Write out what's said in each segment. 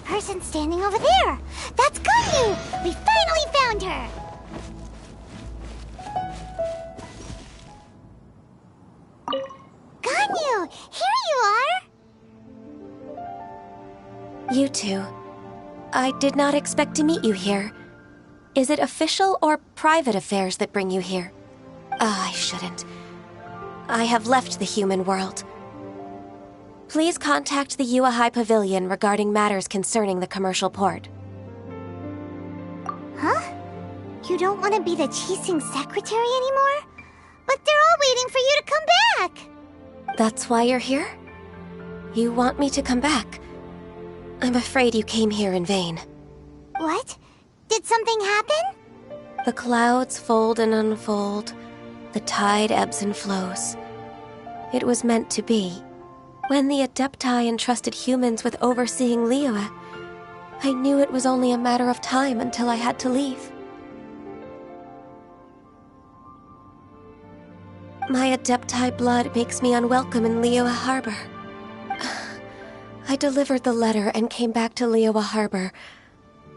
Person standing over there! That's Ganyu! We finally found her! Ganyu! Here you are! You two. I did not expect to meet you here. Is it official or private affairs that bring you here? I shouldn't. I have left the human world. Please contact the Yua High Pavilion regarding matters concerning the commercial port. Huh? You don't want to be the Qixing secretary anymore? But they're all waiting for you to come back! That's why you're here? You want me to come back? I'm afraid you came here in vain. What? Did something happen? The clouds fold and unfold. The tide ebbs and flows. It was meant to be. When the Adepti entrusted humans with overseeing Liyue, I knew it was only a matter of time until I had to leave. My Adepti blood makes me unwelcome in Liyue Harbor. I delivered the letter and came back to Liyue Harbor,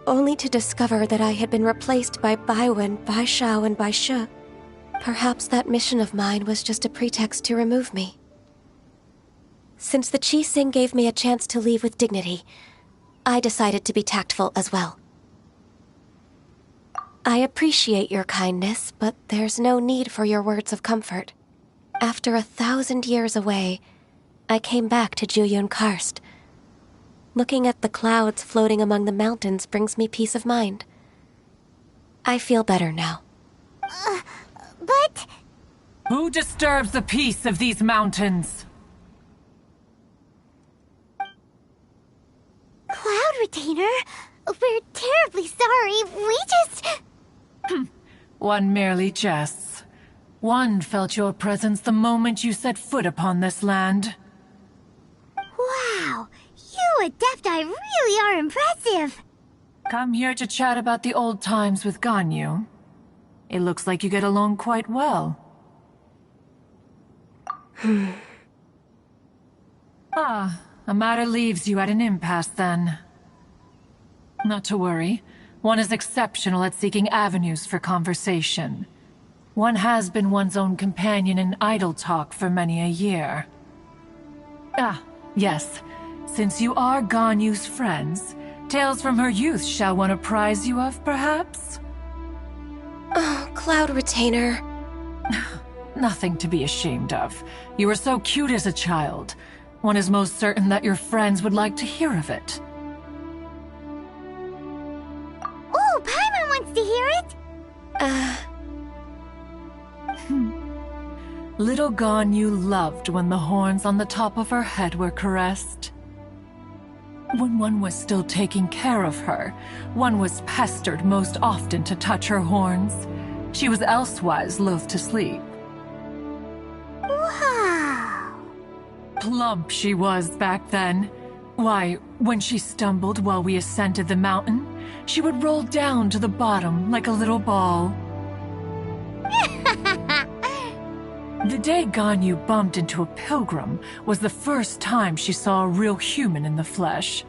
only to discover that I had been replaced by Baiwen, Baishao, and Baishu. Perhaps that mission of mine was just a pretext to remove me. Since the Qixing gave me a chance to leave with dignity, I decided to be tactful as well. I appreciate your kindness, but there's no need for your words of comfort. After 1,000 years away, I came back to Juyun Karst. Looking at the clouds floating among the mountains brings me peace of mind. I feel better now. But... Who disturbs the peace of these mountains? Cloud Retainer, we're terribly sorry. We just... One merely jests. One felt your presence the moment you set foot upon this land. Wow, you Adepti really are impressive. Come here to chat about the old times with Ganyu. It looks like you get along quite well. Ah, a matter leaves you at an impasse then. Not to worry. One is exceptional at seeking avenues for conversation. One has been one's own companion in idle talk for many a year. Ah, yes. Since you are Ganyu's friends, tales from her youth shall one apprise you of, perhaps? Oh, Cloud Retainer. Nothing to be ashamed of. You were so cute as a child. One is most certain that your friends would like to hear of it. Oh, Paimon wants to hear it! Little Ganyu loved when the horns on the top of her head were caressed. When one was still taking care of her, one was pestered most often to touch her horns. She was elsewise loath to sleep. Wow! Plump she was back then. Why, when she stumbled while we ascended the mountain, she would roll down to the bottom like a little ball. The day Ganyu bumped into a pilgrim was the first time she saw a real human in the flesh.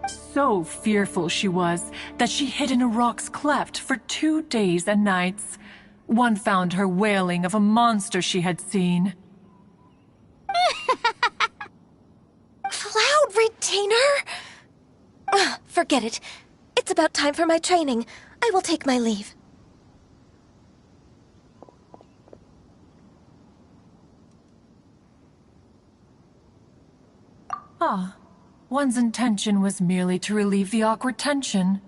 So fearful she was that she hid in a rock's cleft for 2 days and nights. One found her wailing of a monster she had seen. Forget it. It's about time for my training. I will take my leave. Ah, one's intention was merely to relieve the awkward tension.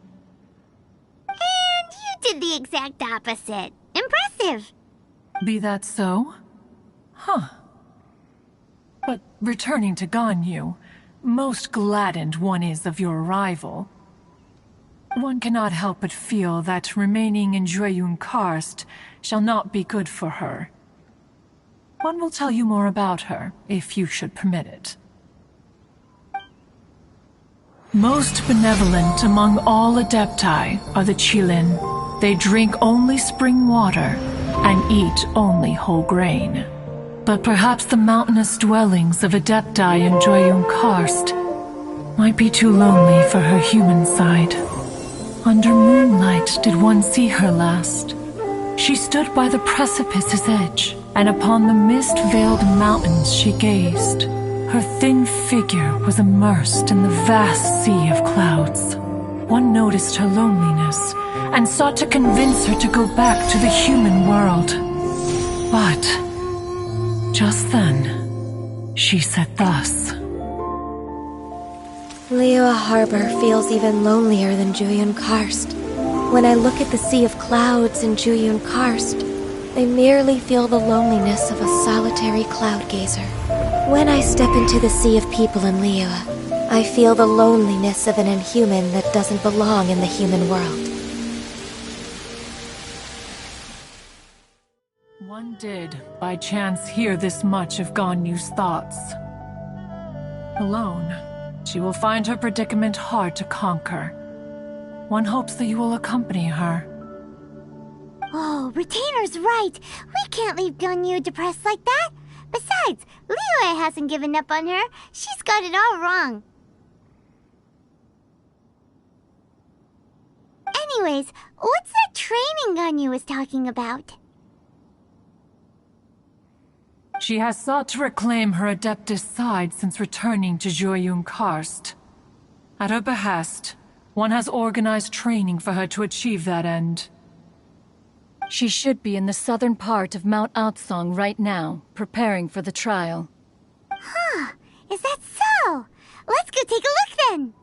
And you did the exact opposite. Impressive. Be that so? Huh. But returning to Ganyu, most gladdened one is of your arrival. One cannot help but feel that remaining in Jueyun Karst shall not be good for her. One will tell you more about her, if you should permit it. Most benevolent among all Adepti are the Qilin. They drink only spring water and eat only whole grain. But perhaps the mountainous dwellings of Adepti in Jueyun Karst might be too lonely for her human side. Under moonlight did one see her last. She stood by the precipice's edge, and upon the mist-veiled mountains she gazed. Her thin figure was immersed in the vast sea of clouds. One noticed her loneliness, and sought to convince her to go back to the human world. But just then, she said thus. Liyue Harbor feels even lonelier than Jueyun Karst. When I look at the sea of clouds in Jueyun Karst, I merely feel the loneliness of a solitary cloud gazer. When I step into the sea of people in Liyue, I feel the loneliness of an inhuman that doesn't belong in the human world. One did, by chance, hear this much of Ganyu's thoughts. Alone, she will find her predicament hard to conquer. One hopes that you will accompany her. Oh, Retainer's right. We can't leave Ganyu depressed like that. Besides, Liyue hasn't given up on her. She's got it all wrong. Anyways, what's that training Ganyu was talking about? She has sought to reclaim her Adeptus side since returning to Jueyun Karst. At her behest, one has organized training for her to achieve that end. She should be in the southern part of Mount Aotsong right now, preparing for the trial. Huh, is that so? Let's go take a look then!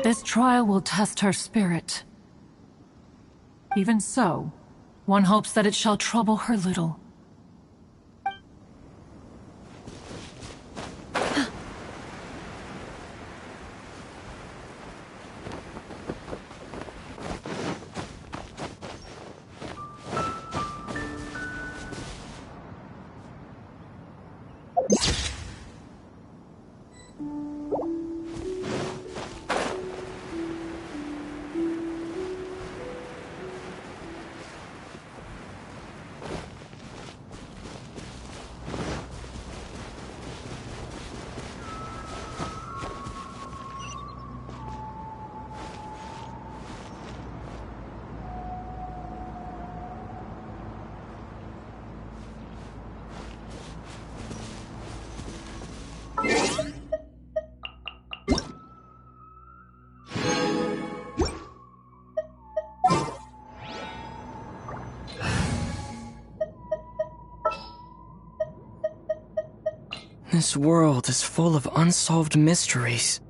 This trial will test her spirit. Even so, one hopes that it shall trouble her little. This world is full of unsolved mysteries.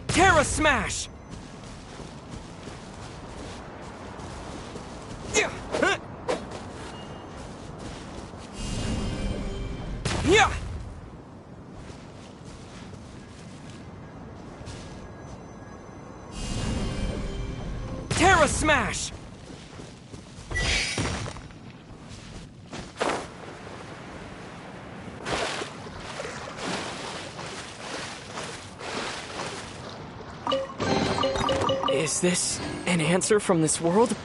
Terra Smash! Terra Smash! Is this an answer from this world?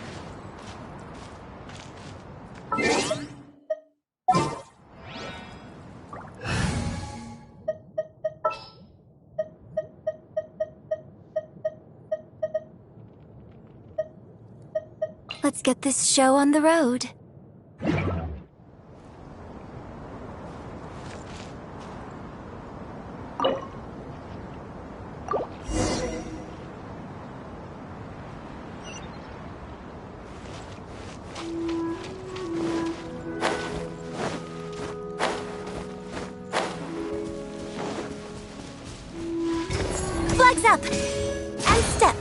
Let's get this show on the road. Flags up! And step!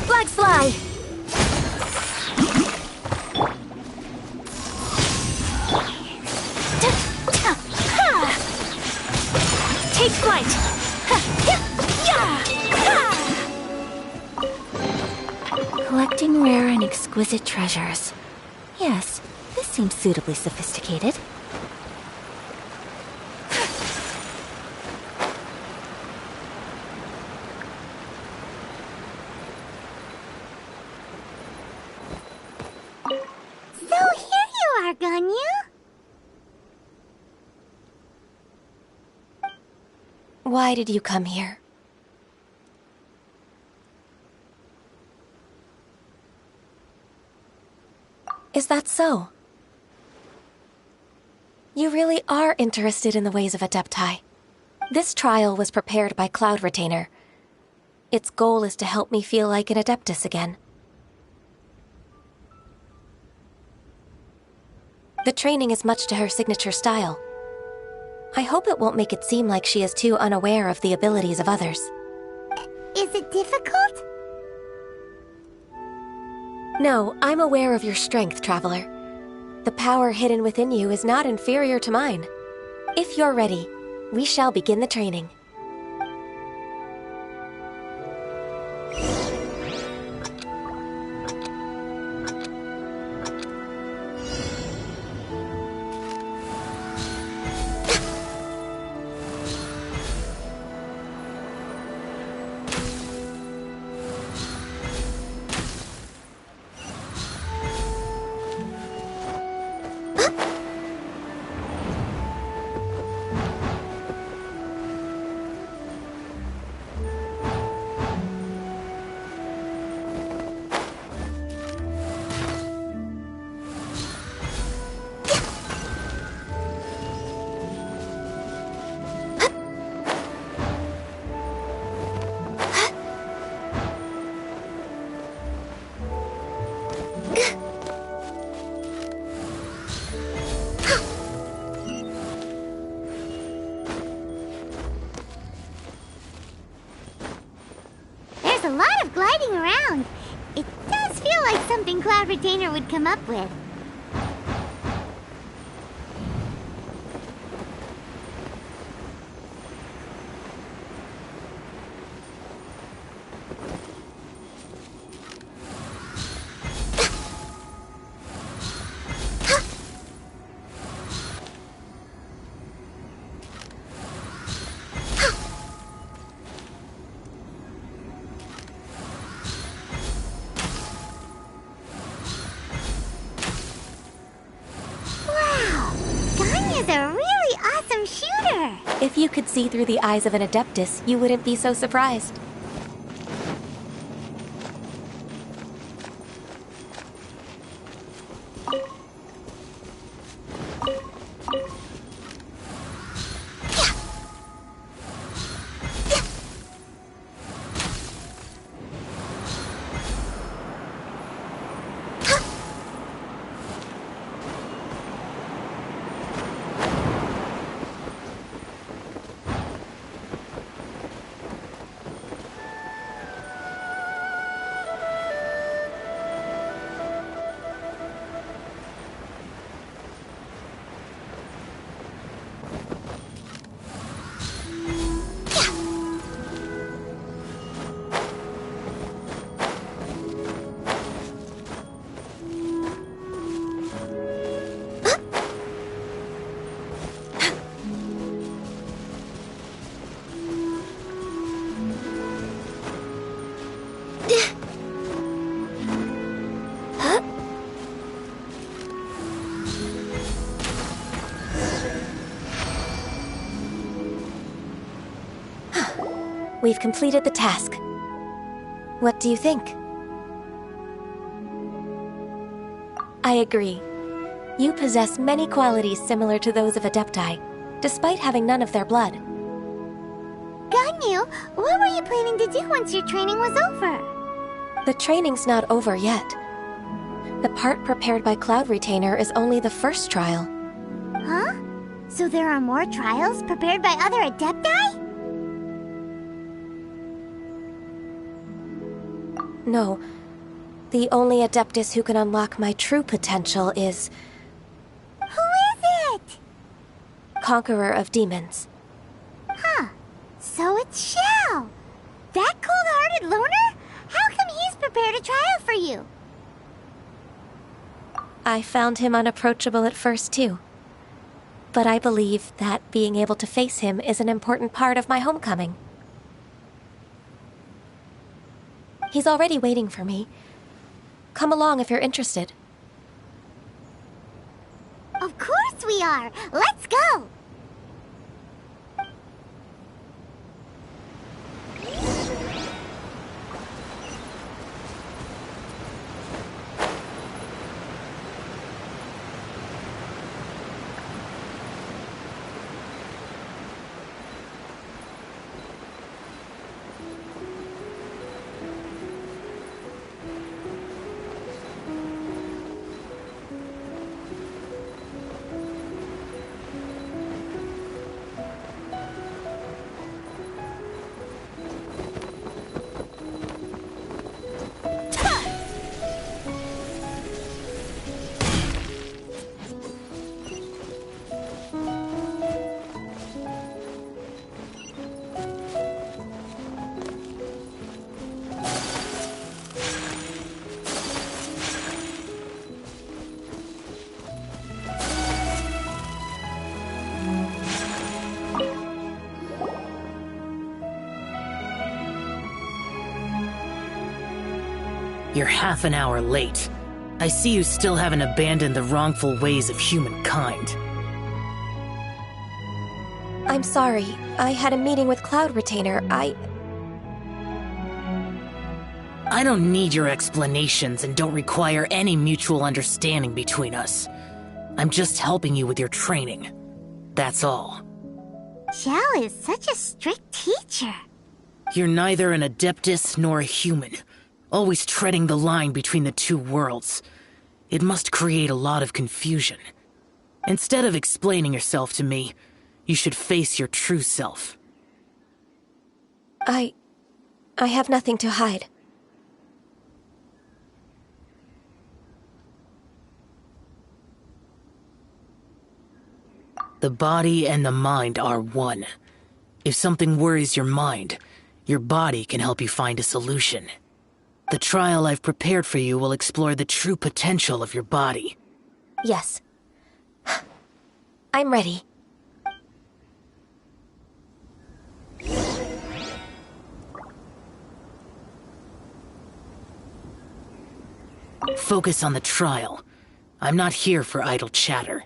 Flags fly! Take flight! Collecting rare and exquisite treasures. Yes, this seems suitably sophisticated. So here you are, Ganyu. Why did you come here? Is that so? You really are interested in the ways of Adepti. This trial was prepared by Cloud Retainer. Its goal is to help me feel like an Adeptus again. The training is much to her signature style. I hope it won't make it seem like she is too unaware of the abilities of others. Is it difficult? No, I'm aware of your strength, Traveler. The power hidden within you is not inferior to mine. If you're ready, we shall begin the training. something Cloud Retainer would come up with. If you could see through the eyes of an Adeptus, you wouldn't be so surprised. We've completed the task. What do you think? I agree. You possess many qualities similar to those of Adepti, despite having none of their blood. Ganyu, what were you planning to do once your training was over? The training's not over yet. The part prepared by Cloud Retainer is only the first trial. Huh? So there are more trials prepared by other Adepti? No. The only Adeptus who can unlock my true potential is... Who is it? Conqueror of Demons. Huh. So it's Shao. That cold-hearted loner? How come he's prepared a trial for you? I found him unapproachable at first, too. But I believe that being able to face him is an important part of my homecoming. He's already waiting for me. Come along if you're interested. Of course we are! Let's go! You're half an hour late. I see you still haven't abandoned the wrongful ways of humankind. I'm sorry. I had a meeting with Cloud Retainer. I don't need your explanations and don't require any mutual understanding between us. I'm just helping you with your training. That's all. Shao is such a strict teacher. You're neither an Adeptus nor a human. Always treading the line between the two worlds. It must create a lot of confusion. Instead of explaining yourself to me, you should face your true self. I have nothing to hide. The body and the mind are one. If something worries your mind, your body can help you find a solution. The trial I've prepared for you will explore the true potential of your body. Yes. I'm ready. Focus on the trial. I'm not here for idle chatter.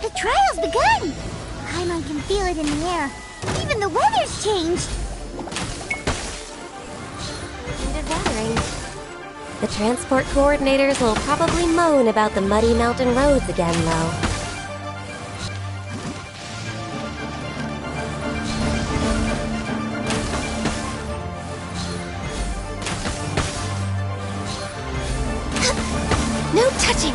The trial's begun! Paimon can feel it in the air. Even the weather's changed! Ended watering. The transport coordinators will probably moan about the muddy mountain roads again, though. No touching!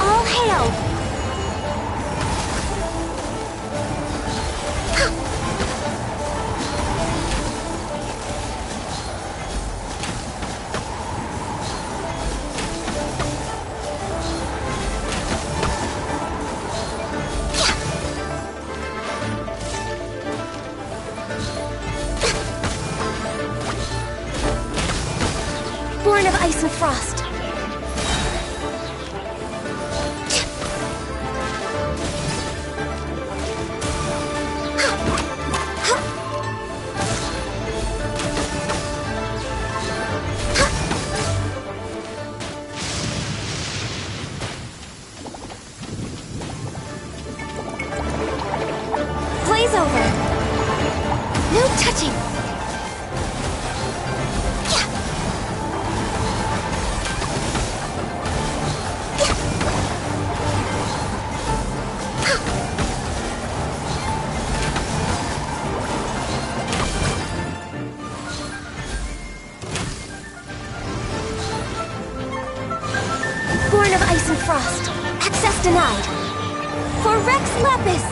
All hail! Born of ice and frost. Frozen Frost. Access denied. For Rex Lapis!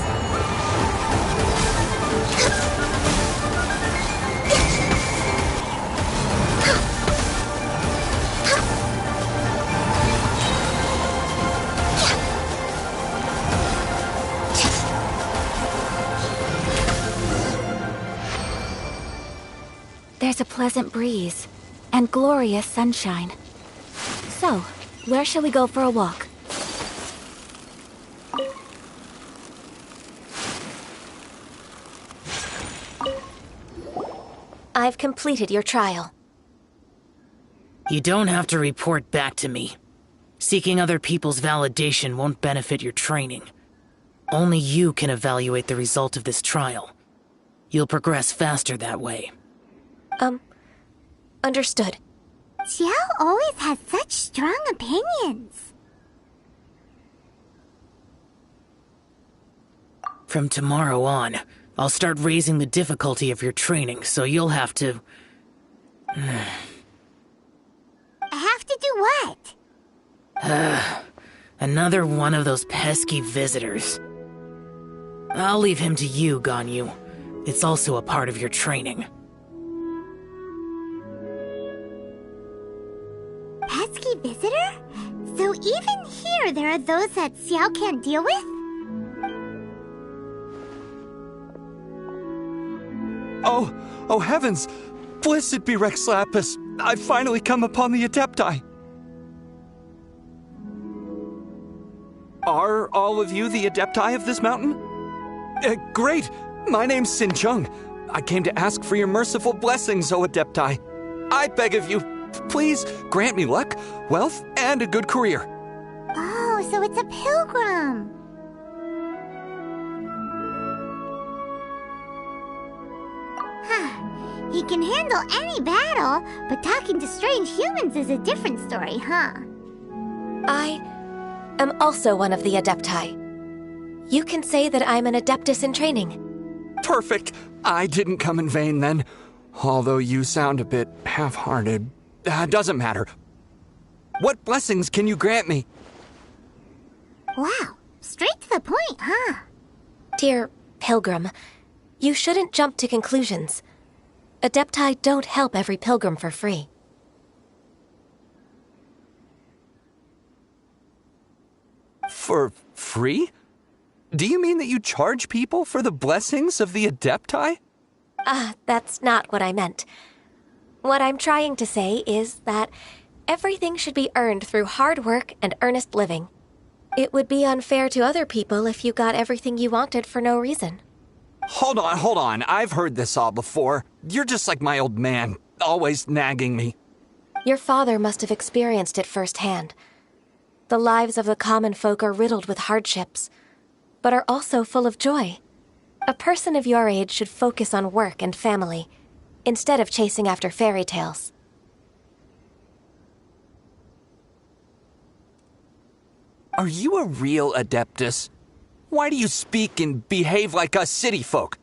There's a pleasant breeze and glorious sunshine. So, where shall we go for a walk? I've completed your trial. You don't have to report back to me. Seeking other people's validation won't benefit your training. Only you can evaluate the result of this trial. You'll progress faster that way. Understood. Xiao always has such strong opinions. From tomorrow on, I'll start raising the difficulty of your training, so you'll have to... I have to do what? Another one of those pesky visitors. I'll leave him to you, Ganyu. It's also a part of your training. Pesky visitor? So even here there are those that Xiao can't deal with? Oh heavens! Blessed be Rex Lapis! I've finally come upon the Adepti! Are all of you the Adepti of this mountain? Great! My name's Xinzheng. I came to ask for your merciful blessings, O Adepti. I beg of you, please grant me luck, wealth, and a good career. Oh, so it's a pilgrim. He can handle any battle, but talking to strange humans is a different story, huh? I am also one of the Adepti. You can say that I'm an Adeptus in training. Perfect. I didn't come in vain then. Although you sound a bit half-hearted. Doesn't matter. What blessings can you grant me? Wow, straight to the point, huh? Dear Pilgrim, you shouldn't jump to conclusions. Adepti don't help every pilgrim for free. For free? Do you mean that you charge people for the blessings of the Adepti? That's not what I meant. What I'm trying to say is that everything should be earned through hard work and earnest living. It would be unfair to other people if you got everything you wanted for no reason. Hold on. I've heard this all before. You're just like my old man, always nagging me. Your father must have experienced it firsthand. The lives of the common folk are riddled with hardships, but are also full of joy. A person of your age should focus on work and family, instead of chasing after fairy tales. Are you a real Adeptus? Why do you speak and behave like us city folk?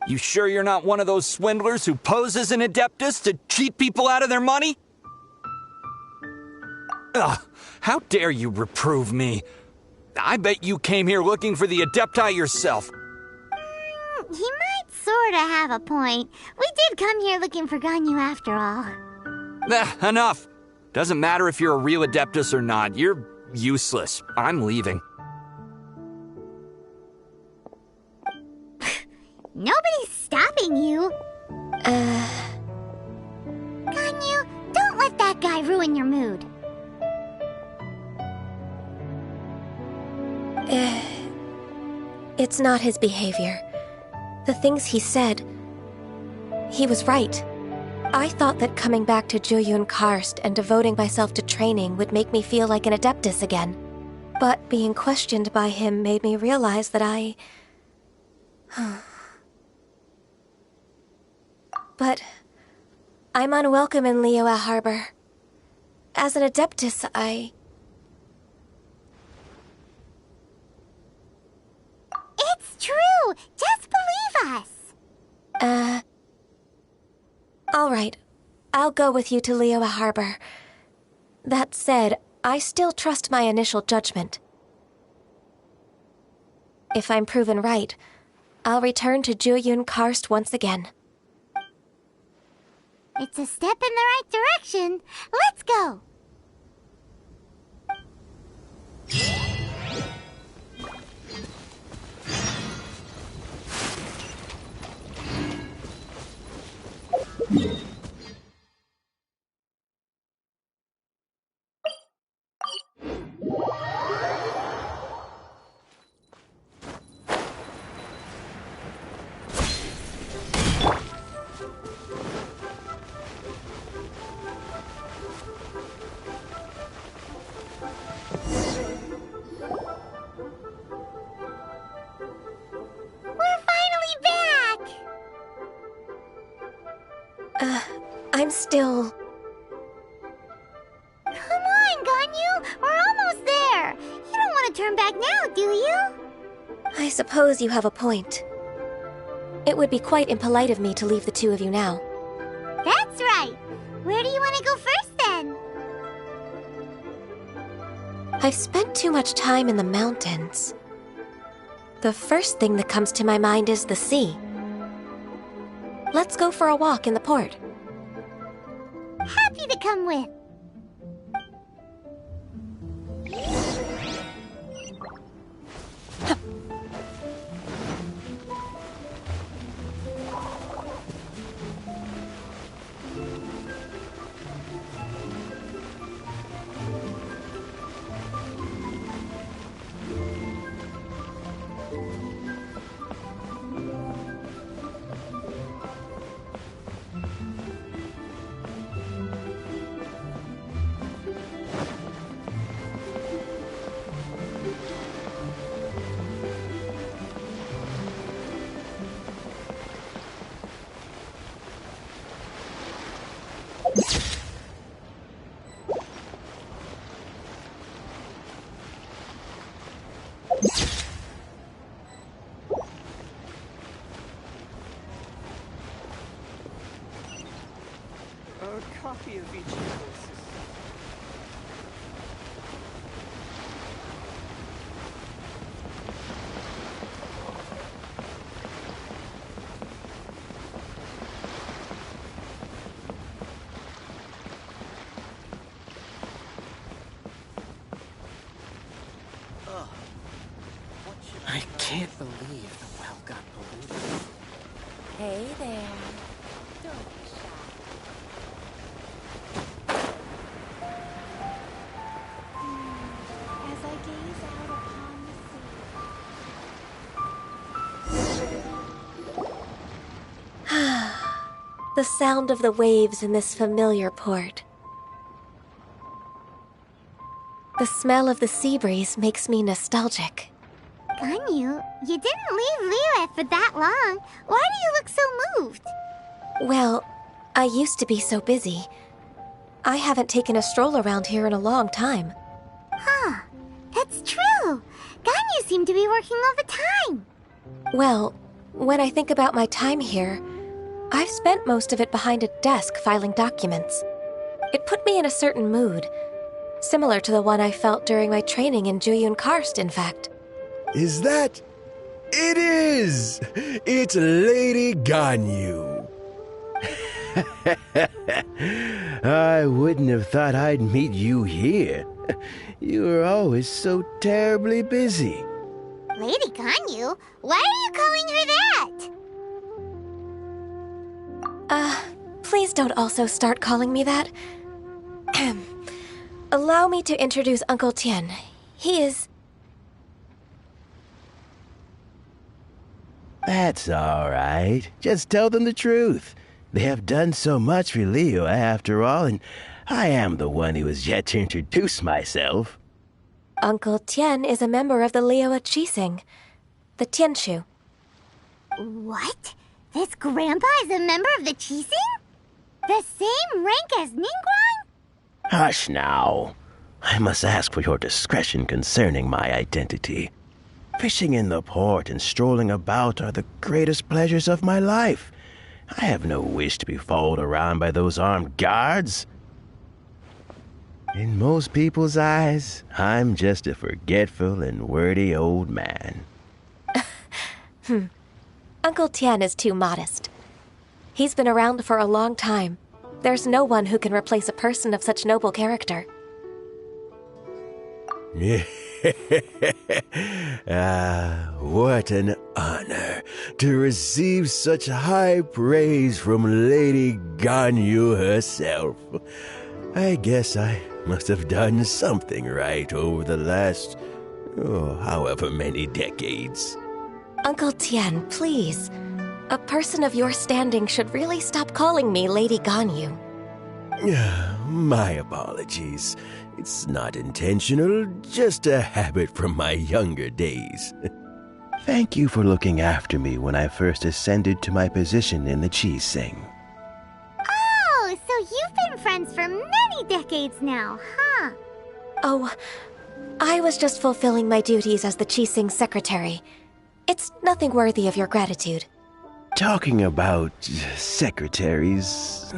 You sure you're not one of those swindlers who pose as an Adeptus to cheat people out of their money? Ugh, how dare you reprove me? I bet you came here looking for the Adepti yourself. He might sorta have a point. We did come here looking for Ganyu after all. Enough. Doesn't matter if you're a real Adeptus or not. You're useless. I'm leaving. Nobody's stopping you. Ganyu, don't let that guy ruin your mood. It's not his behavior. The things he said, he was right. I thought that coming back to Jueyun Karst and devoting myself to training would make me feel like an Adeptus again. But being questioned by him made me realize that But I'm unwelcome in Liyue Harbor. As an Adeptus, It's true! Just believe us! All right. I'll go with you to Liyue Harbor. That said, I still trust my initial judgment. If I'm proven right, I'll return to Jueyun Karst once again. It's a step in the right direction. Let's go! I'm still... Come on, Ganyu! We're almost there! You don't want to turn back now, do you? I suppose you have a point. It would be quite impolite of me to leave the two of you now. That's right! Where do you want to go first, then? I've spent too much time in the mountains. The first thing that comes to my mind is the sea. Let's go for a walk in the port. Happy to come with. A copy of each invoice. I can't believe the well got polluted. Hey there. Don't be shy. As I gaze out upon the sea. The sound of the waves in this familiar port. The smell of the sea breeze makes me nostalgic. Ganyu, you didn't leave Liyue for that long. Why do you look so moved? Well, I used to be so busy. I haven't taken a stroll around here in a long time. Huh, that's true. Ganyu seemed to be working all the time. Well, when I think about my time here, I've spent most of it behind a desk filing documents. It put me in a certain mood, similar to the one I felt during my training in Jueyun Karst, in fact. Is that? It is! It's Lady Ganyu. I wouldn't have thought I'd meet you here. You were always so terribly busy. Lady Ganyu? Why are you calling her that? Please don't also start calling me that. Allow me to introduce Uncle Tien. He is... That's all right. Just tell them the truth. They have done so much for Liyue after all, and I am the one who has yet to introduce myself. Uncle Tien is a member of the Liyue Qixing, the Tianshu. What? This grandpa is a member of the Qixing? The same rank as Ningguang? Hush now. I must ask for your discretion concerning my identity. Fishing in the port and strolling about are the greatest pleasures of my life. I have no wish to be followed around by those armed guards. In most people's eyes, I'm just a forgetful and wordy old man. Uncle Tian is too modest. He's been around for a long time. There's no one who can replace a person of such noble character. What an honor to receive such high praise from Lady Ganyu herself. I guess I must have done something right over the last, however many decades. Uncle Tian, please. A person of your standing should really stop calling me Lady Ganyu. My apologies. It's not intentional, just a habit from my younger days. Thank you for looking after me when I first ascended to my position in the Qi-Sing. Oh, so you've been friends for many decades now, huh? Oh, I was just fulfilling my duties as the Qi-Sing secretary. It's nothing worthy of your gratitude. Talking about secretaries...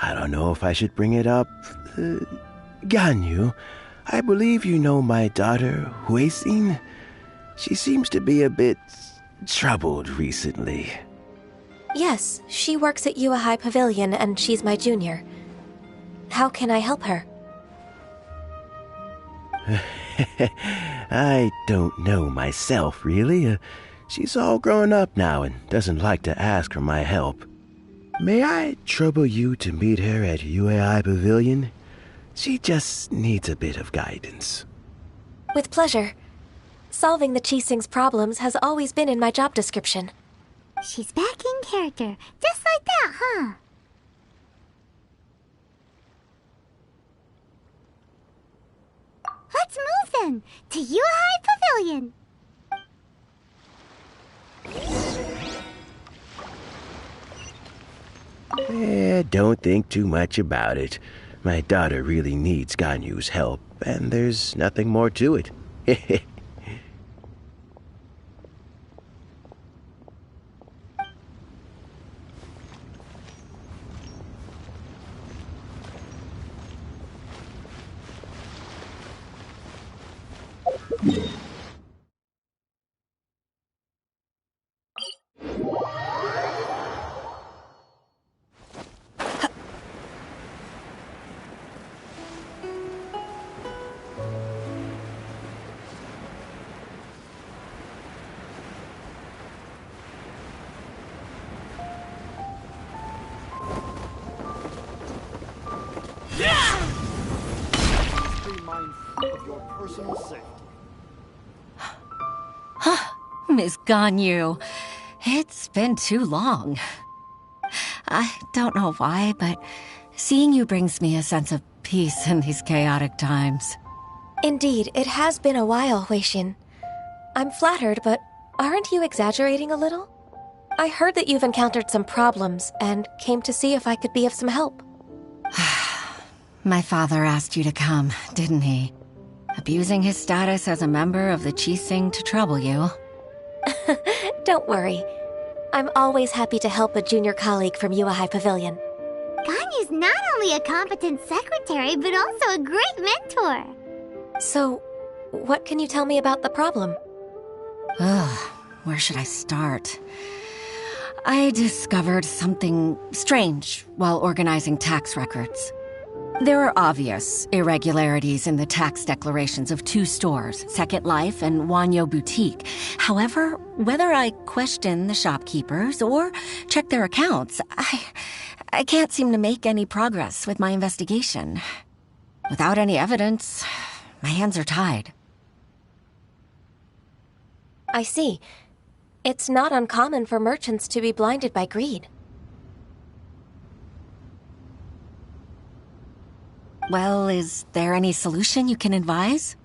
I don't know if I should bring it up. Ganyu, I believe you know my daughter, Huixin. She seems to be a bit troubled recently. Yes, she works at Yue High Pavilion and she's my junior. How can I help her? I don't know myself, really. She's all grown up now and doesn't like to ask for my help. May I trouble you to meet her at Yue High Pavilion? She just needs a bit of guidance. With pleasure. Solving the Qi-Sing's problems has always been in my job description. She's back in character, just like that, huh? Let's move then, to Yue High Pavilion. Don't think too much about it. My daughter really needs Ganyu's help, and there's nothing more to it. Miss Ganyu, it's been too long. I don't know why, but seeing you brings me a sense of peace in these chaotic times. Indeed, it has been a while, Huixin. I'm flattered, but aren't you exaggerating a little? I heard that you've encountered some problems and came to see if I could be of some help. My father asked you to come, didn't he? Abusing his status as a member of the Qi-Sing to trouble you. Don't worry. I'm always happy to help a junior colleague from Yue High Pavilion. Ganyu's not only a competent secretary, but also a great mentor. So, what can you tell me about the problem? Where should I start? I discovered something strange while organizing tax records. There are obvious irregularities in the tax declarations of two stores, Second Life and Wanyo Boutique. However, whether I question the shopkeepers or check their accounts, I can't seem to make any progress with my investigation. Without any evidence, my hands are tied. I see. It's not uncommon for merchants to be blinded by greed. Well, is there any solution you can advise?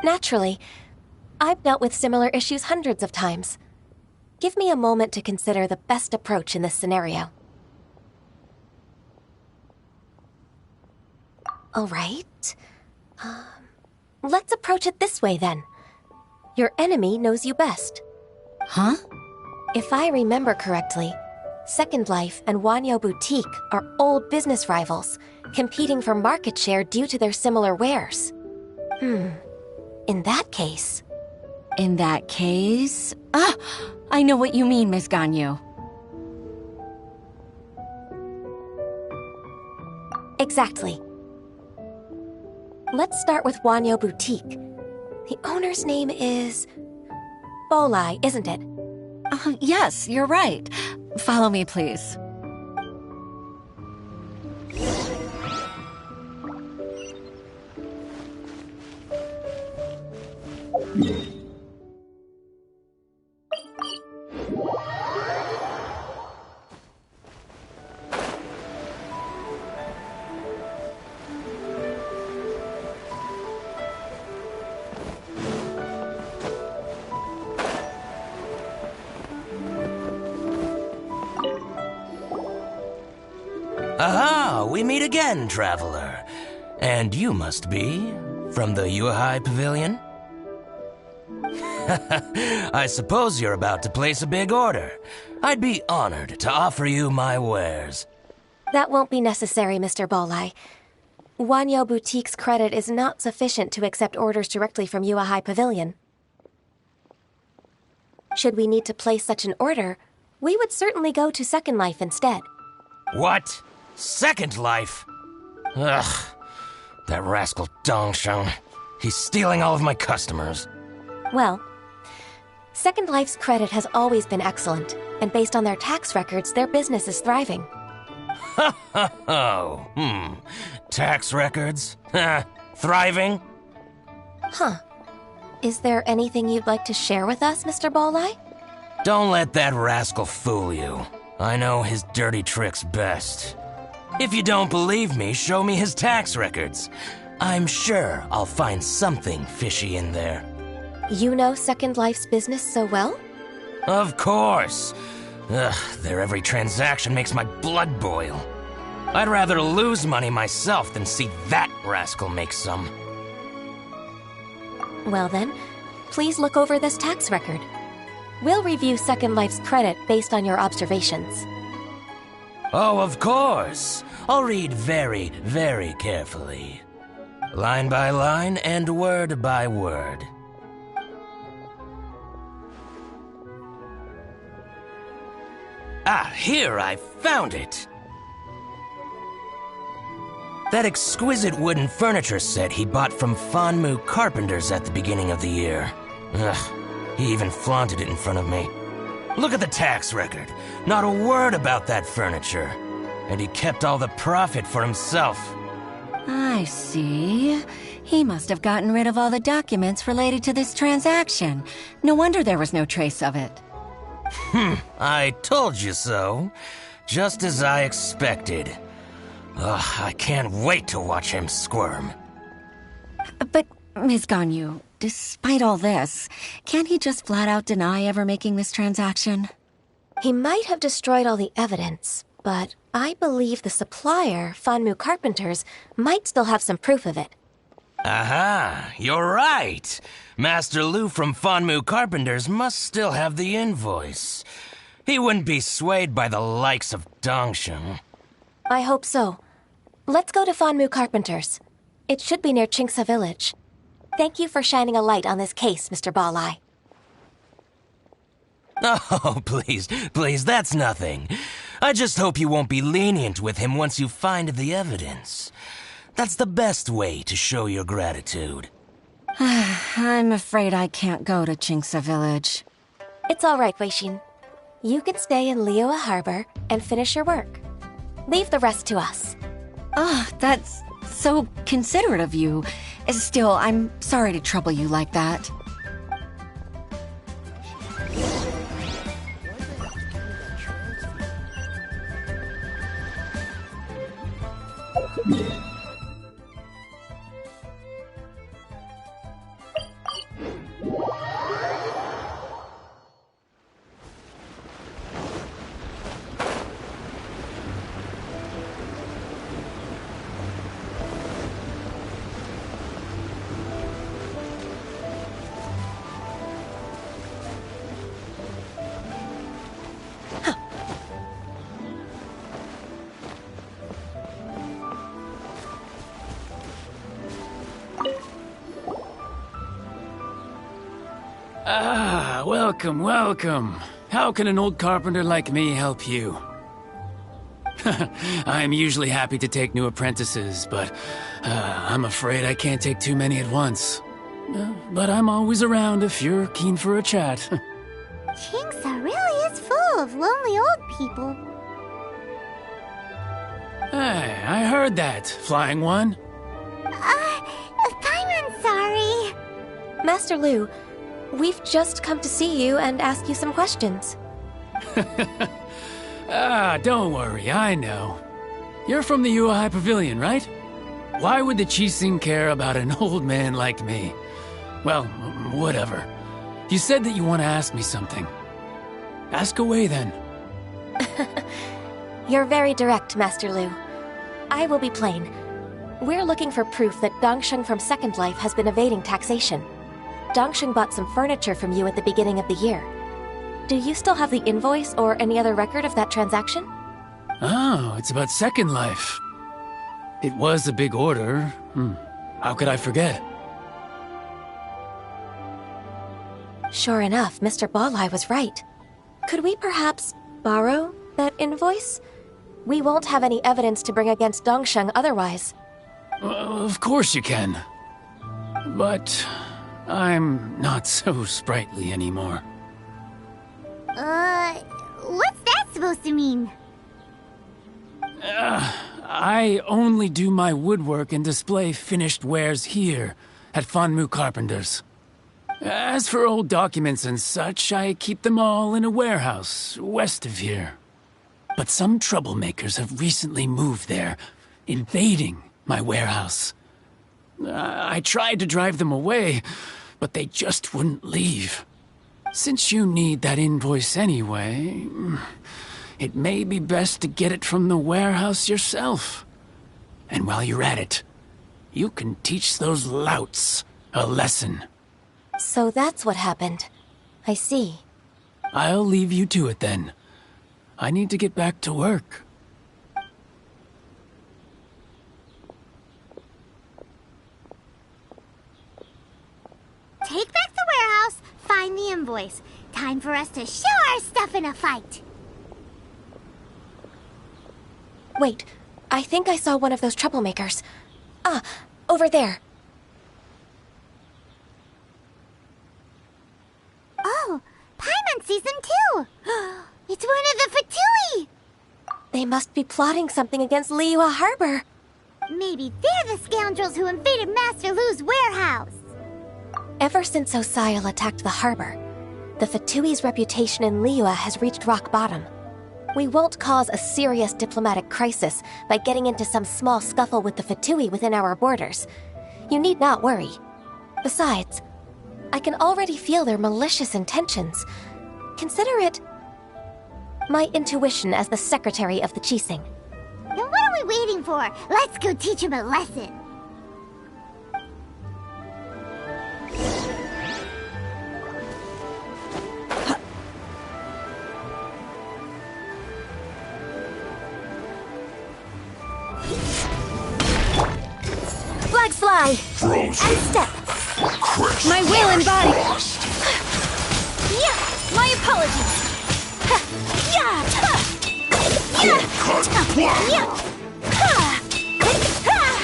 Naturally. I've dealt with similar issues hundreds of times. Give me a moment to consider the best approach in this scenario. All right. Let's approach it this way, then. Your enemy knows you best. Huh? If I remember correctly, Second Life and Wanyo Boutique are old business rivals, competing for market share due to their similar wares. In that case... In that case... Ah! I know what you mean, Miss Ganyu. Exactly. Let's start with Wanyo Boutique. The owner's name is... Bolai, isn't it? Yes, you're right. Follow me, please. Aha! We meet again, traveler. And you must be from the Yuehai Pavilion? I suppose you're about to place a big order. I'd be honored to offer you my wares. That won't be necessary, Mr. Bolai. Wanyo Boutique's credit is not sufficient to accept orders directly from Yuehai Pavilion. Should we need to place such an order, we would certainly go to Second Life instead. What? Second Life? Ugh. That rascal Dongshan. He's stealing all of my customers. Well, Second Life's credit has always been excellent, and based on their tax records, their business is thriving. Tax records? Thriving? Huh. Is there anything you'd like to share with us, Mr. Bolai? Don't let that rascal fool you. I know his dirty tricks best. If you don't believe me, show me his tax records. I'm sure I'll find something fishy in there. You know Second Life's business so well? Of course. Ugh, their every transaction makes my blood boil. I'd rather lose money myself than see that rascal make some. Well then, please look over this tax record. We'll review Second Life's credit based on your observations. Oh, of course. I'll read very, very carefully. Line by line and word by word. Ah, here, I found it! That exquisite wooden furniture set he bought from Fanmu Carpenters at the beginning of the year. Ugh, he even flaunted it in front of me. Look at the tax record. Not a word about that furniture. And he kept all the profit for himself. I see. He must have gotten rid of all the documents related to this transaction. No wonder there was no trace of it. I told you so. Just as I expected. Ugh, I can't wait to watch him squirm. But, Ms. Ganyu, despite all this, can't he just flat out deny ever making this transaction? He might have destroyed all the evidence, but I believe the supplier, Fanmu Carpenters, might still have some proof of it. Aha, you're right. Master Lu from Fanmu Carpenters must still have the invoice. He wouldn't be swayed by the likes of Dongshan. I hope so. Let's go to Fanmu Carpenters. It should be near Chingsa Village. Thank you for shining a light on this case, Mr. Bolai. Oh, please, that's nothing. I just hope you won't be lenient with him once you find the evidence. That's the best way to show your gratitude. I'm afraid I can't go to Chingsa Village. It's all right, Weishin. You can stay in Liyue Harbor and finish your work. Leave the rest to us. Oh, that's so considerate of you. Still, I'm sorry to trouble you like that. Welcome, welcome. How can an old carpenter like me help you? I'm usually happy to take new apprentices, but I'm afraid I can't take too many at once. But I'm always around if you're keen for a chat. Kingsa really is full of lonely old people. Hey, I heard that, Flying One. Paimon's sorry. Master Lu, we've just come to see you and ask you some questions. Don't worry, I know. You're from the Yuehai Pavilion, right? Why would the Qixing care about an old man like me? Well, whatever. You said that you want to ask me something. Ask away, then. You're very direct, Master Lu. I will be plain. We're looking for proof that Dongsheng from Second Life has been evading taxation. Dongsheng bought some furniture from you at the beginning of the year. Do you still have the invoice or any other record of that transaction? Oh, it's about Second Life. It was a big order. How could I forget? Sure enough, Mr. Balai was right. Could we perhaps borrow that invoice? We won't have any evidence to bring against Dongsheng otherwise. Of course you can. But I'm not so sprightly anymore. What's that supposed to mean? I only do my woodwork and display finished wares here at Fanmu Carpenters. As for old documents and such, I keep them all in a warehouse west of here. But some troublemakers have recently moved there, invading my warehouse. I tried to drive them away, but they just wouldn't leave. Since you need that invoice anyway, it may be best to get it from the warehouse yourself. And while you're at it, you can teach those louts a lesson. So that's what happened. I see. I'll leave you to it then. I need to get back to work. Take back the warehouse, find the invoice. Time for us to show our stuff in a fight. Wait, I think I saw one of those troublemakers. Ah, over there. Oh, Paimon sees them too. It's one of the Fatui. They must be plotting something against Liyue Harbor. Maybe they're the scoundrels who invaded Master Lu's warehouse. Ever since Osial attacked the harbor, the Fatui's reputation in Liyue has reached rock bottom. We won't cause a serious diplomatic crisis by getting into some small scuffle with the Fatui within our borders. You need not worry. Besides, I can already feel their malicious intentions. Consider it my intuition as the secretary of the Qixing. Then what are we waiting for? Let's go teach him a lesson. Flags fly! Frozen. And step! Crisp. My will and body! Frost. Yeah! My apologies! Yeah! Cut blood.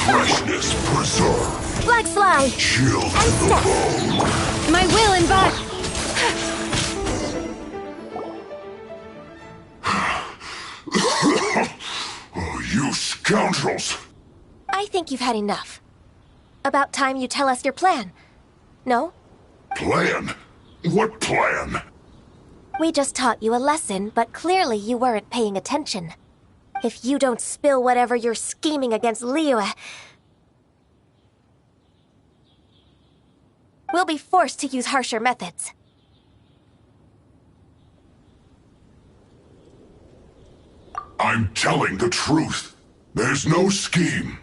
Freshness preserved. Flags fly! Chill And to the step! bone. My will and body! Oh, you scoundrels! I think you've had enough. About time you tell us your plan. No? Plan? What plan? We just taught you a lesson, but clearly you weren't paying attention. If you don't spill whatever you're scheming against Liyue, we'll be forced to use harsher methods. I'm telling the truth. There's no scheme.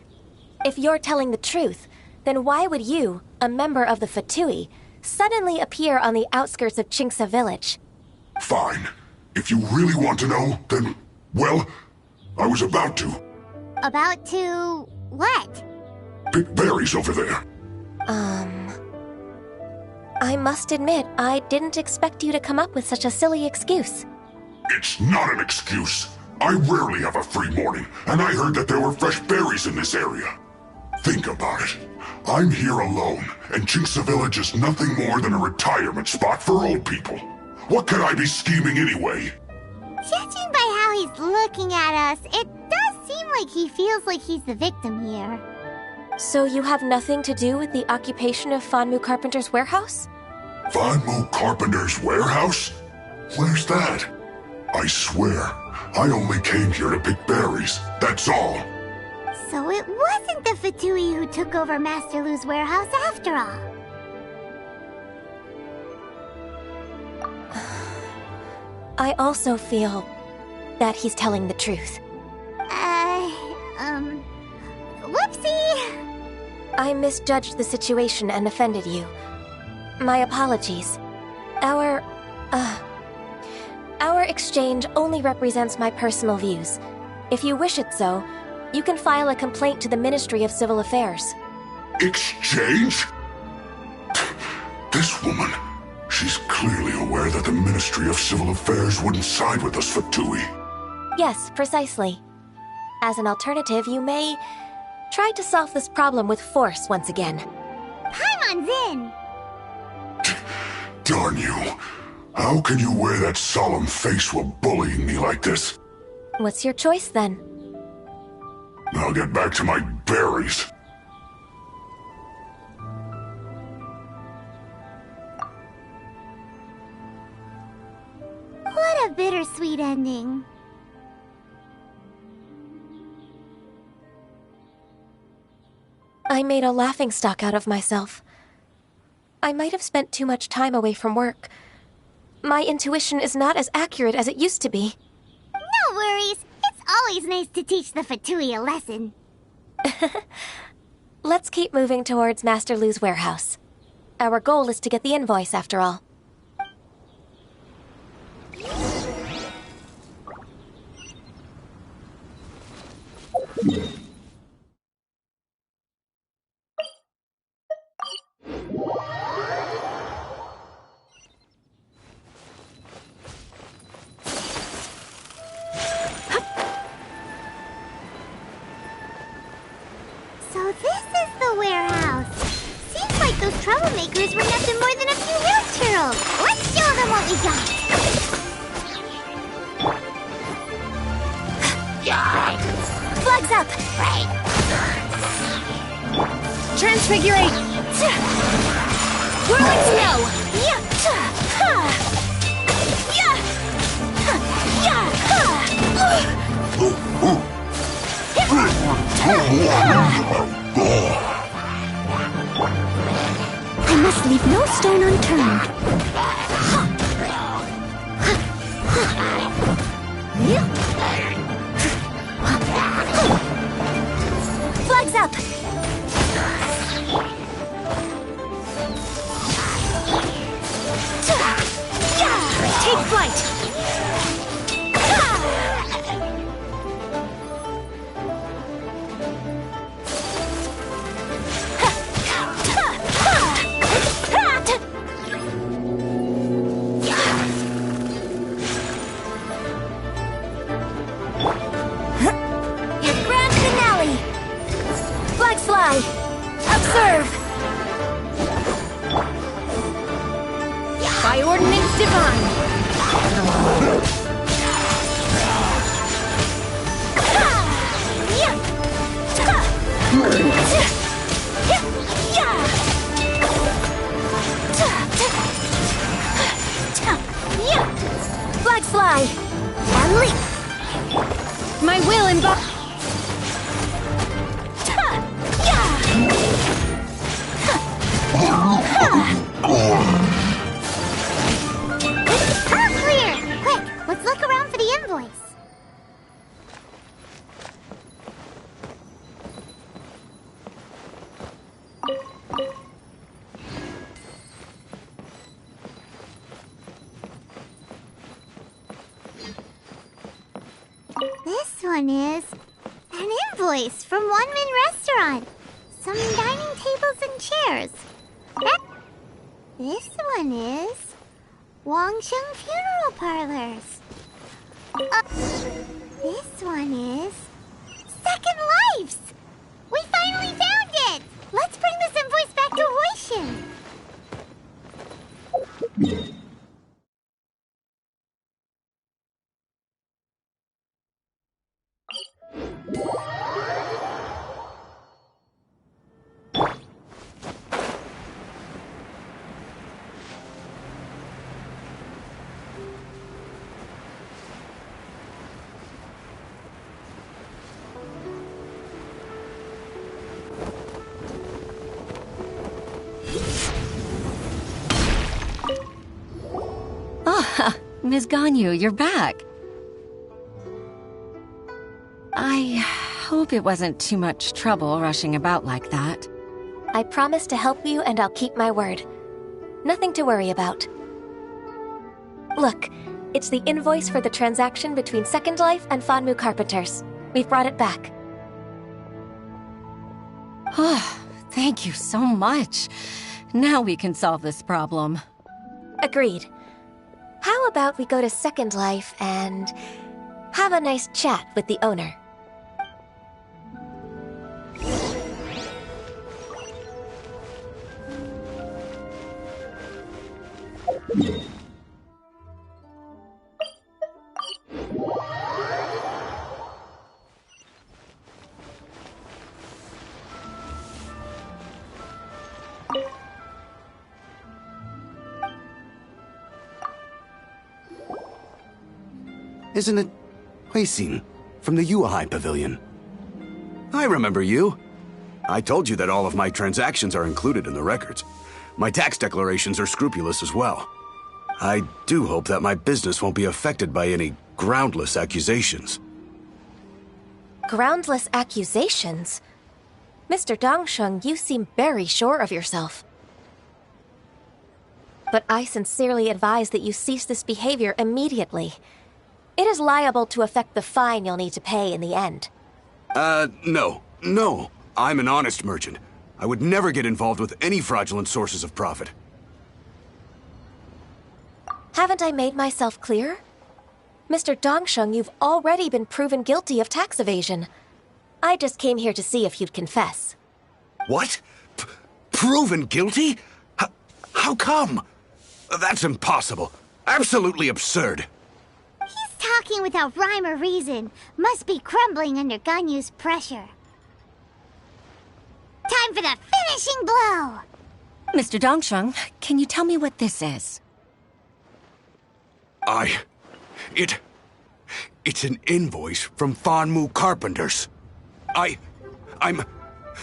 If you're telling the truth, then why would you, a member of the Fatui, suddenly appear on the outskirts of Qingsa village? Fine. If you really want to know, then, well, I was about to. About to... what? Pick berries over there. I must admit, I didn't expect you to come up with such a silly excuse. It's not an excuse. I rarely have a free morning, and I heard that there were fresh berries in this area. Think about it. I'm here alone, and Jinxa Village is nothing more than a retirement spot for old people. What could I be scheming anyway? Judging by how he's looking at us, it does seem like he feels like he's the victim here. So you have nothing to do with the occupation of Fanmu Carpenter's warehouse? Fanmu Carpenter's warehouse? Where's that? I swear, I only came here to pick berries, that's all. So it wasn't the Fatui who took over Master Lu's warehouse after all. I also feel that he's telling the truth. Whoopsie! I misjudged the situation and offended you. My apologies. Our exchange only represents my personal views. If you wish it so, you can file a complaint to the Ministry of Civil Affairs. Exchange? This woman, she's clearly aware that the Ministry of Civil Affairs wouldn't side with us, Fatui. Yes, precisely. As an alternative, you may try to solve this problem with force once again. Paimon's in! Darn you. How can you wear that solemn face while bullying me like this? What's your choice, then? I'll get back to my berries. What a bittersweet ending. I made a laughingstock out of myself. I might have spent too much time away from work. My intuition is not as accurate as it used to be. No worries. It's always nice to teach the Fatui a lesson. Let's keep moving towards Master Lu's warehouse. Our goal is to get the invoice, after all. So this is the warehouse. Seems like those troublemakers were nothing more than a few hair turtles. Let's show them what we got. Flags up! Transfigurate! Whirling snow! I must leave no stone unturned. Flags up! Take flight! Fly! Observe! By ordinance divine! Flags fly! And leap! My will embody... Clear! Quick, let's look around for the invoice. This one is an invoice from One Min Restaurant. Some dining tables and chairs. This one is Wangsheng Funeral Parlors. This one is Second Lives. We finally found it! Let's bring this invoice back to Huishin. Ms. Ganyu, you're back. I hope it wasn't too much trouble rushing about like that. I promise to help you and I'll keep my word. Nothing to worry about. Look, it's the invoice for the transaction between Second Life and Fanmu Carpenters. We've brought it back. Oh, thank you so much. Now we can solve this problem. Agreed. How about we go to Second Life and have a nice chat with the owner? Isn't it Huixin from the Yuehai Pavilion? I remember you. I told you that all of my transactions are included in the records. My tax declarations are scrupulous as well. I do hope that my business won't be affected by any groundless accusations. Groundless accusations? Mr. Dongsheng, you seem very sure of yourself. But I sincerely advise that you cease this behavior immediately. It is liable to affect the fine you'll need to pay in the end. No. I'm an honest merchant. I would never get involved with any fraudulent sources of profit. Haven't I made myself clear? Mr. Dongsheng, you've already been proven guilty of tax evasion. I just came here to see if you'd confess. What? Proven guilty? How come? That's impossible. Absolutely absurd. He's talking without rhyme or reason. Must be crumbling under Ganyu's pressure. Time for the finishing blow! Mr. Dongsheng, can you tell me what this is? It's an invoice from Fanmu Carpenters. I'm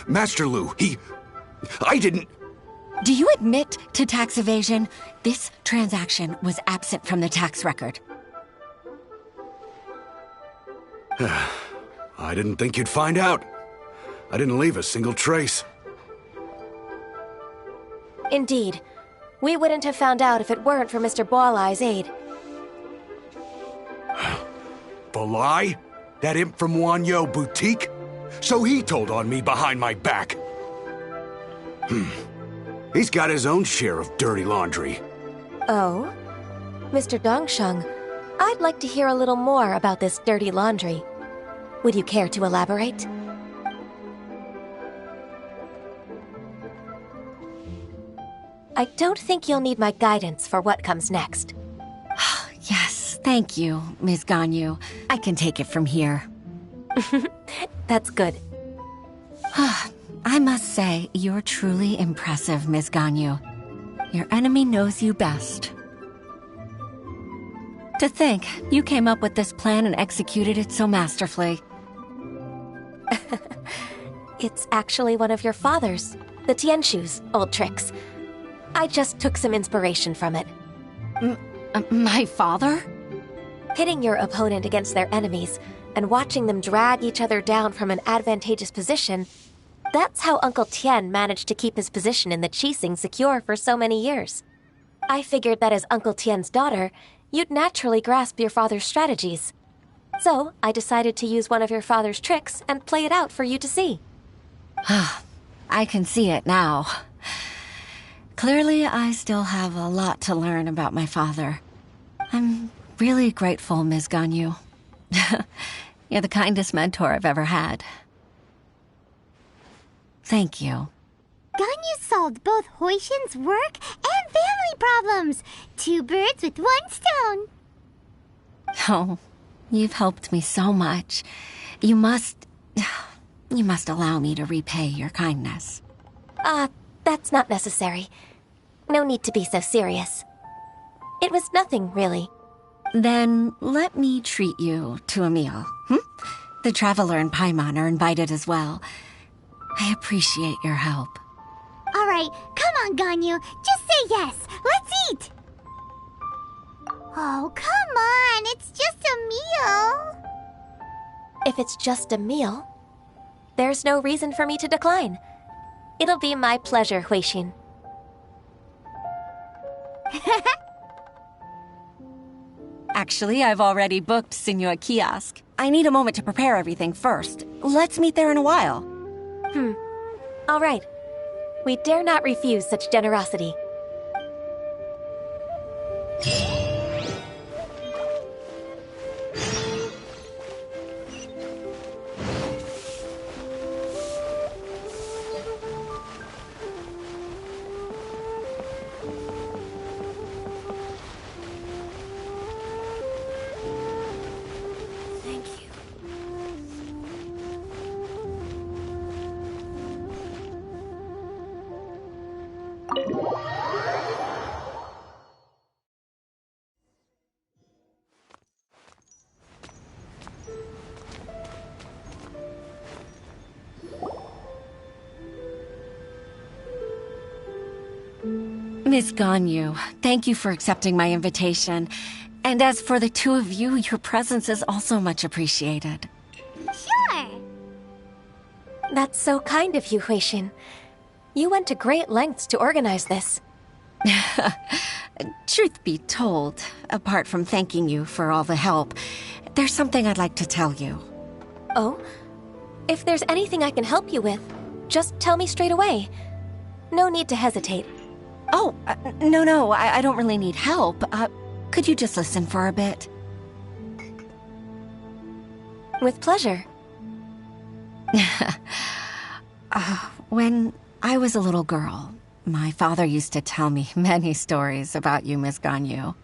Master Lu. I didn't... Do you admit to tax evasion? This transaction was absent from the tax record. I didn't think you'd find out. I didn't leave a single trace. Indeed. We wouldn't have found out if it weren't for Mr. Boalai's aid. Boalai? That imp from Wanyo Boutique? So he told on me behind my back. He's got his own share of dirty laundry. Oh? Mr. Dongsheng, I'd like to hear a little more about this dirty laundry. Would you care to elaborate? I don't think you'll need my guidance for what comes next. Yes, thank you, Ms. Ganyu. I can take it from here. That's good. I must say, you're truly impressive, Ms. Ganyu. Your enemy knows you best. To think, you came up with this plan and executed it so masterfully. It's actually one of your father's, the Tianshu's, old tricks. I just took some inspiration from it. My father? Pitting your opponent against their enemies and watching them drag each other down from an advantageous position, that's how Uncle Tien managed to keep his position in the Qixing secure for so many years. I figured that as Uncle Tien's daughter, you'd naturally grasp your father's strategies. So, I decided to use one of your father's tricks and play it out for you to see. I can see it now. Clearly, I still have a lot to learn about my father. I'm really grateful, Ms. Ganyu. You're the kindest mentor I've ever had. Thank you. Ganyu solved both Huishin's work and family problems. 2 birds with 1 stone. Oh, you've helped me so much. You must allow me to repay your kindness. That's not necessary. No need to be so serious. It was nothing, really. Then let me treat you to a meal. The Traveler and Paimon are invited as well. I appreciate your help. All right, come on, Ganyu. Just say yes. Let's eat. Oh, come on. It's just a meal. If it's just a meal, there's no reason for me to decline. It'll be my pleasure, Huishin. Actually, I've already booked Sinua Kiosk. I need a moment to prepare everything first. Let's meet there in a while. All right. We dare not refuse such generosity. Miss Ganyu, thank you for accepting my invitation. And as for the 2 of you, your presence is also much appreciated. Sure. That's so kind of you, Huishin. You went to great lengths to organize this. Truth be told, apart from thanking you for all the help, there's something I'd like to tell you. Oh? If there's anything I can help you with, just tell me straight away. No need to hesitate. Oh, no, I don't really need help. Could you just listen for a bit? With pleasure. When I was a little girl, my father used to tell me many stories about you, Miss Ganyu.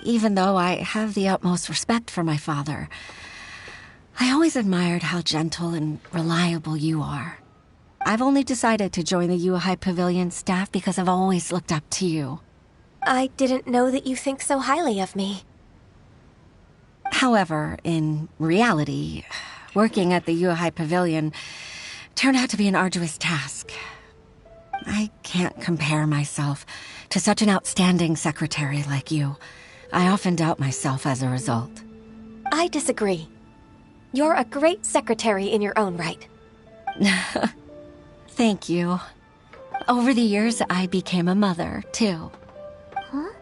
Even though I have the utmost respect for my father, I always admired how gentle and reliable you are. I've only decided to join the Yuehai Pavilion staff because I've always looked up to you. I didn't know that you think so highly of me. However, in reality, working at the Yuehai Pavilion turned out to be an arduous task. I can't compare myself to such an outstanding secretary like you. I often doubt myself as a result. I disagree. You're a great secretary in your own right. Thank you. Over the years, I became a mother, too. Huh?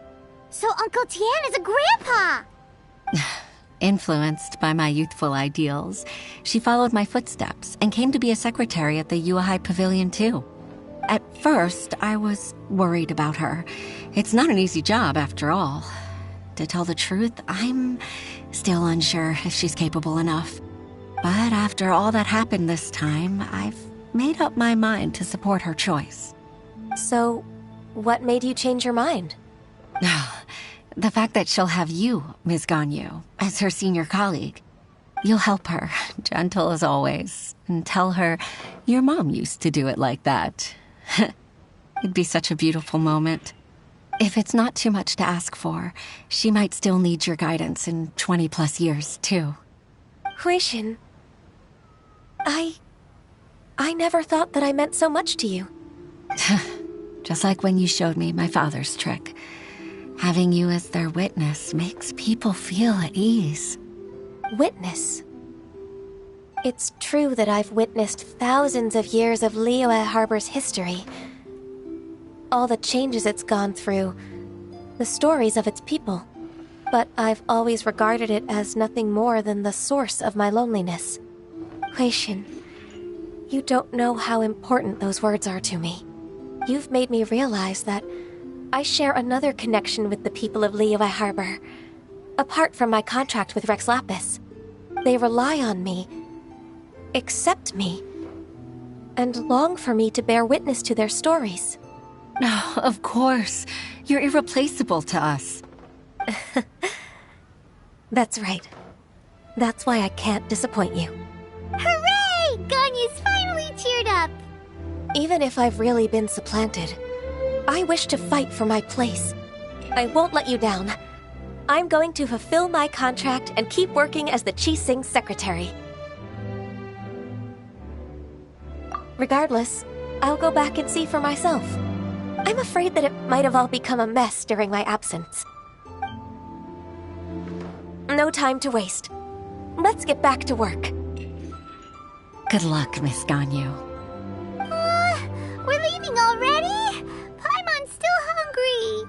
So Uncle Tian is a grandpa! Influenced by my youthful ideals, she followed my footsteps and came to be a secretary at the Yuehai Pavilion, too. At first, I was worried about her. It's not an easy job, after all. To tell the truth, I'm still unsure if she's capable enough. But after all that happened this time, I've made up my mind to support her choice. So, what made you change your mind? The fact that she'll have you, Ms. Ganyu, as her senior colleague. You'll help her, gentle as always, and tell her your mom used to do it like that. It'd be such a beautiful moment. If it's not too much to ask for, she might still need your guidance in 20+ years, too. Huishin, I never thought that I meant so much to you. Just like when you showed me my father's trick. Having you as their witness makes people feel at ease. Witness? It's true that I've witnessed thousands of years of Liyue Harbor's history. All the changes it's gone through, the stories of its people. But I've always regarded it as nothing more than the source of my loneliness. Huishin, you don't know how important those words are to me. You've made me realize that I share another connection with the people of Liyue Harbor. Apart from my contract with Rex Lapis, they rely on me, accept me, and long for me to bear witness to their stories. Oh, of course. You're irreplaceable to us. That's right. That's why I can't disappoint you. Hooray! Ganyu's finally cheered up! Even if I've really been supplanted, I wish to fight for my place. I won't let you down. I'm going to fulfill my contract and keep working as the Qixing secretary. Regardless, I'll go back and see for myself. I'm afraid that it might have all become a mess during my absence. No time to waste. Let's get back to work. Good luck, Miss Ganyu. We're leaving already? Paimon's still hungry.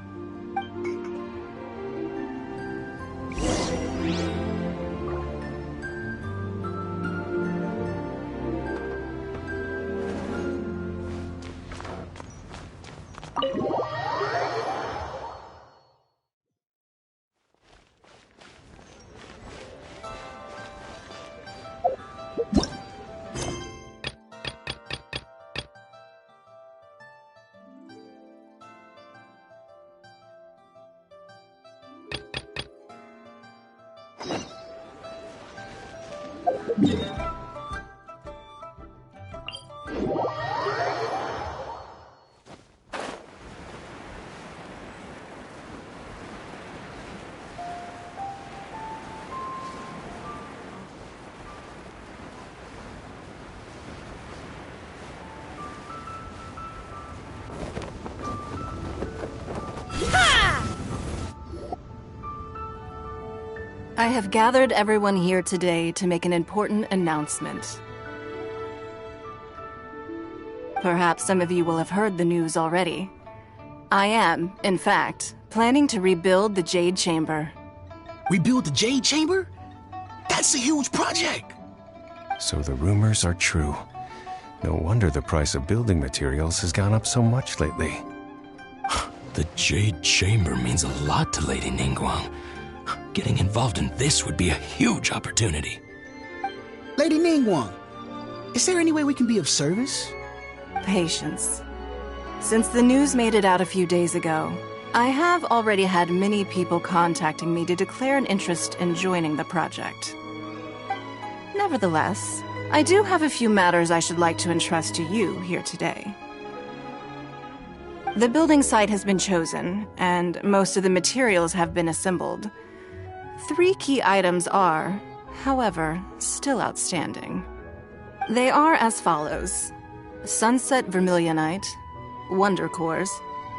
I have gathered everyone here today to make an important announcement. Perhaps some of you will have heard the news already. I am, in fact, planning to rebuild the Jade Chamber. Rebuild the Jade Chamber? That's a huge project! So the rumors are true. No wonder the price of building materials has gone up so much lately. The Jade Chamber means a lot to Lady Ningguang. Getting involved in this would be a huge opportunity. Lady Ningguang, is there any way we can be of service? Patience. Since the news made it out a few days ago, I have already had many people contacting me to declare an interest in joining the project. Nevertheless, I do have a few matters I should like to entrust to you here today. The building site has been chosen, and most of the materials have been assembled. 3 key items are, however, still outstanding. They are as follows: Sunset Vermilionite, Wonder Cores,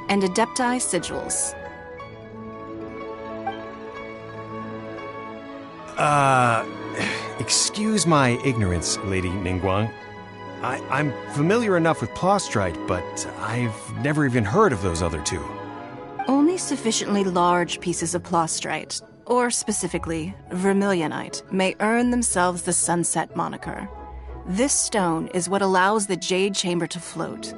and Adepti Sigils. Excuse my ignorance, Lady Ningguang. I'm familiar enough with Plostrite, but I've never even heard of those other 2. Only sufficiently large pieces of Plostrite, or specifically Vermilionite, may earn themselves the Sunset moniker. This stone is what allows the Jade Chamber to float.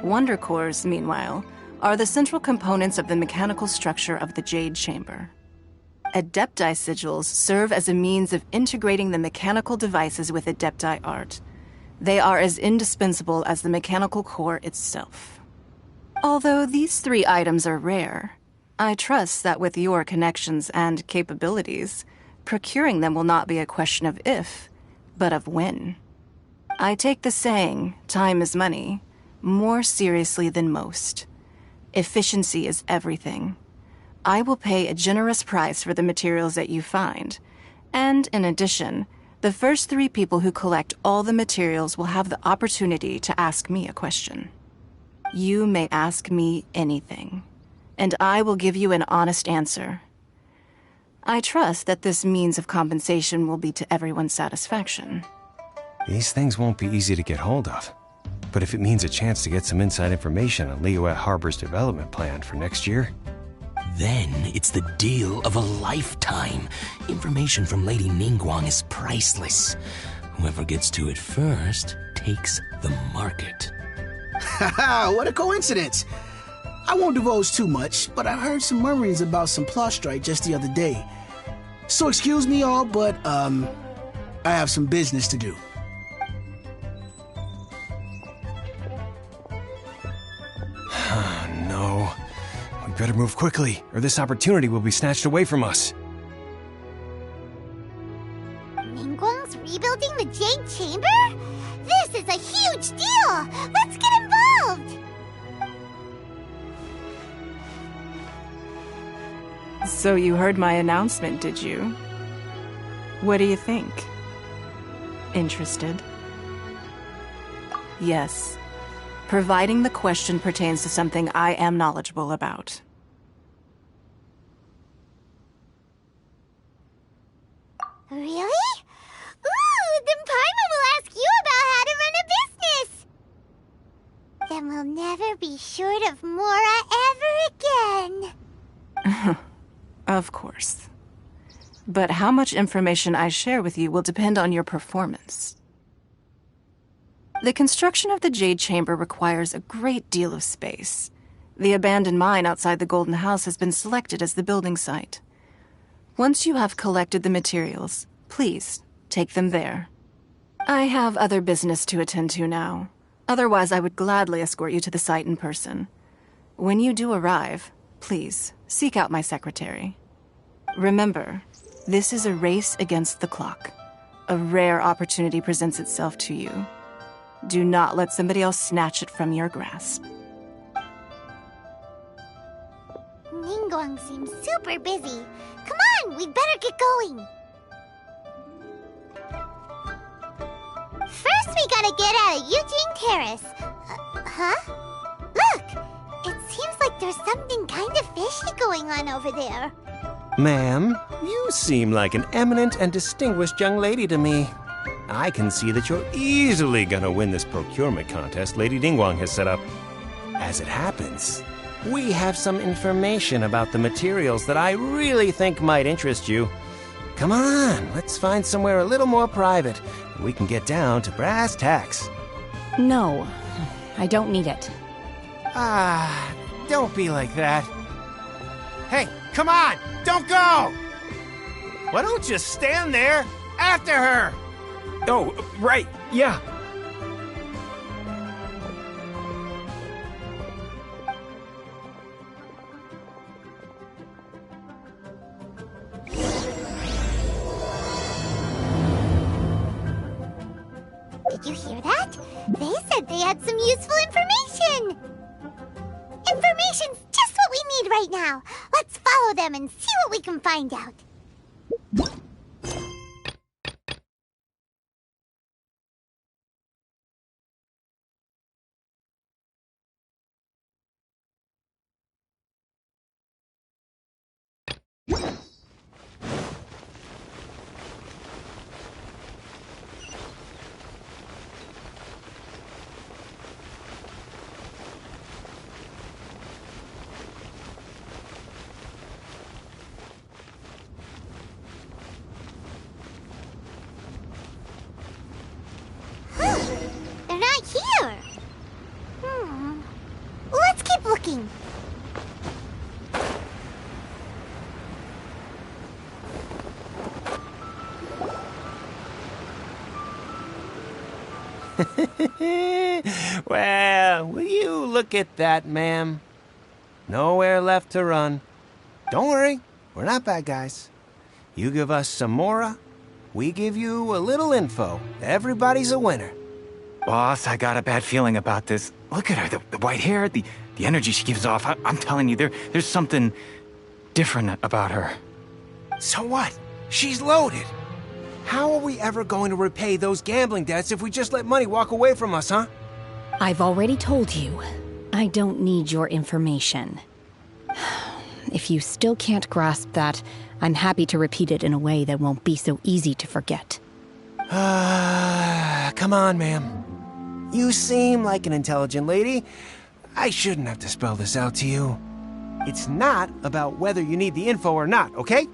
Wonder Cores, meanwhile, are the central components of the mechanical structure of the Jade Chamber. Adepti Sigils serve as a means of integrating the mechanical devices with Adepti art. They are as indispensable as the mechanical core itself. Although these 3 items are rare, I trust that with your connections and capabilities, procuring them will not be a question of if, but of when. I take the saying, time is money, more seriously than most. Efficiency is everything. I will pay a generous price for the materials that you find, and in addition, the first 3 people who collect all the materials will have the opportunity to ask me a question. You may ask me anything, and I will give you an honest answer. I trust that this means of compensation will be to everyone's satisfaction. These things won't be easy to get hold of. But if it means a chance to get some inside information on Liyue Harbor's development plan for next year... Then it's the deal of a lifetime. Information from Lady Ningguang is priceless. Whoever gets to it first takes the market. Haha, what a coincidence. I won't divulge too much, but I heard some murmurings about some Plostrite just the other day. So excuse me all, but, I have some business to do. No. We better move quickly, or this opportunity will be snatched away from us. Ningguang's rebuilding the Jade Chamber? This is a huge deal! Let's get involved! So you heard my announcement, did you? What do you think? Interested? Yes. Providing the question pertains to something I am knowledgeable about. Really? Ooh, then Paimon will ask you about how to run a business! Then we'll never be short of Mora ever again. Of course. But how much information I share with you will depend on your performance. The construction of the Jade Chamber requires a great deal of space. The abandoned mine outside the Golden House has been selected as the building site. Once you have collected the materials, please take them there. I have other business to attend to now. Otherwise, I would gladly escort you to the site in person. When you do arrive, please seek out my secretary. Remember, this is a race against the clock. A rare opportunity presents itself to you. Do not let somebody else snatch it from your grasp. Ningguang seems super busy. Come on, we'd better get going. First, we gotta get out of Eugene Terrace. Huh? Look! It seems like there's something kind of fishy going on over there. Ma'am, you seem like an eminent and distinguished young lady to me. I can see that you're easily gonna win this procurement contest Lady Ningguang has set up. As it happens, we have some information about the materials that I really think might interest you. Come on, let's find somewhere a little more private. We can get down to brass tacks. No, I don't need it. Ah, don't be like that. Hey, come on, don't go! Why don't you stand there after her? Oh, right, yeah. Did you hear that? They said they had some useful information! Information's just what we need right now. Let's follow them and see what we can find out. They're not here. Let's keep looking. Well, will you look at that, ma'am? Nowhere left to run. Don't worry, we're not bad guys. You give us some Mora, we give you a little info. Everybody's a winner. Boss, I got a bad feeling about this. Look at her, the white hair, the energy she gives off. I'm telling you, there's something different about her. So what? She's loaded. How are we ever going to repay those gambling debts if we just let money walk away from us, huh? I've already told you, I don't need your information. If you still can't grasp that, I'm happy to repeat it in a way that won't be so easy to forget. Come on, ma'am. You seem like an intelligent lady. I shouldn't have to spell this out to you. It's not about whether you need the info or not, okay?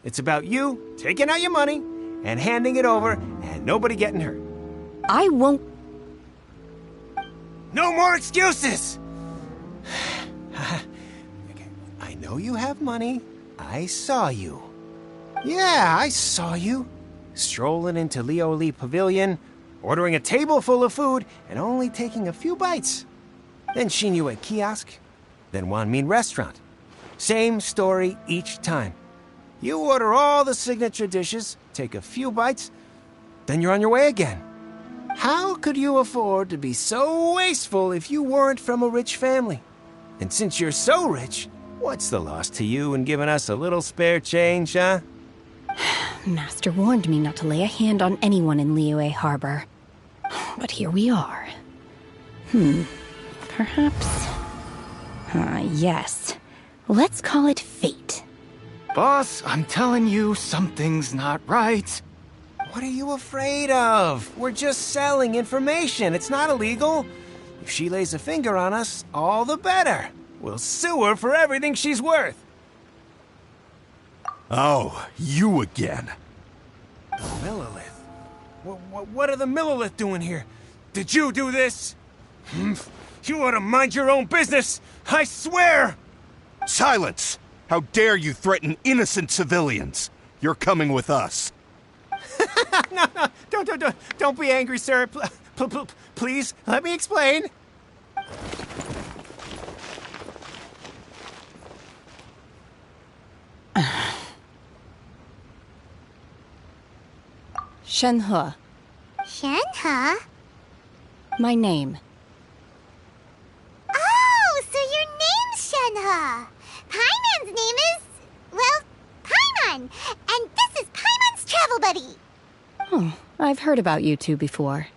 It's about you taking out your money and handing it over and nobody getting hurt. I won't... No more excuses! I know you have money. I saw you. Yeah, I saw you. Strolling into Leo Lee Pavilion, ordering a table full of food, and only taking a few bites. Then Shinyu at kiosk, then Wanmin restaurant. Same story each time. You order all the signature dishes, take a few bites, then you're on your way again. How could you afford to be so wasteful if you weren't from a rich family? And since you're so rich, what's the loss to you in giving us a little spare change, huh? Master warned me not to lay a hand on anyone in Liyue Harbor. But here we are. Perhaps... yes. Let's call it fate. Boss, I'm telling you, something's not right. What are you afraid of? We're just selling information. It's not illegal. If she lays a finger on us, all the better. We'll sue her for everything she's worth. Oh, you again. Millilith? What are the Millilith doing here? Did you do this? You ought to mind your own business, I swear! Silence! How dare you threaten innocent civilians? You're coming with us. No, don't be angry, sir. Please, let me explain. Shenhe. Shenhe? My name. Oh, so your name's Shenhe. Paimon's name is... well, Paimon. And this is Paimon's travel buddy. Oh, I've heard about you two before.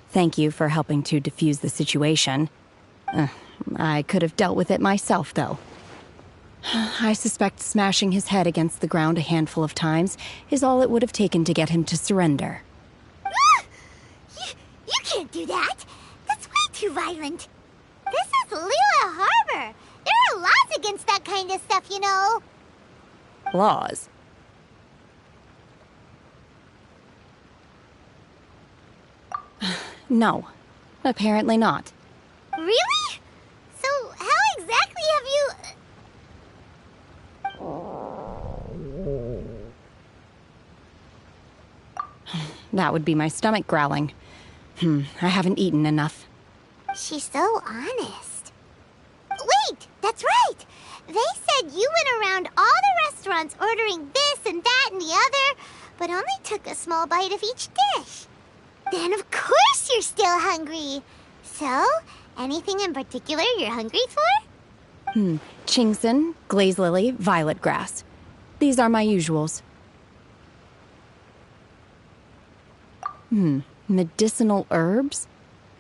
Thank you for helping to defuse the situation. I could have dealt with it myself, though. I suspect smashing his head against the ground a handful of times is all it would have taken to get him to surrender. You can't do that. That's way too violent. This is Liyue Harbor. There are laws against that kind of stuff, you know. Laws? No, apparently not. Really? So how exactly have you... That would be my stomach growling. I haven't eaten enough. She's so honest. Wait, that's right. They said you went around all the restaurants ordering this and that and the other, but only took a small bite of each dish. Then of course you're still hungry. So, anything in particular you're hungry for? Chingson, glaze lily, violet grass. These are my usuals. Medicinal herbs?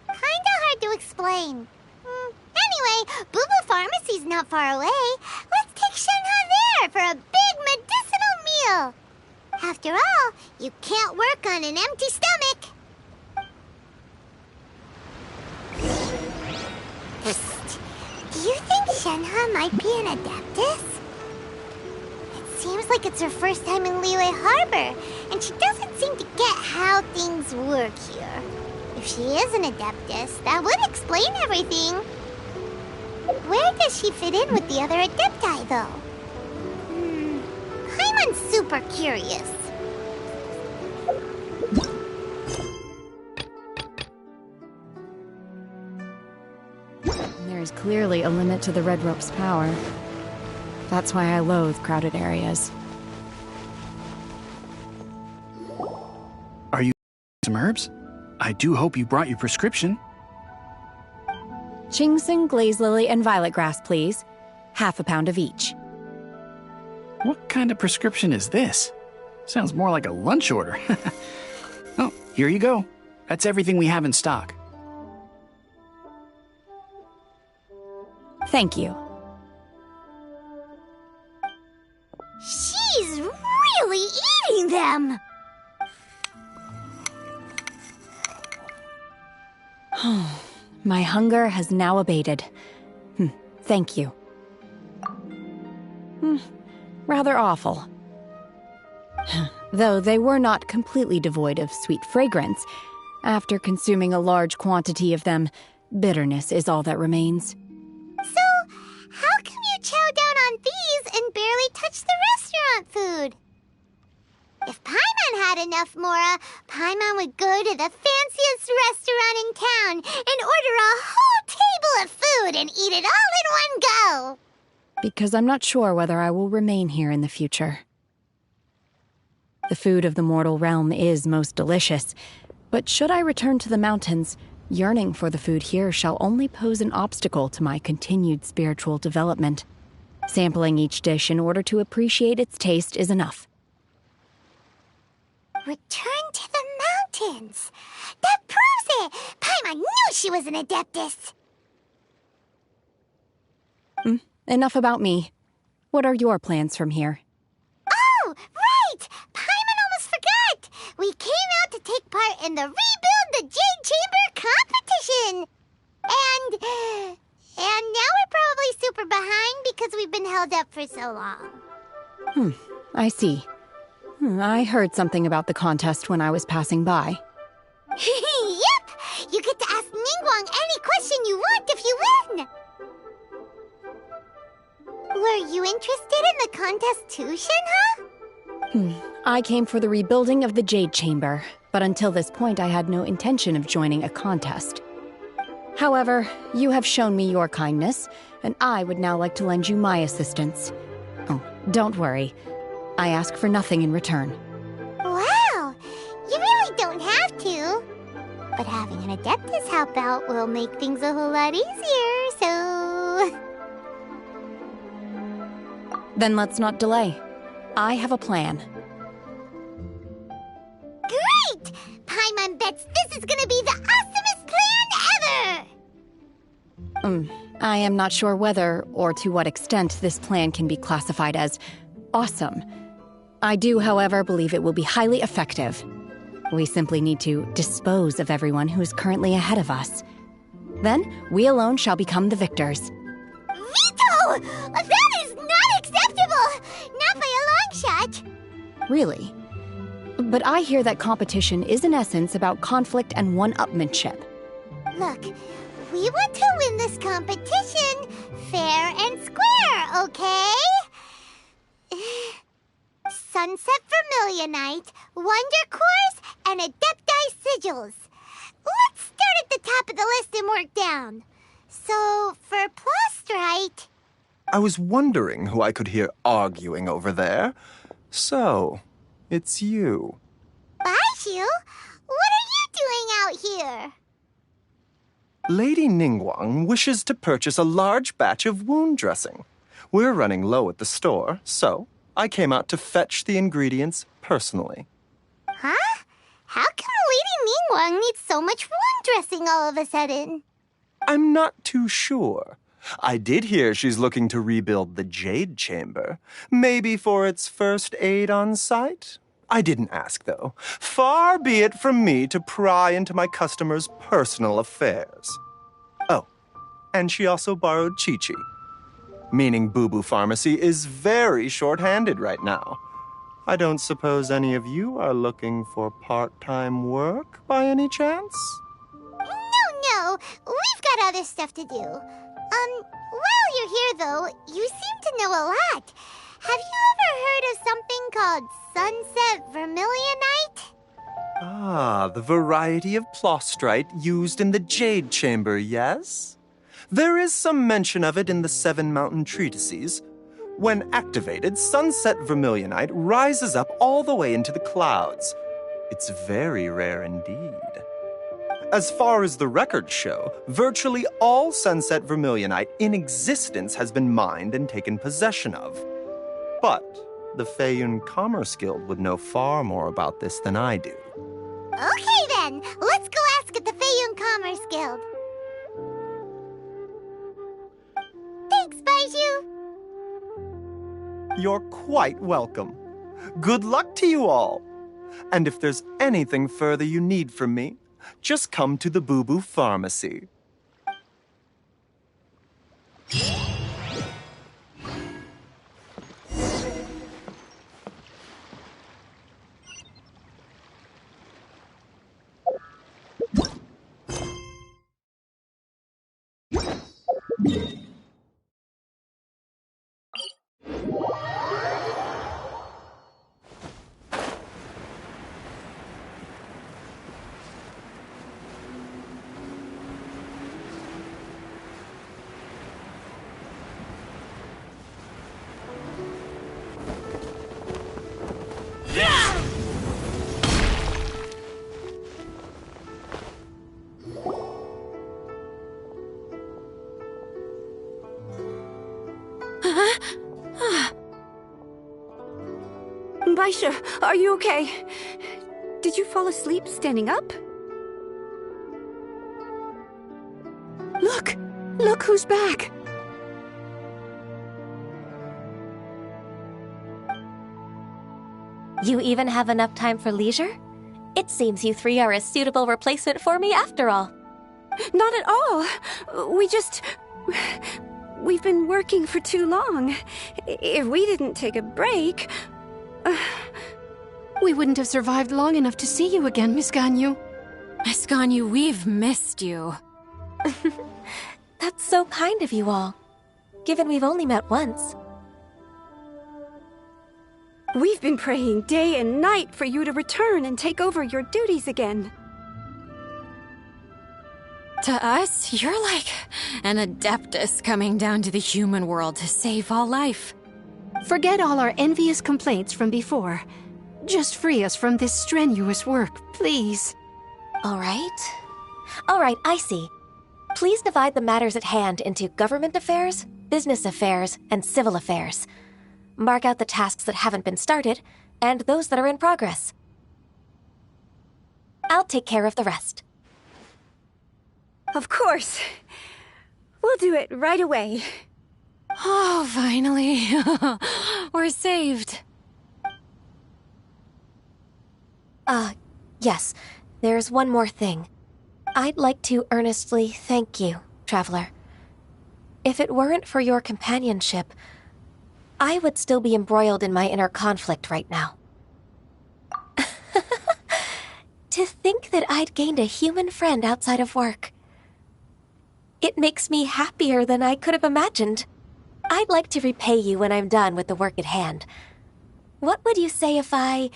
Kinda hard to explain. Anyway, Boo Boo Pharmacy's not far away. Let's take Shenhe there for a big medicinal meal. After all, you can't work on an empty stomach. Psst. Do you think Shenhe might be an Adeptus? It seems like it's her first time in Liyue Harbor, and she doesn't seem to get how things work here. If she is an Adeptus, that would explain everything. Where does she fit in with the other Adepti, though? I'm super curious. There is clearly a limit to the Red Rope's power. That's why I loathe crowded areas. Are you some herbs? I do hope you brought your prescription. Chingson, glaze lily, and violet grass, please. Half a pound of each. What kind of prescription is this? Sounds more like a lunch order. Oh, here you go. That's everything we have in stock. Thank you. She's really eating them! My hunger has now abated. Thank you. Rather awful. Though they were not completely devoid of sweet fragrance, After consuming a large quantity of them, bitterness is all that remains. So, how come you chow down on these and barely touch the restaurant food? If Paimon had enough Mora, Paimon would go to the fanciest restaurant in town and order a whole table of food and eat it all in one go. Because I'm not sure whether I will remain here in the future. The food of the mortal realm is most delicious, but should I return to the mountains, yearning for the food here shall only pose an obstacle to my continued spiritual development. Sampling each dish in order to appreciate its taste is enough. Return to the mountains! That proves it! Paimon knew she was an Adeptus! Enough about me. What are your plans from here? Oh, right! Paimon almost forgot! We came out to take part in the Rebuild the Jade Chamber competition! And now we're probably super behind because we've been held up for so long. I see. I heard something about the contest when I was passing by. Yep! You get to ask Ningguang any question you want if you win! Were you interested in the contest too, Shenhe? I came for the rebuilding of the Jade Chamber, but until this point I had no intention of joining a contest. However, you have shown me your kindness, and I would now like to lend you my assistance. Oh, don't worry. I ask for nothing in return. Wow! You really don't have to. But having an Adeptus help out will make things a whole lot easier, so... Then let's not delay. I have a plan. Great! Paimon bets this is gonna be the awesomest plan ever! I am not sure whether or to what extent this plan can be classified as awesome. I do, however, believe it will be highly effective. We simply need to dispose of everyone who is currently ahead of us. Then, we alone shall become the victors. Veto! That is not acceptable! Not by a long shot! Really? But I hear that competition is in essence about conflict and one-upmanship. Look, we want to win this competition fair and square, okay? Sunset Vermilionite, Wonder Cores, and Adepti Sigils. Let's start at the top of the list and work down. So, for Plostrite... I was wondering who I could hear arguing over there. So, it's you. Baishu? What are you doing out here? Lady Ningguang wishes to purchase a large batch of wound dressing. We're running low at the store, so I came out to fetch the ingredients personally. Huh? How come Lady Ningguang needs so much wound dressing all of a sudden? I'm not too sure. I did hear she's looking to rebuild the Jade Chamber. Maybe for its first aid on site? I didn't ask, though. Far be it from me to pry into my customers' personal affairs. Oh, and she also borrowed Chi-Chi. Meaning Boo Boo Pharmacy is very short-handed right now. I don't suppose any of you are looking for part-time work by any chance? No, we've got other stuff to do. While you're here, though, you seem to know a lot. Have you ever heard of something called Sunset Vermilionite? Ah, the variety of plostrite used in the Jade Chamber, yes? There is some mention of it in the Seven Mountain Treatises. When activated, Sunset Vermilionite rises up all the way into the clouds. It's very rare indeed. As far as the records show, virtually all Sunset Vermilionite in existence has been mined and taken possession of. But the Feiyun Commerce Guild would know far more about this than I do. Okay then, let's go ask at the Feiyun Commerce Guild. Thanks, Baishu. You're quite welcome. Good luck to you all. And if there's anything further you need from me, just come to the Boo Boo Pharmacy. Baisha, are you okay? Did you fall asleep standing up? Look! Look who's back! You even have enough time for leisure? It seems you three are a suitable replacement for me after all. Not at all! We've been working for too long. If we didn't take a break... We wouldn't have survived long enough to see you again, Miss Ganyu. Miss Ganyu, we've missed you. That's so kind of you all, given we've only met once. We've been praying day and night for you to return and take over your duties again. To us, you're like an adeptus coming down to the human world to save all life. Forget all our envious complaints from before. Just free us from this strenuous work, please. All right, I see. Please divide the matters at hand into government affairs, business affairs, and civil affairs. Mark out the tasks that haven't been started, and those that are in progress. I'll take care of the rest. Of course. We'll do it right away. Oh, finally. We're saved. Yes. There's one more thing. I'd like to earnestly thank you, Traveler. If it weren't for your companionship, I would still be embroiled in my inner conflict right now. To think that I'd gained a human friend outside of work. It makes me happier than I could have imagined. I'd like to repay you when I'm done with the work at hand. What would you say if I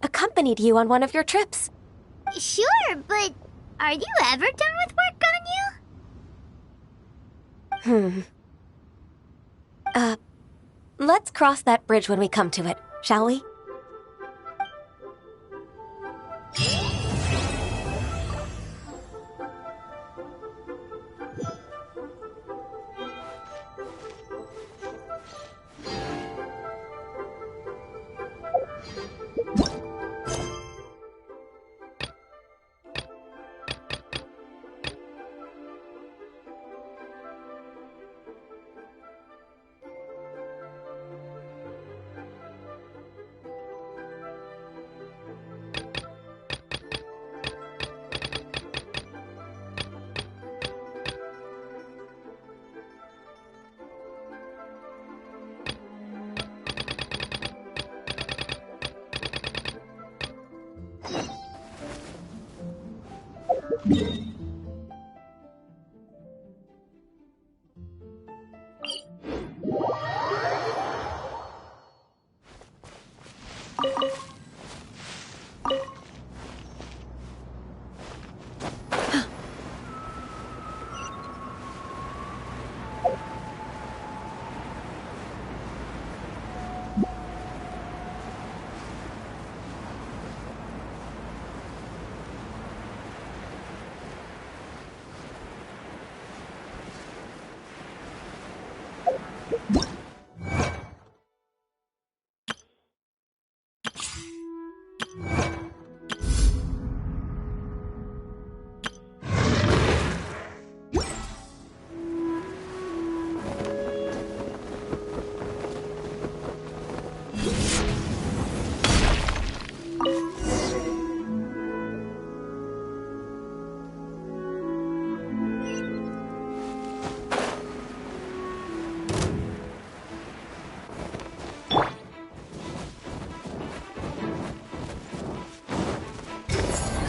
accompanied you on one of your trips? Sure, but are you ever done with work, Ganyu? Let's cross that bridge when we come to it, shall we?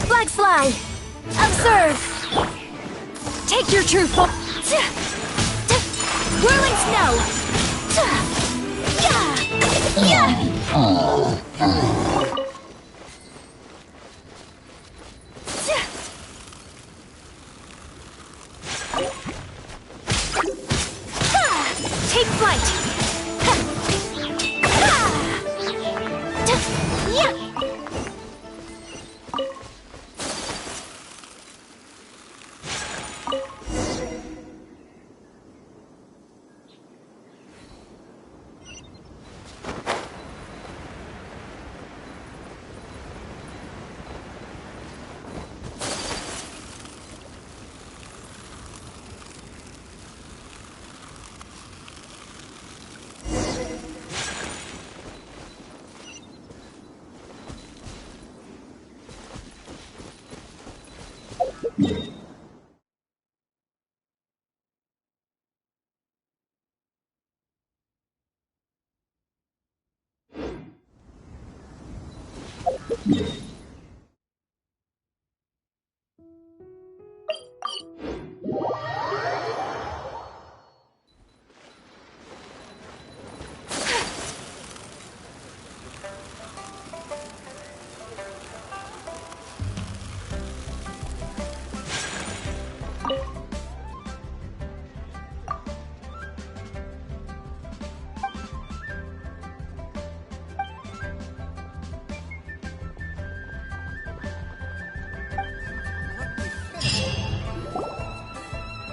Flags fly! Observe! Take your truthful... Whirling snow! Take flight!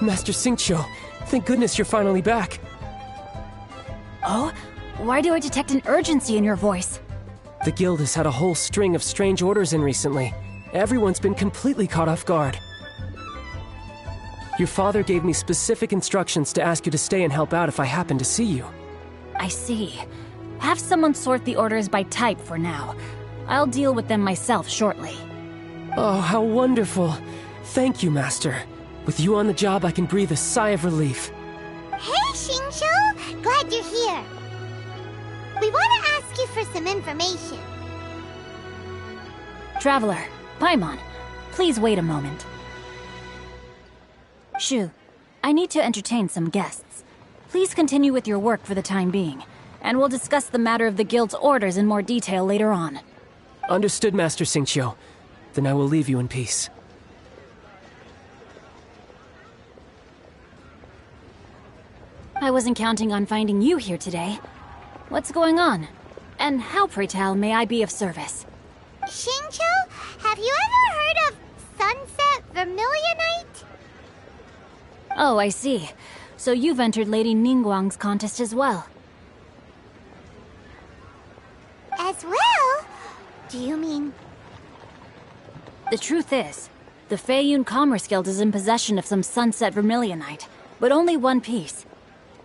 Master Xingqiu, thank goodness you're finally back. Oh? Why do I detect an urgency in your voice? The guild has had a whole string of strange orders in recently. Everyone's been completely caught off guard. Your father gave me specific instructions to ask you to stay and help out if I happen to see you. I see. Have someone sort the orders by type for now. I'll deal with them myself shortly. Oh, how wonderful. Thank you, Master. With you on the job, I can breathe a sigh of relief. Hey, Xingqiu! Glad you're here. We want to ask you for some information. Traveler, Paimon, please wait a moment. Shu, I need to entertain some guests. Please continue with your work for the time being, and we'll discuss the matter of the guild's orders in more detail later on. Understood, Master Xingqiu. Then I will leave you in peace. I wasn't counting on finding you here today. What's going on? And how, pray tell, may I be of service? Xingqiu, have you ever heard of Sunset Vermilionite? Oh, I see. So you've entered Lady Ningguang's contest as well. As well? Do you mean... The truth is, the Feiyun Commerce Guild is in possession of some Sunset Vermilionite, but only one piece.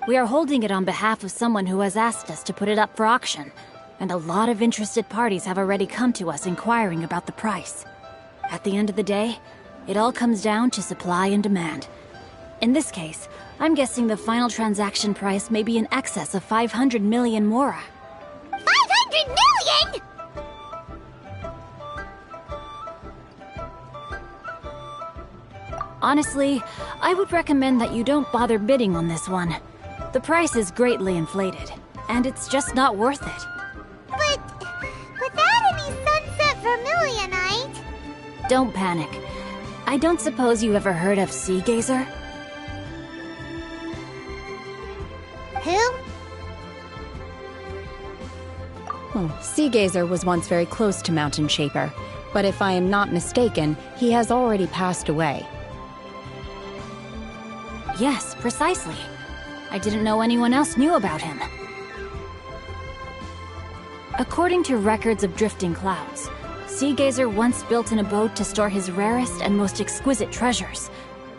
We are holding it on behalf of someone who has asked us to put it up for auction, and a lot of interested parties have already come to us inquiring about the price. At the end of the day, it all comes down to supply and demand. In this case, I'm guessing the final transaction price may be in excess of 500 million mora. 500 million?! Honestly, I would recommend that you don't bother bidding on this one. The price is greatly inflated, and it's just not worth it. But without any Sunset Vermilionite... Don't panic. I don't suppose you ever heard of Sea Gazer? Who? Sea Gazer was once very close to Mountain Shaper, but if I am not mistaken, he has already passed away. Yes, precisely. I didn't know anyone else knew about him. According to records of drifting clouds, Sea Gazer once built an abode to store his rarest and most exquisite treasures,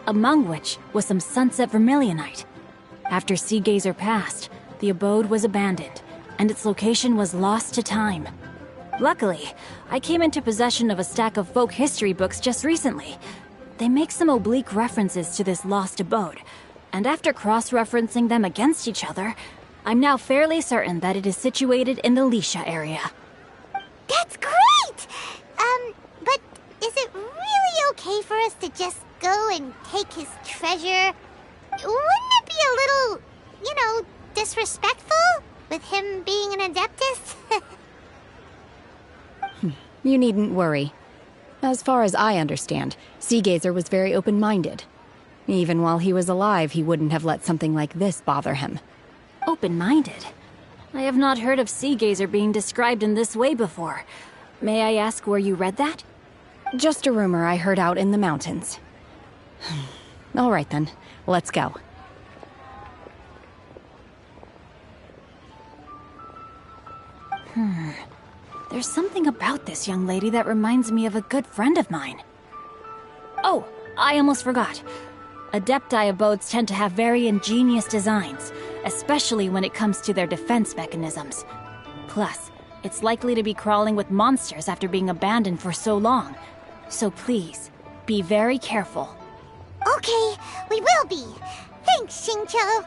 among which was some Sunset Vermilionite. After Sea Gazer passed, the abode was abandoned, and its location was lost to time. Luckily, I came into possession of a stack of folk history books just recently. They make some oblique references to this lost abode, and after cross-referencing them against each other, I'm now fairly certain that it is situated in the Lisha area. That's great! But is it really okay for us to just go and take his treasure? Wouldn't it be a little disrespectful with him being an Adeptus? You needn't worry. As far as I understand, Seagazer was very open-minded. Even while he was alive, he wouldn't have let something like this bother him. Open-minded? I have not heard of Seagazer being described in this way before. May I ask where you read that? Just a rumor I heard out in the mountains. All right then, let's go. There's something about this young lady that reminds me of a good friend of mine. Oh, I almost forgot. Adepti abodes tend to have very ingenious designs, especially when it comes to their defense mechanisms. Plus, it's likely to be crawling with monsters after being abandoned for so long. So please, be very careful. Okay, we will be. Thanks, Xingqiu.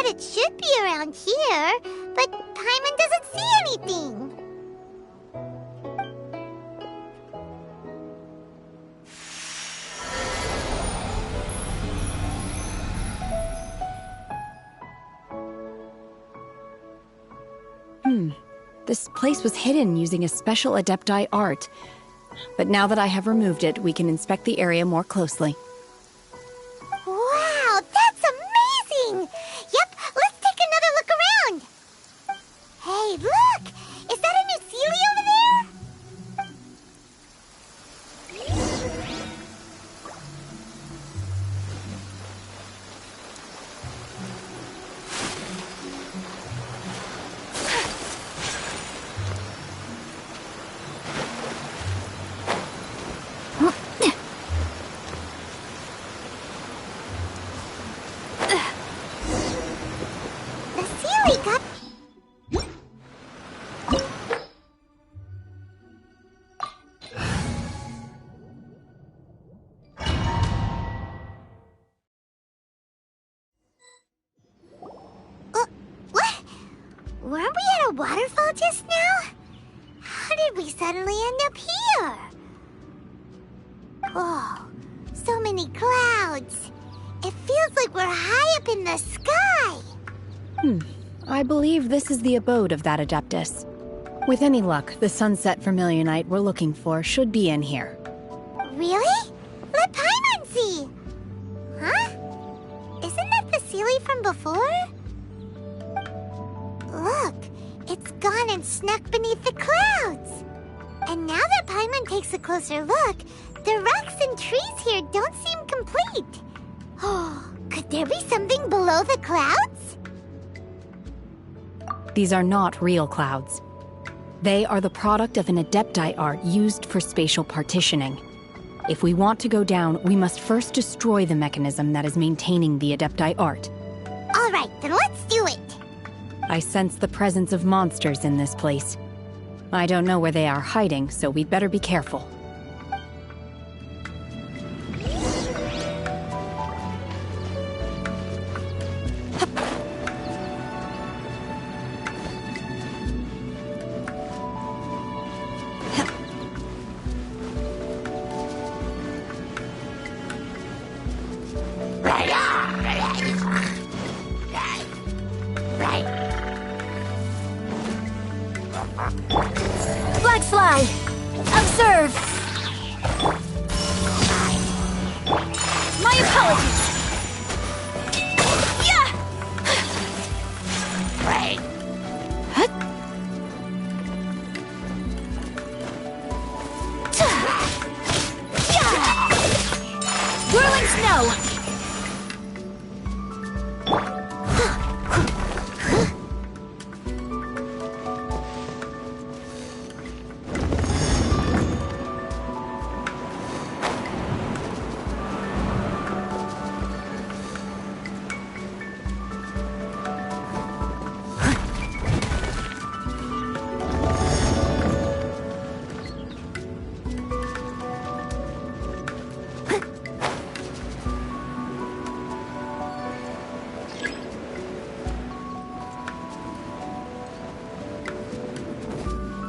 It should be around here, but Paimon doesn't see anything. This place was hidden using a special Adepti art. But now that I have removed it, we can inspect the area more closely. Wow, that's amazing! Yep, let's take another look around. Hey, look! Is that a new Sealy over there? Weren't we at a waterfall just now? How did we suddenly end up here? Oh, so many clouds. It feels like we're high up in the sky. I believe this is the abode of that Adeptus. With any luck, the sunset Vermilionite we're looking for should be in here. Really? Let Paimon see. Huh? Isn't that the Sealy from before? Look, it's gone and snuck beneath the clouds. And now that Paimon takes a closer look, the rocks and trees here don't seem complete. Oh, could there be something below the clouds? These are not real clouds. They are the product of an Adepti art used for spatial partitioning. If we want to go down, we must first destroy the mechanism that is maintaining the Adepti art. All right, then let's do it. I sense the presence of monsters in this place. I don't know where they are hiding, so we'd better be careful. Black Fly! Observe! My apologies! Yeah! Right. Whirling snow!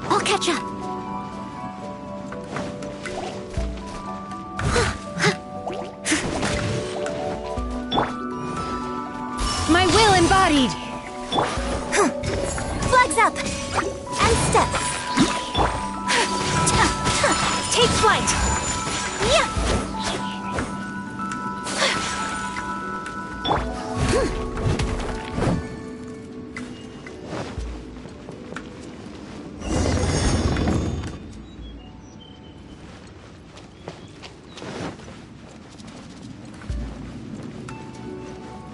I'll catch up. My will embodied! Flags up! And step! Take flight! Yeah!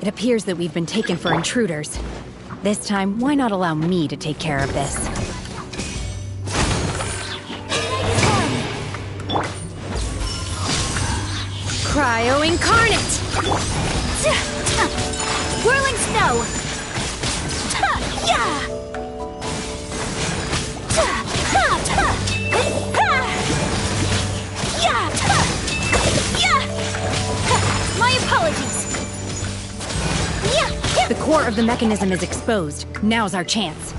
It appears that we've been taken for intruders. This time, why not allow me to take care of this? Cryo Incarnate! Whirling snow! Yeah! My apologies! The core of the mechanism is exposed. Now's our chance.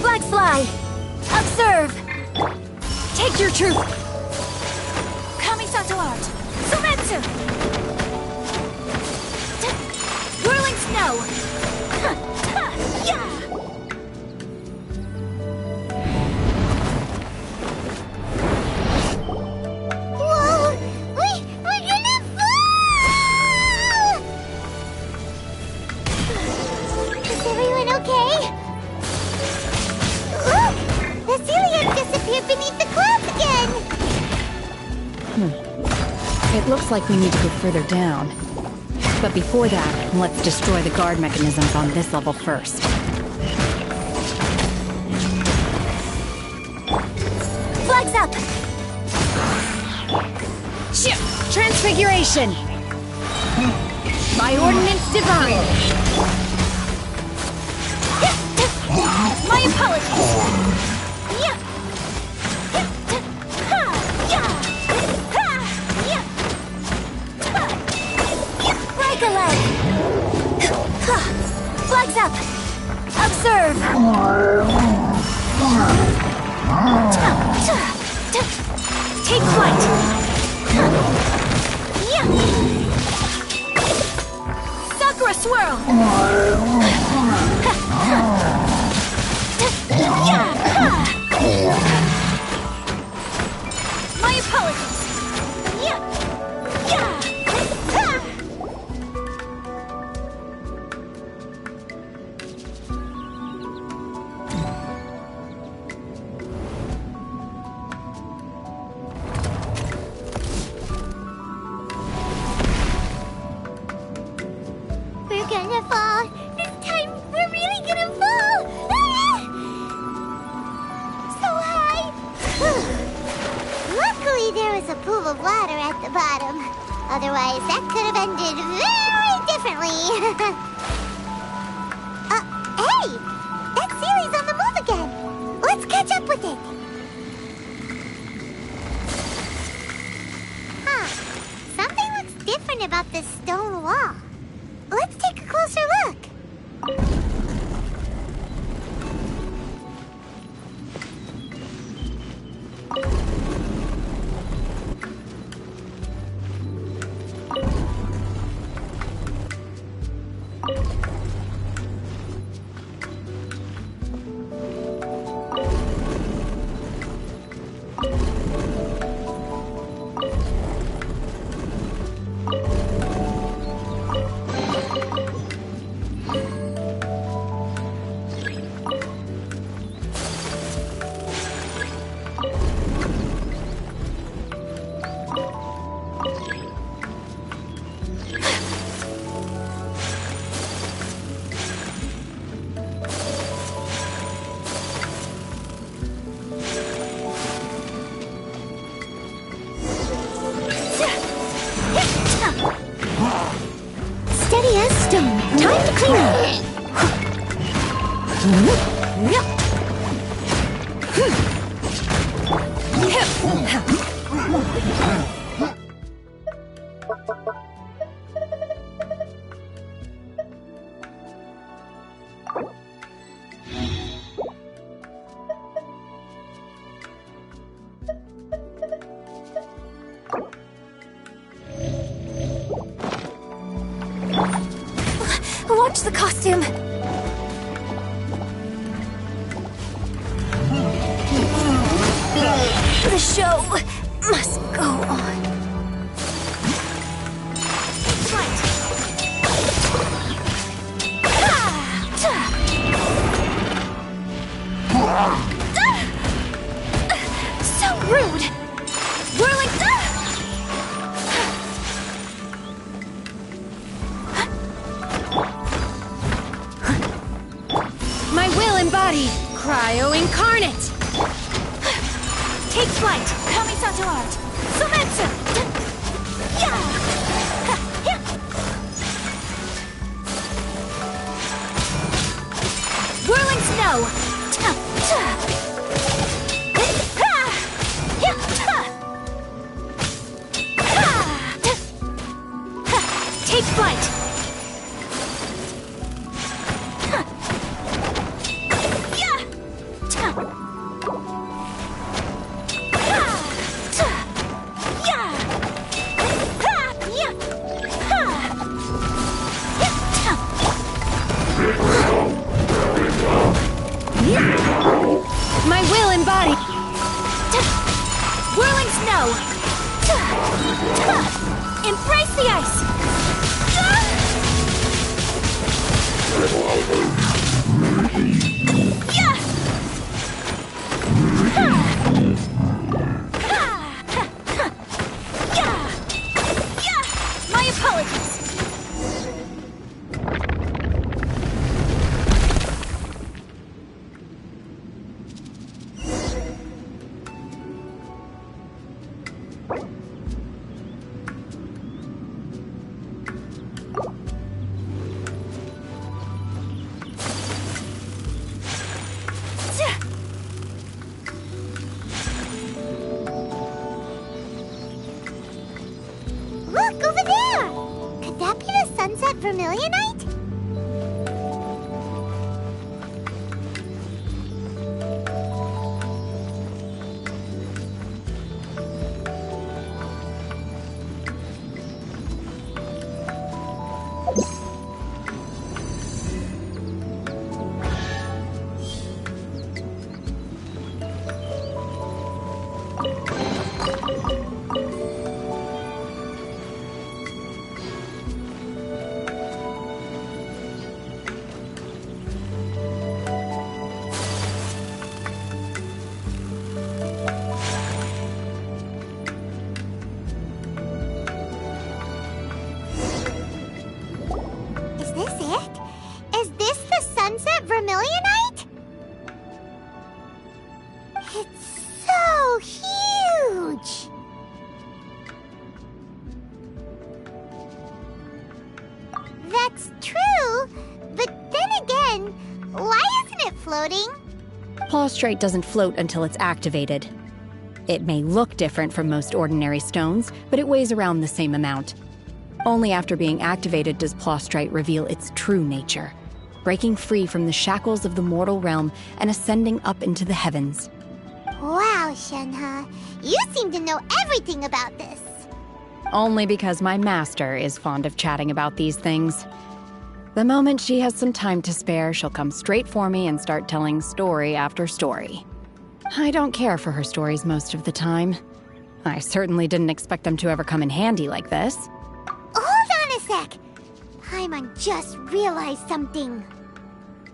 Black Fly! Observe! Take your truth! Kamisato art! Sumetsu! Whirling snow! Yeah! Whoa! We're gonna fall! Is everyone okay? Look! The Celiac disappeared beneath the clouds again! It looks like we need to go further down. But before that, let's destroy the guard mechanisms on this level first. Flags up! Ship! Transfiguration! By ordinance divine! My apologies! Yeah! Break a leg! Flags up! Observe! Take flight! Sakura swirl! My apologies! We're gonna fall! This time, we're really gonna fall! So high! Luckily, there was a pool of water at the bottom. Otherwise, that could have ended very differently. Hey! That Sealy's on the move again! Let's catch up with it! Huh. Something looks different about this stone wall. Let's take a closer look. Watch the costume! The show must go on. So rude! Whirling... My will embodied! Cryo incarnate! Take flight! Kamisato art! Sumetsu! Whirling snow! Take flight! My will embodied! Whirling snow! Embrace the ice! My apologies! Look, over there! Could that be the Sunset Vermilionite? Is this it? Is this the Sunset Vermilionite? It's so huge! That's true, but then again, why isn't it floating? Plaustrite doesn't float until it's activated. It may look different from most ordinary stones, but it weighs around the same amount. Only after being activated does Plaustrite reveal its true nature, breaking free from the shackles of the mortal realm and ascending up into the heavens. Wow, Shenhe, you seem to know everything about this. Only because my master is fond of chatting about these things. The moment she has some time to spare, she'll come straight for me and start telling story after story. I don't care for her stories most of the time. I certainly didn't expect them to ever come in handy like this. Hold on a sec. Paimon just realized something.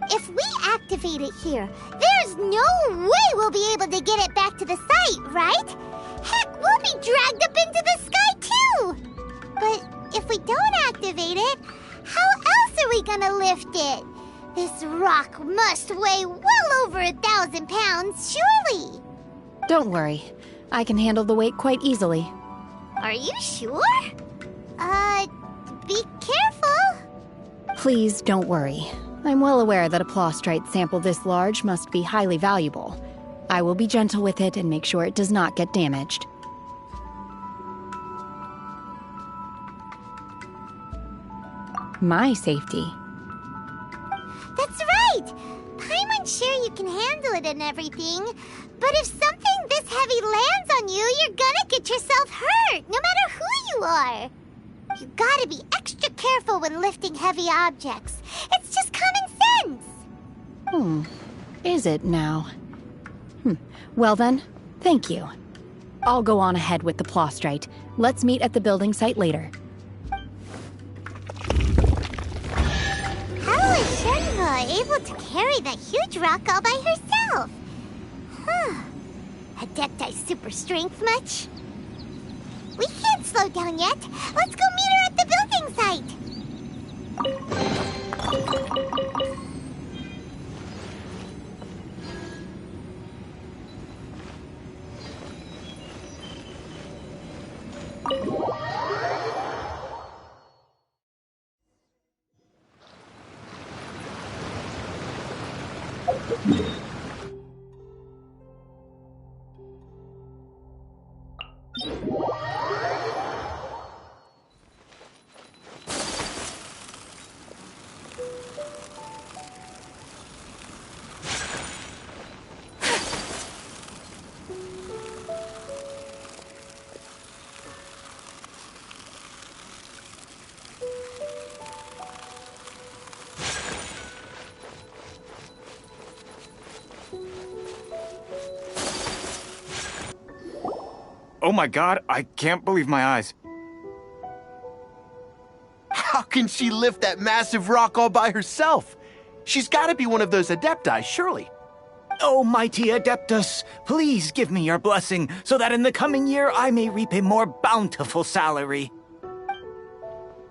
If we activate it here, there's no way we'll be able to get it back to the site, right? Heck, we'll be dragged up into the sky too! But if we don't activate it, how else are we gonna lift it? This rock must weigh well over 1,000 pounds, surely! Don't worry. I can handle the weight quite easily. Are you sure? Be careful! Please don't worry. I'm well aware that a plostrite sample this large must be highly valuable. I will be gentle with it and make sure it does not get damaged. My safety. That's right! Paimon's sure you can handle it and everything, but if something this heavy lands on you, you're gonna get yourself hurt, no matter who you are. You gotta be extra careful when lifting heavy objects. It's just common sense. Is it now? Well then, thank you. I'll go on ahead with the plostrite. Let's meet at the building site later. How is Shenhe able to carry that huge rock all by herself? Adepti super strength much? We can't slow down yet. Let's go meet her at the building site. Oh my god, I can't believe my eyes. How can she lift that massive rock all by herself? She's gotta be one of those Adepti, surely. Oh, mighty Adeptus, please give me your blessing so that in the coming year I may reap a more bountiful salary.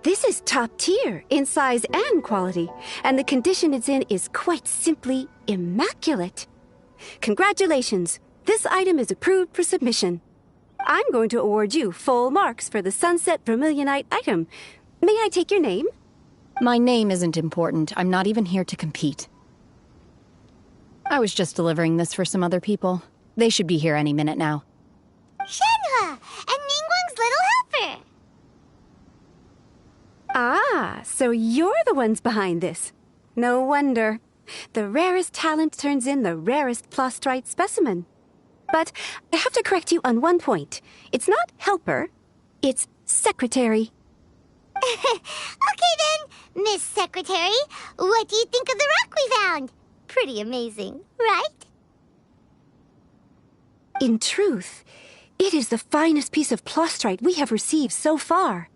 This is top tier in size and quality, and the condition it's in is quite simply immaculate. Congratulations, this item is approved for submission. I'm going to award you full marks for the Sunset Vermilionite item. May I take your name? My name isn't important. I'm not even here to compete. I was just delivering this for some other people. They should be here any minute now. Shenhe! And Ningguang's little helper! Ah, so you're the ones behind this. No wonder. The rarest talent turns in the rarest plostrite specimen. But I have to correct you on one point. It's not helper, it's secretary. Okay then, Miss Secretary, what do you think of the rock we found? Pretty amazing, right? In truth, it is the finest piece of plostrite we have received so far.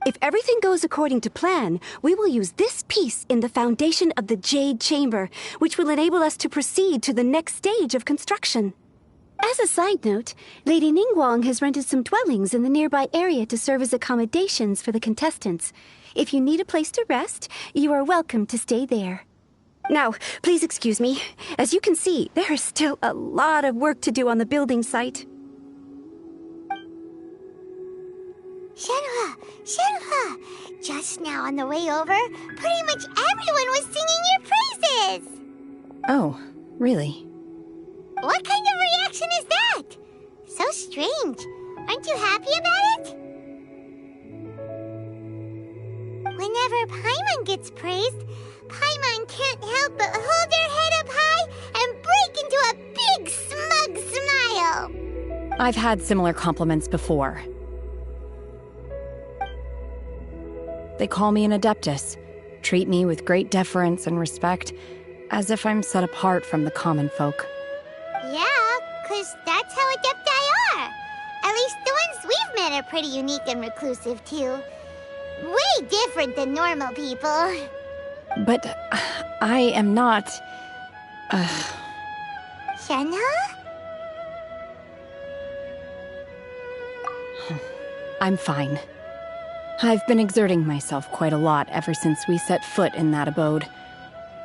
If everything goes according to plan, we will use this piece in the foundation of the Jade Chamber, which will enable us to proceed to the next stage of construction. As a side note, Lady Ningguang has rented some dwellings in the nearby area to serve as accommodations for the contestants. If you need a place to rest, you are welcome to stay there. Now, please excuse me. As you can see, there is still a lot of work to do on the building site. Shenhe! Just now on the way over, pretty much everyone was singing your praises! Oh, really? What kind of reaction is that? So strange. Aren't you happy about it? Whenever Paimon gets praised, Paimon can't help but hold her head up high and break into a big, smug smile. I've had similar compliments before. They call me an Adeptus, treat me with great deference and respect, as if I'm set apart from the common folk. Yeah, 'cause that's how Adepti are. At least the ones we've met are pretty unique and reclusive, too. Way different than normal people. But I am not... Shenhe? I'm fine. I've been exerting myself quite a lot ever since we set foot in that abode.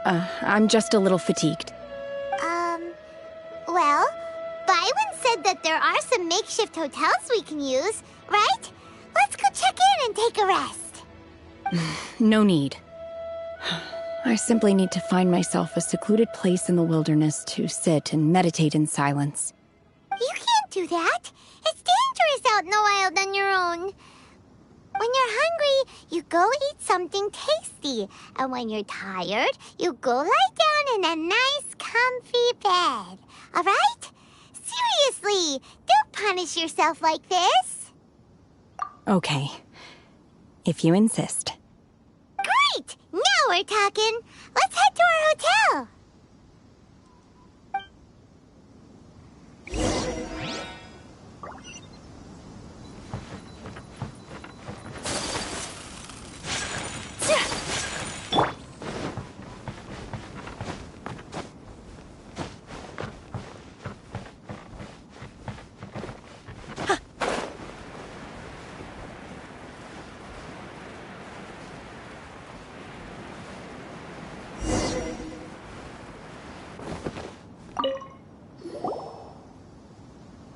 I'm just a little fatigued. Well, Byron said that there are some makeshift hotels we can use, right? Let's go check in and take a rest. No need. I simply need to find myself a secluded place in the wilderness to sit and meditate in silence. You can't do that. It's dangerous out in the wild on your own. When you're hungry, you go eat something tasty. And when you're tired, you go lie down in a nice, comfy bed. All right? Seriously, don't punish yourself like this. Okay. If you insist. Great! Now we're talking. Let's head to our hotel.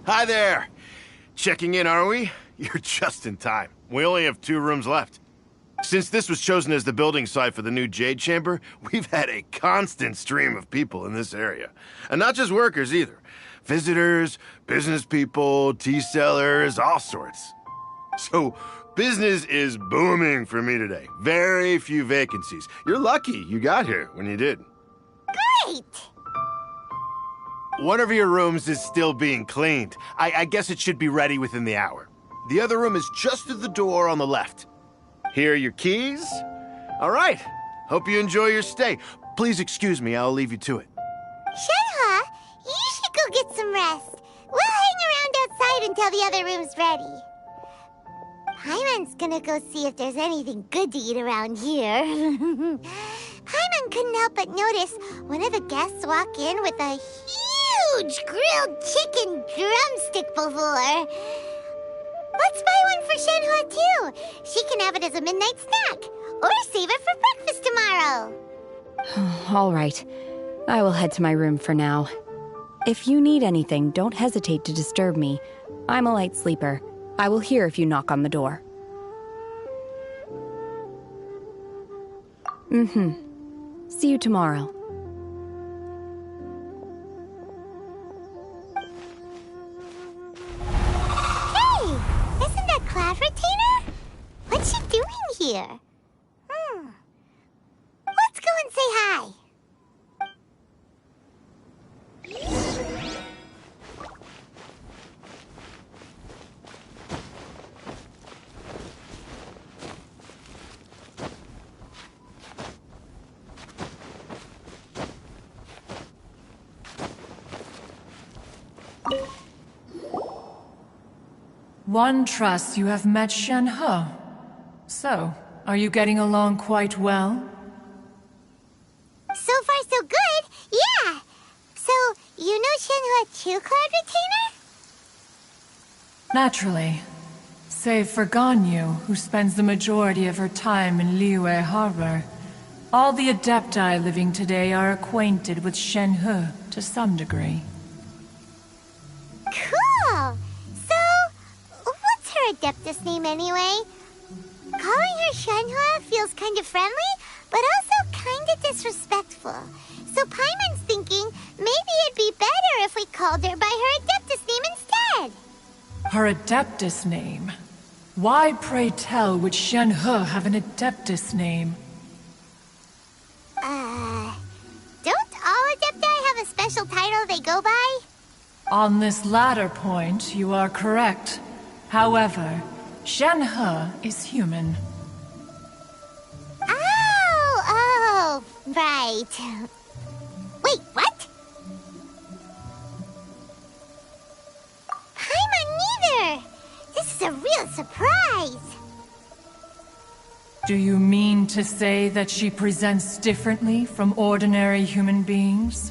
Hi there! Checking in, are we? You're just in time. We only have 2 rooms left. Since this was chosen as the building site for the new Jade Chamber, we've had a constant stream of people in this area. And not just workers either. Visitors, business people, tea sellers, all sorts. So, business is booming for me today. Very few vacancies. You're lucky you got here when you did. Great! One of your rooms is still being cleaned. I guess it should be ready within the hour. The other room is just at the door on the left. Here are your keys. All right. Hope you enjoy your stay. Please excuse me, I'll leave you to it. Shenhe, you should go get some rest. We'll hang around outside until the other room's ready. Paimon's gonna go see if there's anything good to eat around here. Paimon couldn't help but notice one of the guests walk in with a huge grilled chicken drumstick before. Let's buy one for Shenhe too. She can have it as a midnight snack, or save it for breakfast tomorrow. All right. I will head to my room for now. If you need anything, don't hesitate to disturb me. I'm a light sleeper. I will hear if you knock on the door. See you tomorrow. Hey! Isn't that Cloud Retainer? What's she doing here? Let's go and say hi. One trusts you have met Shenhe. So, are you getting along quite well? So far, so good. Yeah. So, you know Shenhe too, Cloud Retainer? Naturally. Save for Ganyu, who spends the majority of her time in Liyue Harbor. All the Adepti living today are acquainted with Shenhe to some degree. Cool. So, what's her Adeptus name anyway? Calling her Shenhe feels kind of friendly, but also kind of disrespectful. So Paimon's thinking maybe it'd be better if we called her by her Adeptus name instead. Her Adeptus name? Why, pray tell, would Shenhe have an Adeptus name? Don't all Adepti have a special title they go by? On this latter point, you are correct. However, Shenhe is human. Oh, right. Wait, what? Paimon neither! This is a real surprise! Do you mean to say that she presents differently from ordinary human beings?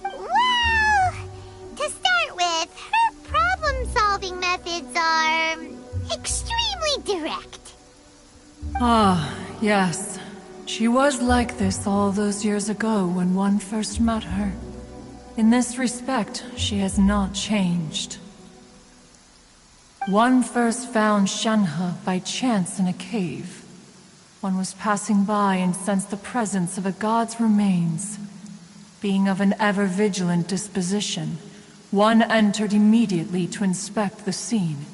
Well, to start with, her problem-solving methods are extremely direct. Ah, yes. She was like this all those years ago when one first met her. In this respect, she has not changed. One first found Shenhe by chance in a cave. one was passing by and sensed the presence of a god's remains. Being of an ever-vigilant disposition, one entered immediately to inspect the scene.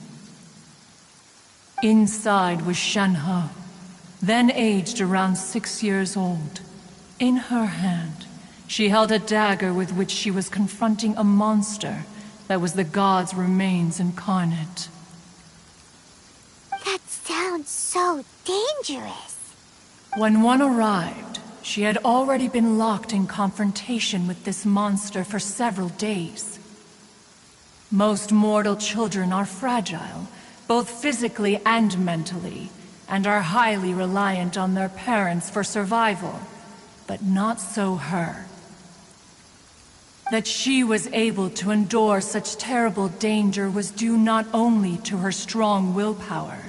Inside was Shenhe, then aged around 6 years old. In her hand, she held a dagger with which she was confronting a monster that was the god's remains incarnate. That sounds so dangerous. When one arrived, she had already been locked in confrontation with this monster for several days. Most mortal children are fragile, both physically and mentally, and are highly reliant on their parents for survival, but not so her. That she was able to endure such terrible danger was due not only to her strong willpower,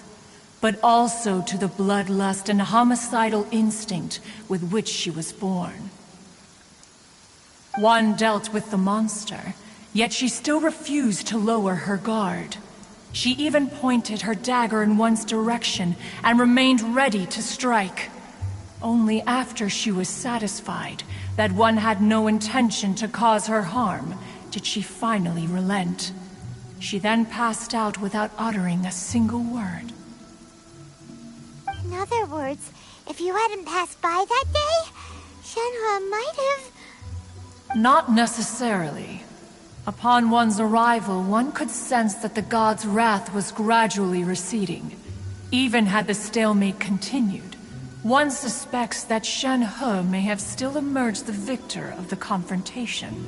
but also to the bloodlust and homicidal instinct with which she was born. One dealt with the monster, yet she still refused to lower her guard. She even pointed her dagger in one's direction and remained ready to strike. Only after she was satisfied that one had no intention to cause her harm did she finally relent. She then passed out without uttering a single word. In other words, if you hadn't passed by that day, Shenhe might have... Not necessarily. Upon one's arrival, one could sense that the god's wrath was gradually receding. Even had the stalemate continued, one suspects that Shenhe may have still emerged the victor of the confrontation.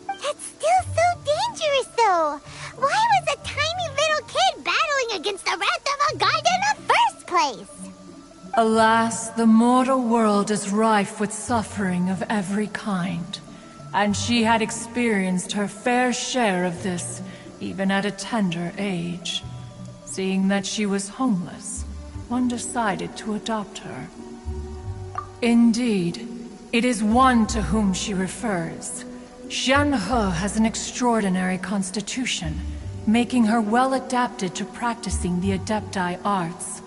That's still so dangerous, though. Why was a tiny little kid battling against the wrath of a god in the first place? Alas, the mortal world is rife with suffering of every kind, and she had experienced her fair share of this, even at a tender age. Seeing that she was homeless, one decided to adopt her. Indeed, it is one to whom she refers. Shenhe has an extraordinary constitution, making her well adapted to practicing the Adepti arts.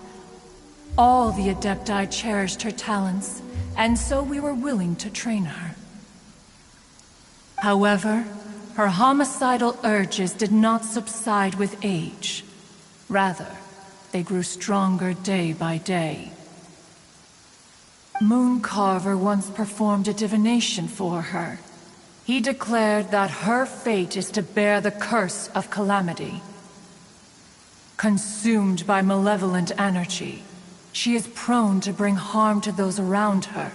All the Adepti cherished her talents, and so we were willing to train her. However, her homicidal urges did not subside with age. Rather, they grew stronger day by day. Mooncarver once performed a divination for her. He declared that her fate is to bear the curse of calamity. Consumed by malevolent energy, she is prone to bring harm to those around her.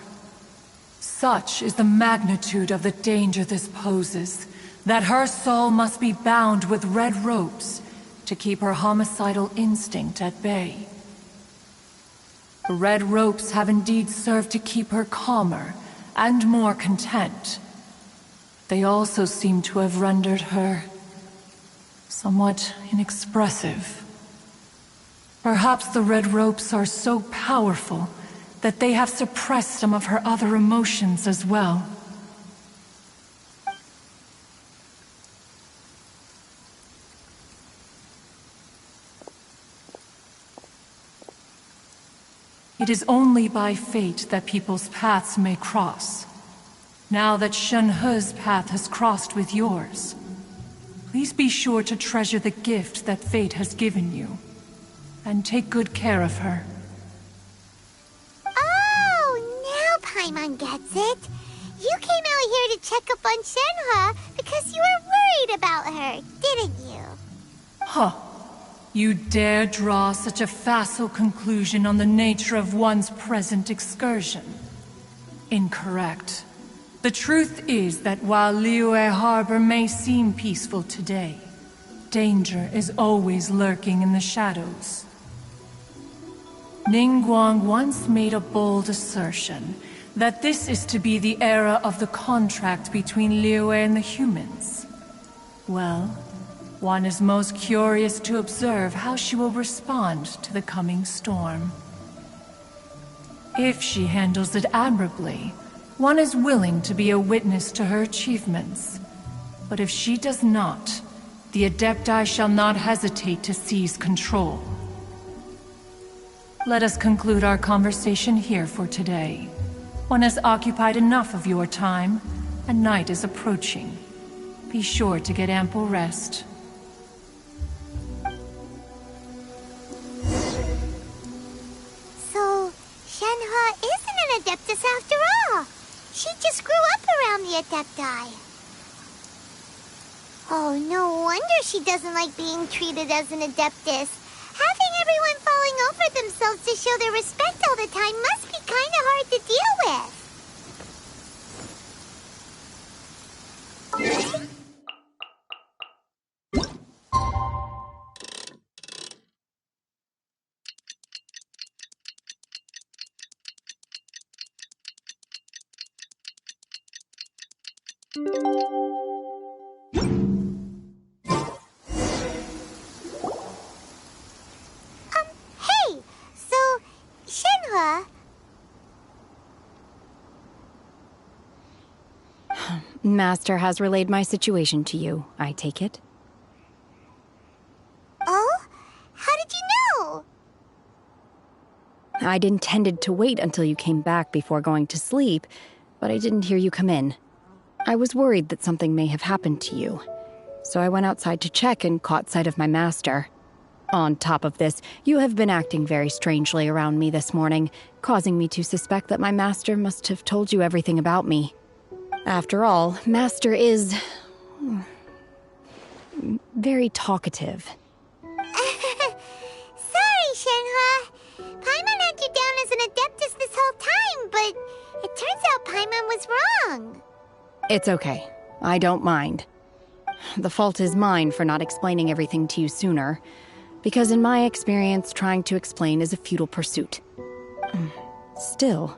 Such is the magnitude of the danger this poses, that her soul must be bound with red ropes to keep her homicidal instinct at bay. The red ropes have indeed served to keep her calmer and more content. They also seem to have rendered her somewhat inexpressive. Perhaps the red ropes are so powerful that they have suppressed some of her other emotions as well. It is only by fate that people's paths may cross. Now that Shenhe's path has crossed with yours, please be sure to treasure the gift that fate has given you, and take good care of her. Oh, now Paimon gets it. You came out here to check up on Shenhe because you were worried about her, didn't you? Huh. You dare draw such a facile conclusion on the nature of one's present excursion? Incorrect. The truth is that while Liyue Harbor may seem peaceful today, danger is always lurking in the shadows. Ningguang once made a bold assertion that this is to be the era of the contract between Liyue and the humans. Well, one is most curious to observe how she will respond to the coming storm. If she handles it admirably, one is willing to be a witness to her achievements. But if she does not, the Adepti shall not hesitate to seize control. Let us conclude our conversation here for today. One has occupied enough of your time, and night is approaching. Be sure to get ample rest. So, Shenhe isn't an Adeptus after all. She just grew up around the Adepti. Oh, no wonder she doesn't like being treated as an Adeptus. Having everyone falling over themselves to show their respect all the time must be kind of hard to deal with. Hey, so, Shenhe... Master has relayed my situation to you, I take it. Oh? How did you know? I'd intended to wait until you came back before going to sleep, but I didn't hear you come in. I was worried that something may have happened to you, so I went outside to check and caught sight of my master. On top of this, you have been acting very strangely around me this morning, causing me to suspect that my master must have told you everything about me. After all, Master is... very talkative. Sorry, Shenhe. Paimon had you down as an Adeptus this whole time, but it turns out Paimon was wrong. It's okay. I don't mind. The fault is mine for not explaining everything to you sooner, because in my experience, trying to explain is a futile pursuit. Still,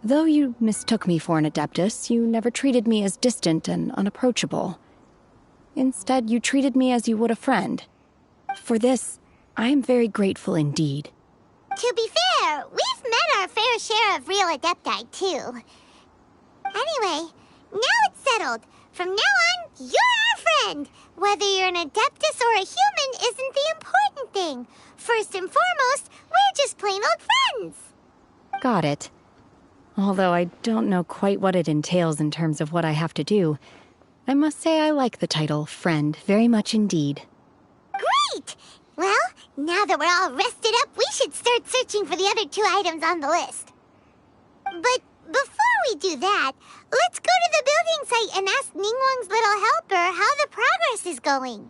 though you mistook me for an Adeptus, you never treated me as distant and unapproachable. Instead, you treated me as you would a friend. For this, I am very grateful indeed. To be fair, we've met our fair share of real Adepti, too. Anyway, now it's settled. From now on, you're our friend. Whether you're an Adeptus or a human isn't the important thing. First and foremost, we're just plain old friends. Got it. Although I don't know quite what it entails in terms of what I have to do, I must say I like the title friend very much indeed. Great! Well, now that we're all rested up, we should start searching for the other 2 items on the list. But before we do that, let's go to the building site and ask Ningguang's little helper how the progress is going.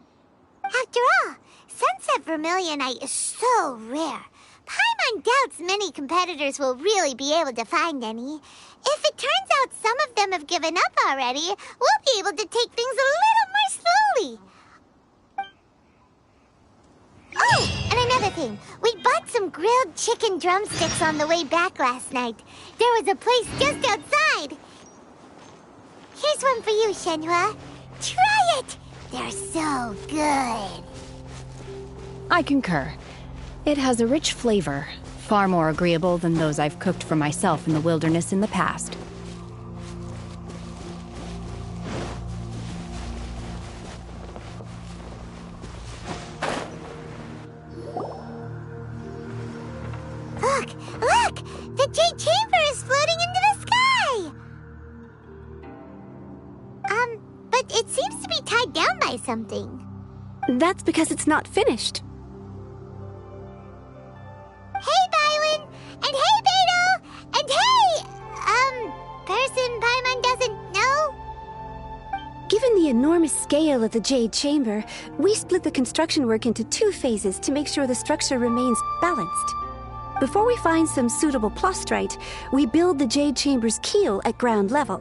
After all, Sunset Vermilionite is so rare. Paimon doubts many competitors will really be able to find any. If it turns out some of them have given up already, we'll be able to take things a little more slowly. Oh, and another thing. We bought some grilled chicken drumsticks on the way back last night. There was a place just outside. Here's one for you, Shenhe. Try it! They're so good. I concur. It has a rich flavor, far more agreeable than those I've cooked for myself in the wilderness in the past. Look! Look! The Jade Chamber is floating into the sky! But it seems to be tied down by something. That's because it's not finished. Hey, Bywin! And hey, Beidou! And hey, person Paimon doesn't know? Given the enormous scale of the Jade Chamber, we split the construction work into 2 phases to make sure the structure remains balanced. Before we find some suitable plastrite, we build the Jade Chamber's keel at ground level.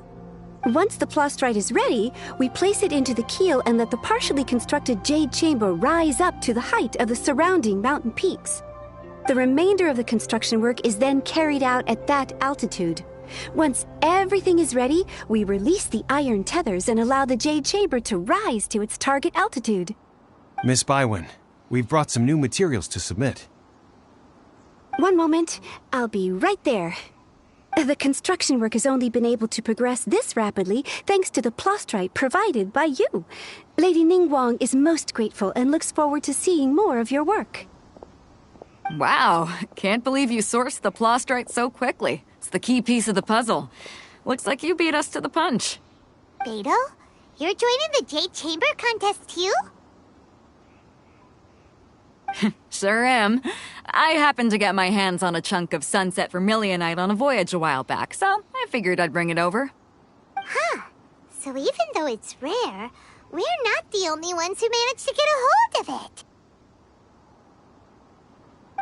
Once the plastrite is ready, we place it into the keel and let the partially constructed Jade Chamber rise up to the height of the surrounding mountain peaks. The remainder of the construction work is then carried out at that altitude. Once everything is ready, we release the iron tethers and allow the Jade Chamber to rise to its target altitude. Miss Bywin, we've brought some new materials to submit. One moment, I'll be right there. The construction work has only been able to progress this rapidly thanks to the plastrite provided by you. Lady Ningguang is most grateful and looks forward to seeing more of your work. Wow, can't believe you sourced the Plostrite so quickly. It's the key piece of the puzzle. Looks like you beat us to the punch. Beidou, you're joining the Jade Chamber contest too? Sure am. I happened to get my hands on a chunk of sunset vermilionite on a voyage a while back, so I figured I'd bring it over. Huh. So even though it's rare, we're not the only ones who managed to get a hold of it.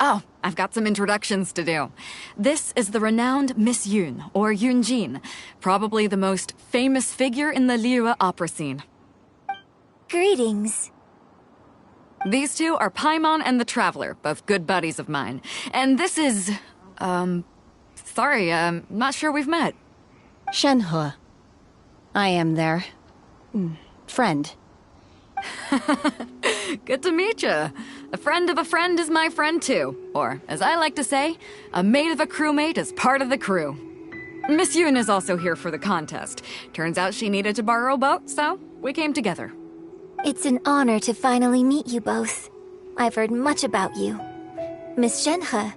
Oh, I've got some introductions to do. This is the renowned Miss Yun, or Yunjin, probably the most famous figure in the Liyue opera scene. Greetings. These two are Paimon and the Traveler, both good buddies of mine. And this is... sorry, not sure we've met. Shenhe. I am their... friend. Good to meet you. A friend of a friend is my friend too. Or, as I like to say, a mate of a crewmate is part of the crew. Miss Yun is also here for the contest. Turns out she needed to borrow a boat, so we came together. It's an honor to finally meet you both. I've heard much about you. Miss Shenhe,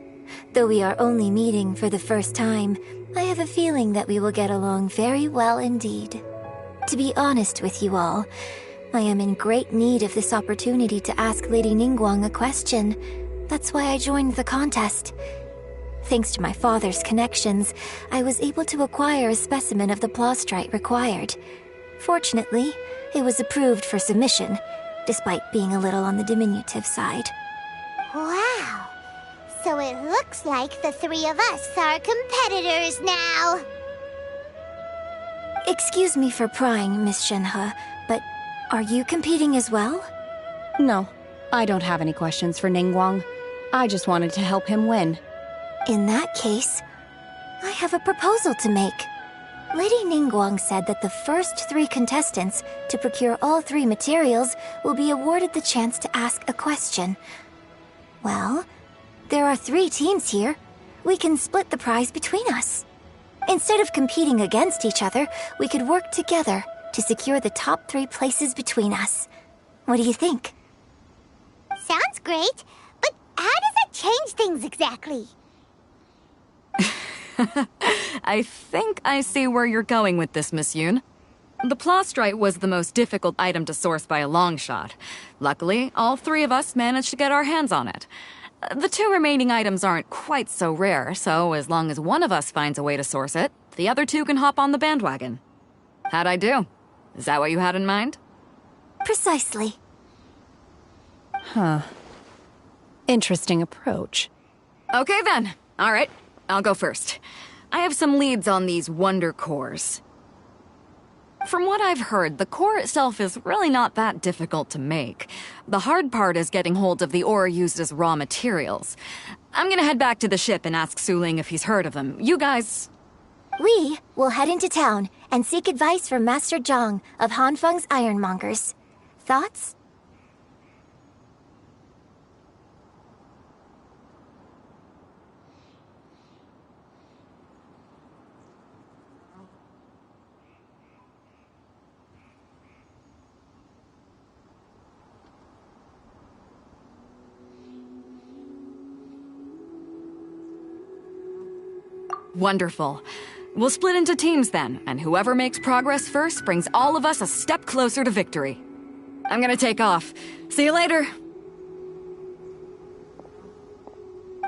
though we are only meeting for the first time, I have a feeling that we will get along very well indeed. To be honest with you all, I am in great need of this opportunity to ask Lady Ningguang a question. That's why I joined the contest. Thanks to my father's connections, I was able to acquire a specimen of the Plostrite required. Fortunately, it was approved for submission, despite being a little on the diminutive side. Wow! So it looks like the three of us are competitors now! Excuse me for prying, Miss Shenhe, but are you competing as well? No, I don't have any questions for Ningguang. I just wanted to help him win. In that case, I have a proposal to make. Lady Ningguang said that the first 3 contestants to procure all 3 materials will be awarded the chance to ask a question. Well, there are 3 teams here. We can split the prize between us. Instead of competing against each other, we could work together to secure the top 3 places between us. What do you think? Sounds great, but how does it change things exactly? I think I see where you're going with this, Miss Yun. The Plostrite was the most difficult item to source by a long shot. Luckily, all 3 of us managed to get our hands on it. The 2 remaining items aren't quite so rare, so as long as one of us finds a way to source it, the other 2 can hop on the bandwagon. How'd I do? Is that what you had in mind? Precisely. Huh. Interesting approach. Okay then. All right. I'll go first. I have some leads on these wonder cores. From what I've heard, the core itself is really not that difficult to make. The hard part is getting hold of the ore used as raw materials. I'm gonna head back to the ship and ask Suling if he's heard of them. You guys... We will head into town and seek advice from Master Zhang of Hanfeng's Ironmongers. Thoughts? Wonderful. We'll split into teams then, and whoever makes progress first brings all of us a step closer to victory. I'm gonna take off. See you later.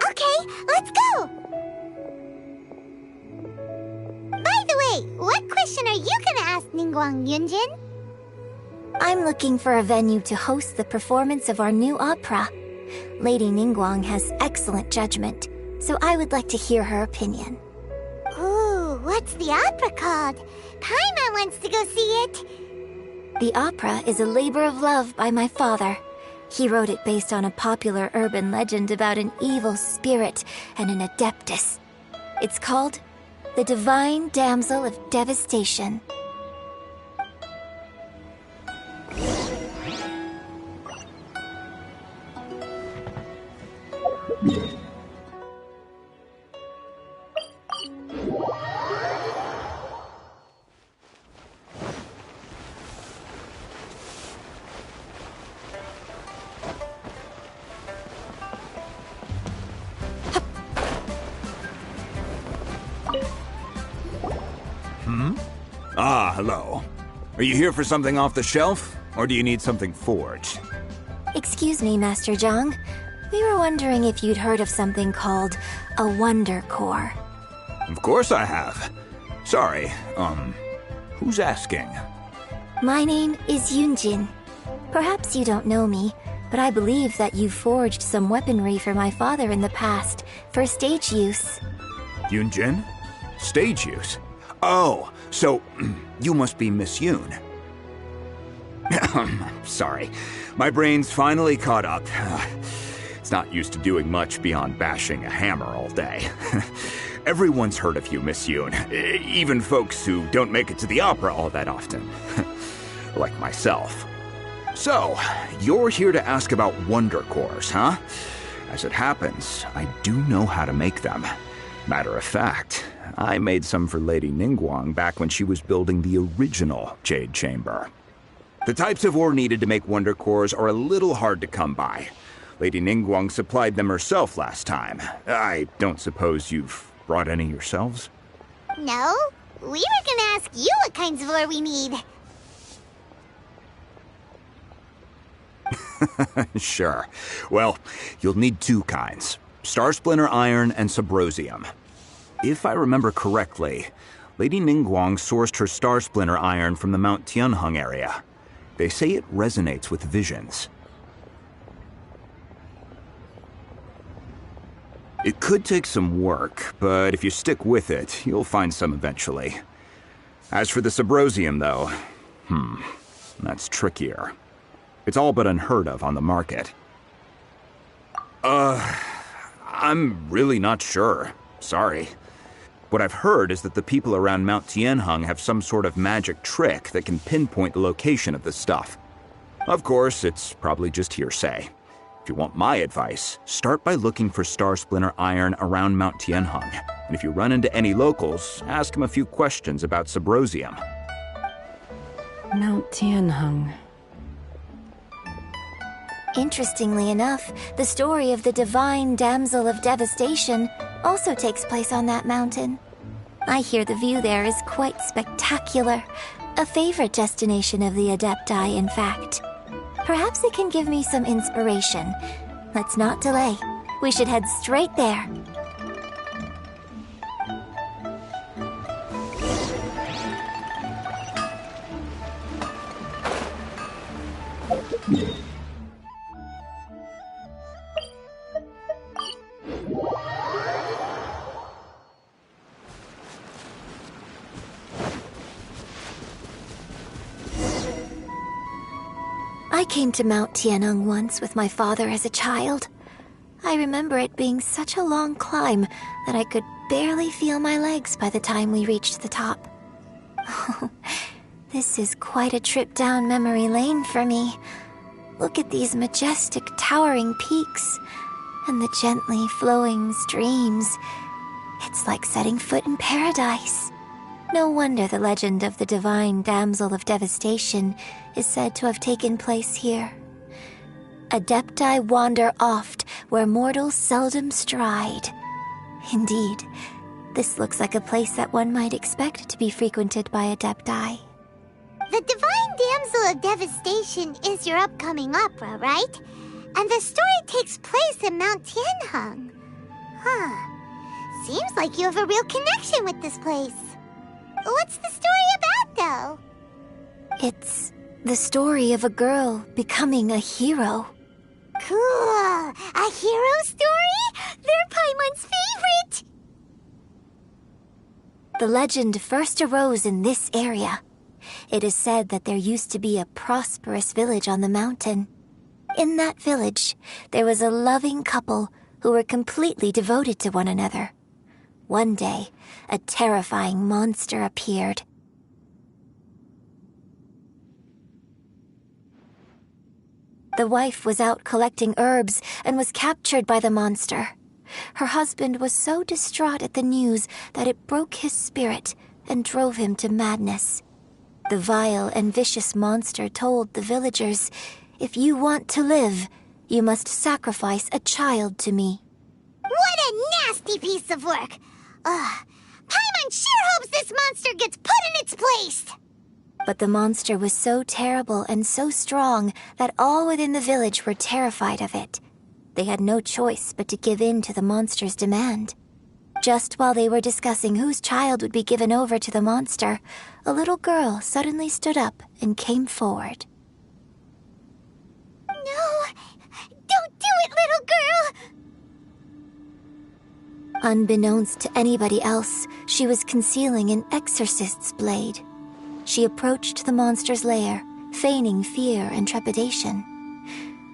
Okay, let's go! By the way, what question are you gonna ask Ningguang, Yunjin? I'm looking for a venue to host the performance of our new opera. Lady Ningguang has excellent judgment, so I would like to hear her opinion. Ooh, what's the opera called? Paimon wants to go see it. The opera is a labor of love by my father. He wrote it based on a popular urban legend about an evil spirit and an adeptus. It's called The Divine Damsel of Devastation. hello. Are you here for something off the shelf, or do you need something forged? Excuse me, Master Zhang. We were wondering if you'd heard of something called a Wonder Core. Of course I have. Sorry, who's asking? My name is Yunjin. Perhaps you don't know me, but I believe that you forged some weaponry for my father in the past, for stage use. Yunjin? Stage use? Oh, so you must be Miss Yoon. Sorry, my brain's finally caught up. It's not used to doing much beyond bashing a hammer all day. Everyone's heard of you, Miss Yoon, even folks who don't make it to the opera all that often. Like myself. So, you're here to ask about Wonder Cores, huh? As it happens, I do know how to make them. Matter of fact, I made some for Lady Ningguang back when she was building the original Jade Chamber. The types of ore needed to make Wonder Cores are a little hard to come by. Lady Ningguang supplied them herself last time. I don't suppose you've brought any yourselves? No, we were gonna ask you what kinds of ore we need. Sure. Well, you'll need two kinds. Star Splinter Iron and Subrosium. If I remember correctly, Lady Ningguang sourced her Star Splinter Iron from the Mount Tianheng area. They say it resonates with visions. It could take some work, but if you stick with it, you'll find some eventually. As for the Subrosium, though, that's trickier. It's all but unheard of on the market. I'm really not sure. Sorry. What I've heard is that the people around Mount Tianheng have some sort of magic trick that can pinpoint the location of the stuff. Of course, it's probably just hearsay. If you want my advice, start by looking for Star Splinter Iron around Mount Tianheng. And if you run into any locals, ask them a few questions about Subrosium. Mount Tianheng. Interestingly enough, the story of the divine damsel of devastation also takes place on that mountain. I hear the view there is quite spectacular. A favorite destination of the Adepti, in fact. Perhaps it can give me some inspiration. Let's not delay. We should head straight there. I came to Mount Tianheng once with my father as a child. I remember it being such a long climb that I could barely feel my legs by the time we reached the top. This is quite a trip down memory lane for me. Look at these majestic towering peaks and the gently flowing streams. It's like setting foot in paradise. No wonder the legend of the divine damsel of devastation is said to have taken place here. Adepti wander oft where mortals seldom stride. Indeed, this looks like a place that one might expect to be frequented by Adepti. The divine damsel of devastation is your upcoming opera, right? And the story takes place in Mount Tianheng. Seems like you have a real connection with this place. What's the story about, though? It's the story of a girl becoming a hero. Cool! A hero story? They're Paimon's favorite! The legend first arose in this area. It is said that there used to be a prosperous village on the mountain. In that village, there was a loving couple who were completely devoted to one another. One day, a terrifying monster appeared. The wife was out collecting herbs and was captured by the monster. Her husband was so distraught at the news that it broke his spirit and drove him to madness. The vile and vicious monster told the villagers, "If you want to live, you must sacrifice a child to me." What a nasty piece of work! Paimon sure hopes this monster gets put in its place! But the monster was so terrible and so strong that all within the village were terrified of it. They had no choice but to give in to the monster's demand. Just while they were discussing whose child would be given over to the monster, a little girl suddenly stood up and came forward. No! Don't do it, little girl! Unbeknownst to anybody else, she was concealing an exorcist's blade. She approached the monster's lair, feigning fear and trepidation.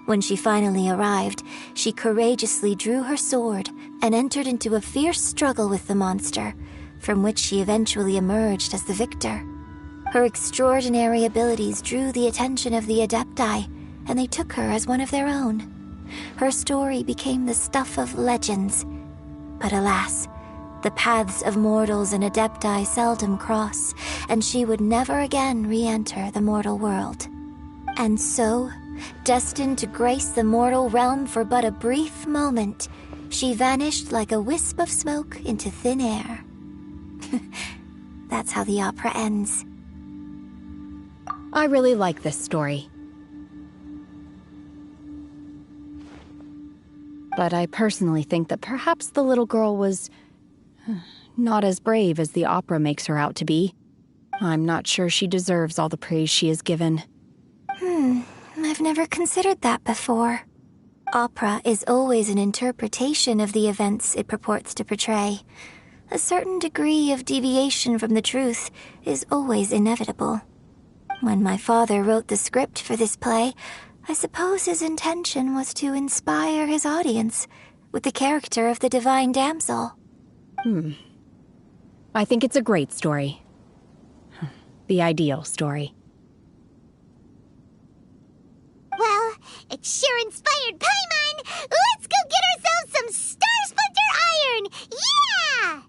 When she finally arrived, she courageously drew her sword and entered into a fierce struggle with the monster, from which she eventually emerged as the victor. Her extraordinary abilities drew the attention of the Adepti, and they took her as one of their own. Her story became the stuff of legends. But alas, the paths of mortals and Adepti seldom cross, and she would never again re-enter the mortal world. And so, destined to grace the mortal realm for but a brief moment, she vanished like a wisp of smoke into thin air. That's how the opera ends. I really like this story. But I personally think that perhaps the little girl was not as brave as the opera makes her out to be. I'm not sure she deserves all the praise she is given. I've never considered that before. Opera is always an interpretation of the events it purports to portray. A certain degree of deviation from the truth is always inevitable. When my father wrote the script for this play, I suppose his intention was to inspire his audience with the character of the divine damsel. I think it's a great story. The ideal story. Well, it sure inspired Paimon! Let's go get ourselves some Star Splinter Iron! Yeah!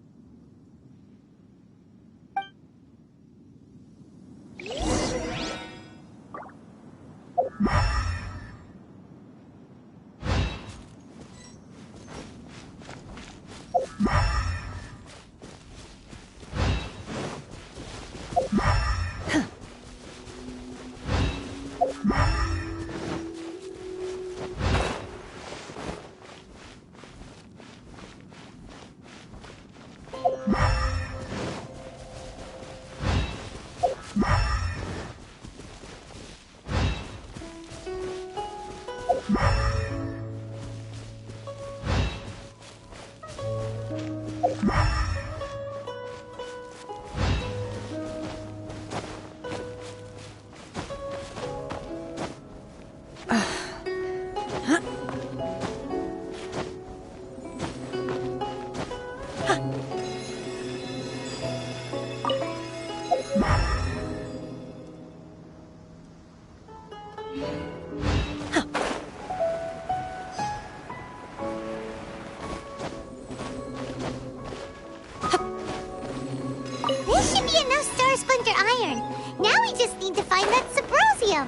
This should be enough Star Splinter Iron. Now we just need to find that Subrosium.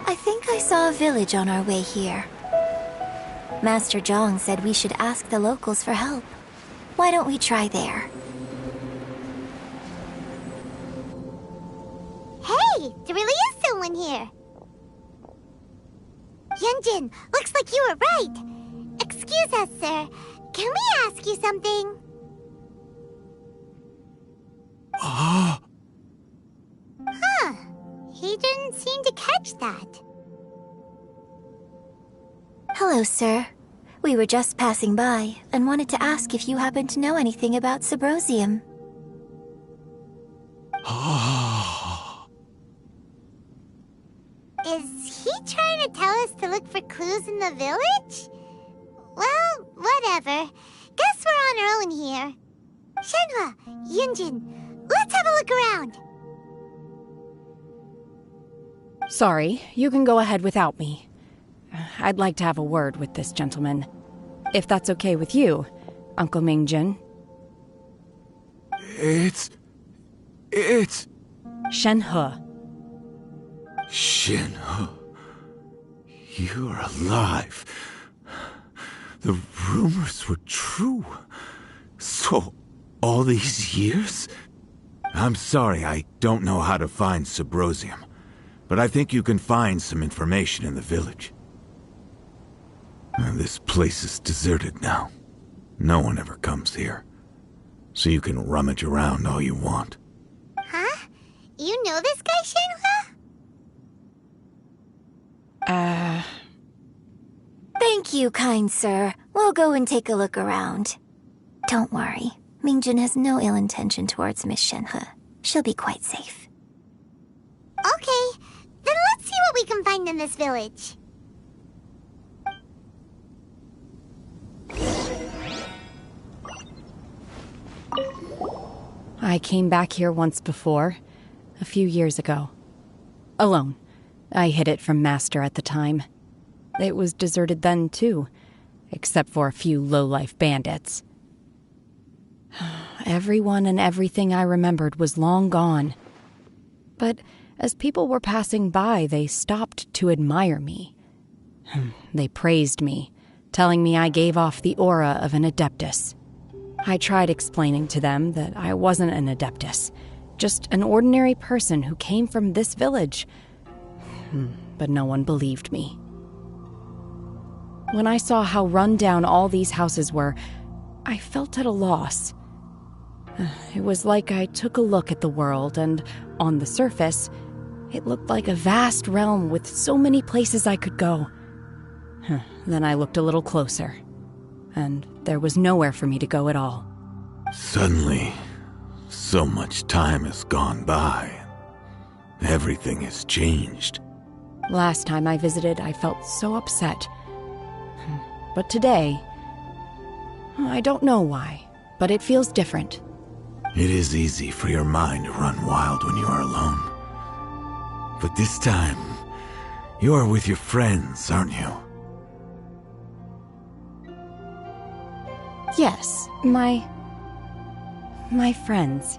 I think I saw a village on our way here. Master Zhang said we should ask the locals for help. Why don't we try there? Hey, there really is someone here. Yunjin, looks like you were right. Excuse us, sir. Can we ask you something? Huh. He didn't seem to catch that. Hello, sir. We were just passing by and wanted to ask if you happen to know anything about Subrosium. Is he trying to tell us to look for clues in the village? Well, whatever. Guess we're on our own here. Shenhe, Yunjin, let's have a look around. Sorry, you can go ahead without me. I'd like to have a word with this gentleman. If that's okay with you, Uncle Mingjin. It's... Shenhe. Shenhe. You're alive. The rumors were true. So, all these years? I'm sorry, I don't know how to find Subrosium, but I think you can find some information in the village. This place is deserted now. No one ever comes here, so you can rummage around all you want. Huh? You know this guy, Shenhe? Thank you, kind sir. We'll go and take a look around. Don't worry. Mingjin has no ill intention towards Miss Shenhe. She'll be quite safe. Okay, then let's see what we can find in this village. I came back here once before, a few years ago. Alone. I hid it from Master at the time. It was deserted then, too, except for a few low-life bandits. Everyone and everything I remembered was long gone. But as people were passing by, they stopped to admire me. They praised me, telling me I gave off the aura of an Adeptus. I tried explaining to them that I wasn't an Adeptus, just an ordinary person who came from this village. But no one believed me. When I saw how run down all these houses were, I felt at a loss. It was like I took a look at the world, and on the surface, it looked like a vast realm with so many places I could go. Then I looked a little closer, and there was nowhere for me to go at all. Suddenly, so much time has gone by. Everything has changed. Last time I visited, I felt so upset. But today, I don't know why, but it feels different. It is easy for your mind to run wild when you are alone. But this time, you are with your friends, aren't you? Yes, my friends.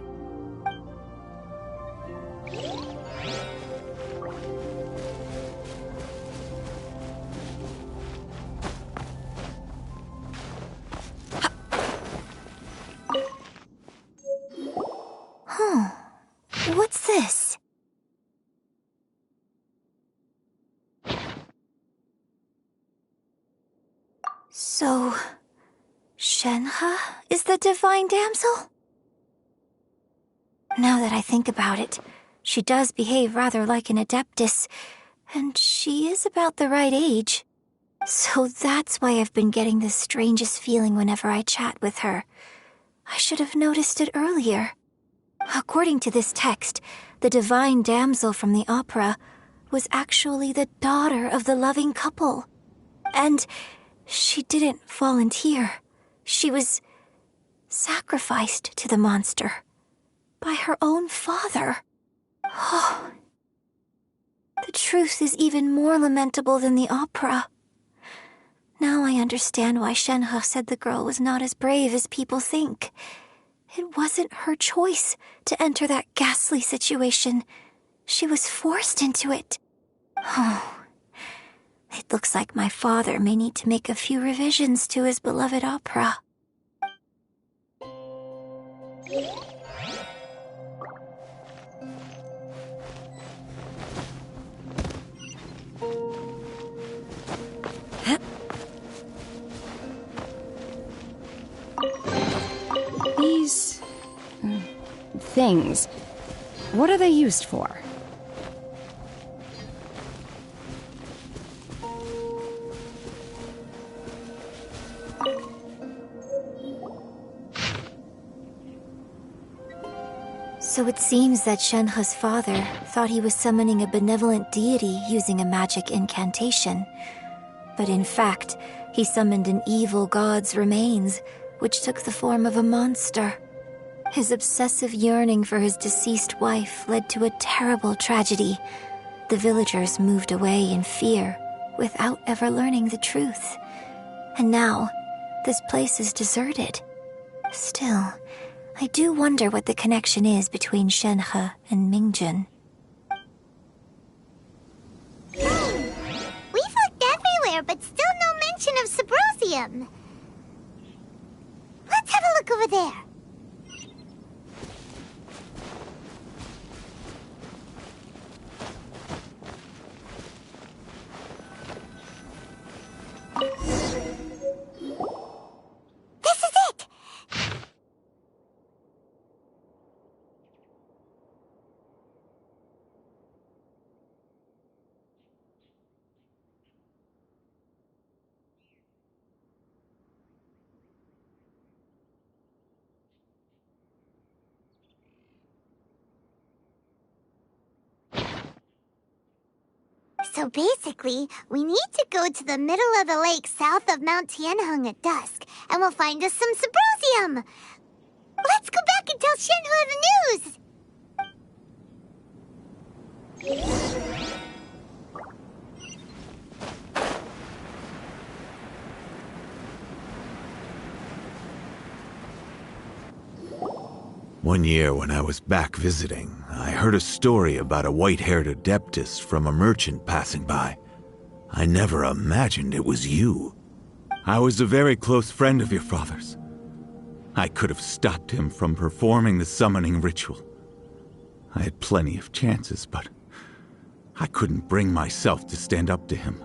What's this? So, Shenhe is the divine damsel? Now that I think about it, she does behave rather like an Adeptus, and she is about the right age. So that's why I've been getting the strangest feeling whenever I chat with her. I should have noticed it earlier. According to this text, the divine damsel from the opera was actually the daughter of the loving couple. And she didn't volunteer. She was sacrificed to the monster by her own father. Oh, the truth is even more lamentable than the opera. Now I understand why Shenhe said the girl was not as brave as people think. It wasn't her choice to enter that ghastly situation. She was forced into it. Oh, it looks like my father may need to make a few revisions to his beloved opera. These things, what are they used for? So it seems that Shenhe's father thought he was summoning a benevolent deity using a magic incantation. But in fact, he summoned an evil god's remains, which took the form of a monster. His obsessive yearning for his deceased wife led to a terrible tragedy. The villagers moved away in fear, without ever learning the truth. And now, this place is deserted. Still, I do wonder what the connection is between Shenhe and Mingjin. We've looked everywhere, but still no mention of Subrosium. Let's have a look over there. So basically, we need to go to the middle of the lake south of Mount Tianheng at dusk, and we'll find us some Symposium. Let's go back and tell Shenhe the news! One year when I was back visiting, I heard a story about a white-haired adeptus from a merchant passing by. I never imagined it was you. I was a very close friend of your father's. I could have stopped him from performing the summoning ritual. I had plenty of chances, but I couldn't bring myself to stand up to him.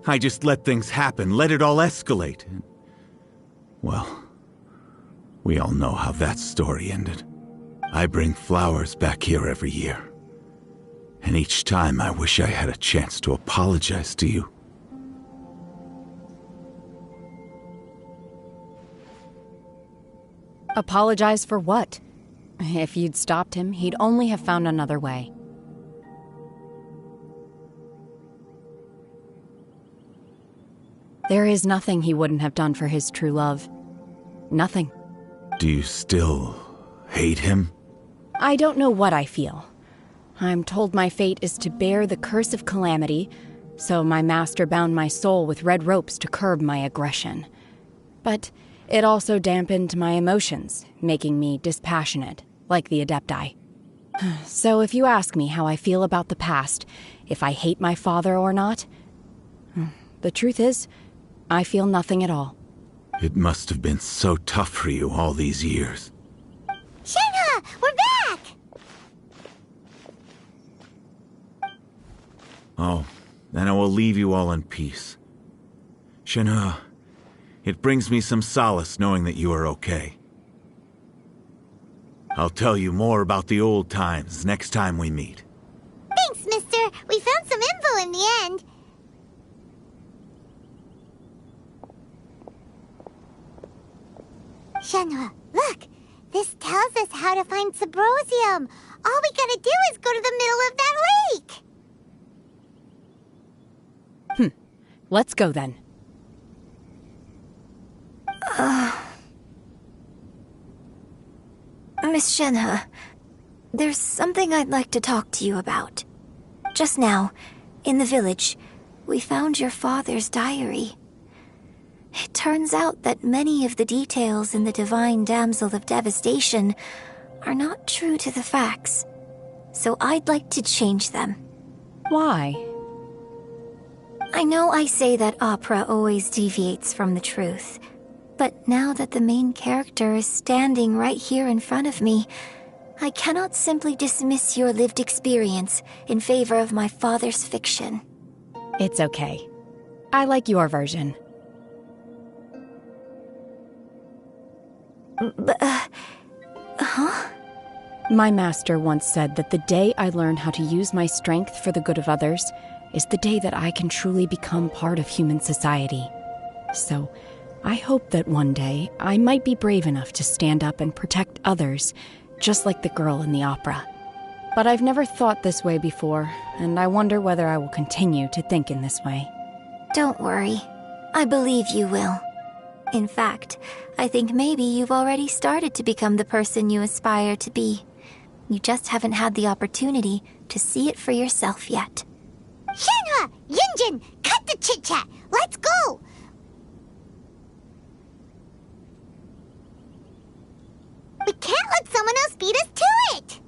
I just let things happen, let it all escalate. Well, we all know how that story ended. I bring flowers back here every year. And each time I wish I had a chance to apologize to you. Apologize for what? If you'd stopped him, he'd only have found another way. There is nothing he wouldn't have done for his true love. Nothing. Do you still hate him? I don't know what I feel. I'm told my fate is to bear the curse of calamity, so my master bound my soul with red ropes to curb my aggression. But it also dampened my emotions, making me dispassionate, like the Adepti. So if you ask me how I feel about the past, if I hate my father or not, the truth is, I feel nothing at all. It must have been so tough for you all these years. Shenhe! We're back! Oh, then I will leave you all in peace. Shenhe, it brings me some solace knowing that you are okay. I'll tell you more about the old times next time we meet. Thanks, mister. We found some info in the end. Shenhe, look! This tells us how to find Symposium. All we gotta do is go to the middle of that lake. Let's go then. Miss Shenhe, there's something I'd like to talk to you about. Just now, in the village, we found your father's diary. It turns out that many of the details in the Divine Damsel of Devastation are not true to the facts, so I'd like to change them. Why? I know I say that opera always deviates from the truth, but now that the main character is standing right here in front of me, I cannot simply dismiss your lived experience in favor of my father's fiction. It's okay. I like your version. Huh? My master once said that the day I learn how to use my strength for the good of others is the day that I can truly become part of human society. So, I hope that one day I might be brave enough to stand up and protect others, just like the girl in the opera. But I've never thought this way before, and I wonder whether I will continue to think in this way. Don't worry. I believe you will. In fact, I think maybe you've already started to become the person you aspire to be. You just haven't had the opportunity to see it for yourself yet. Shenhe! Yunjin! Cut the chit-chat! Let's go! We can't let someone else beat us to it!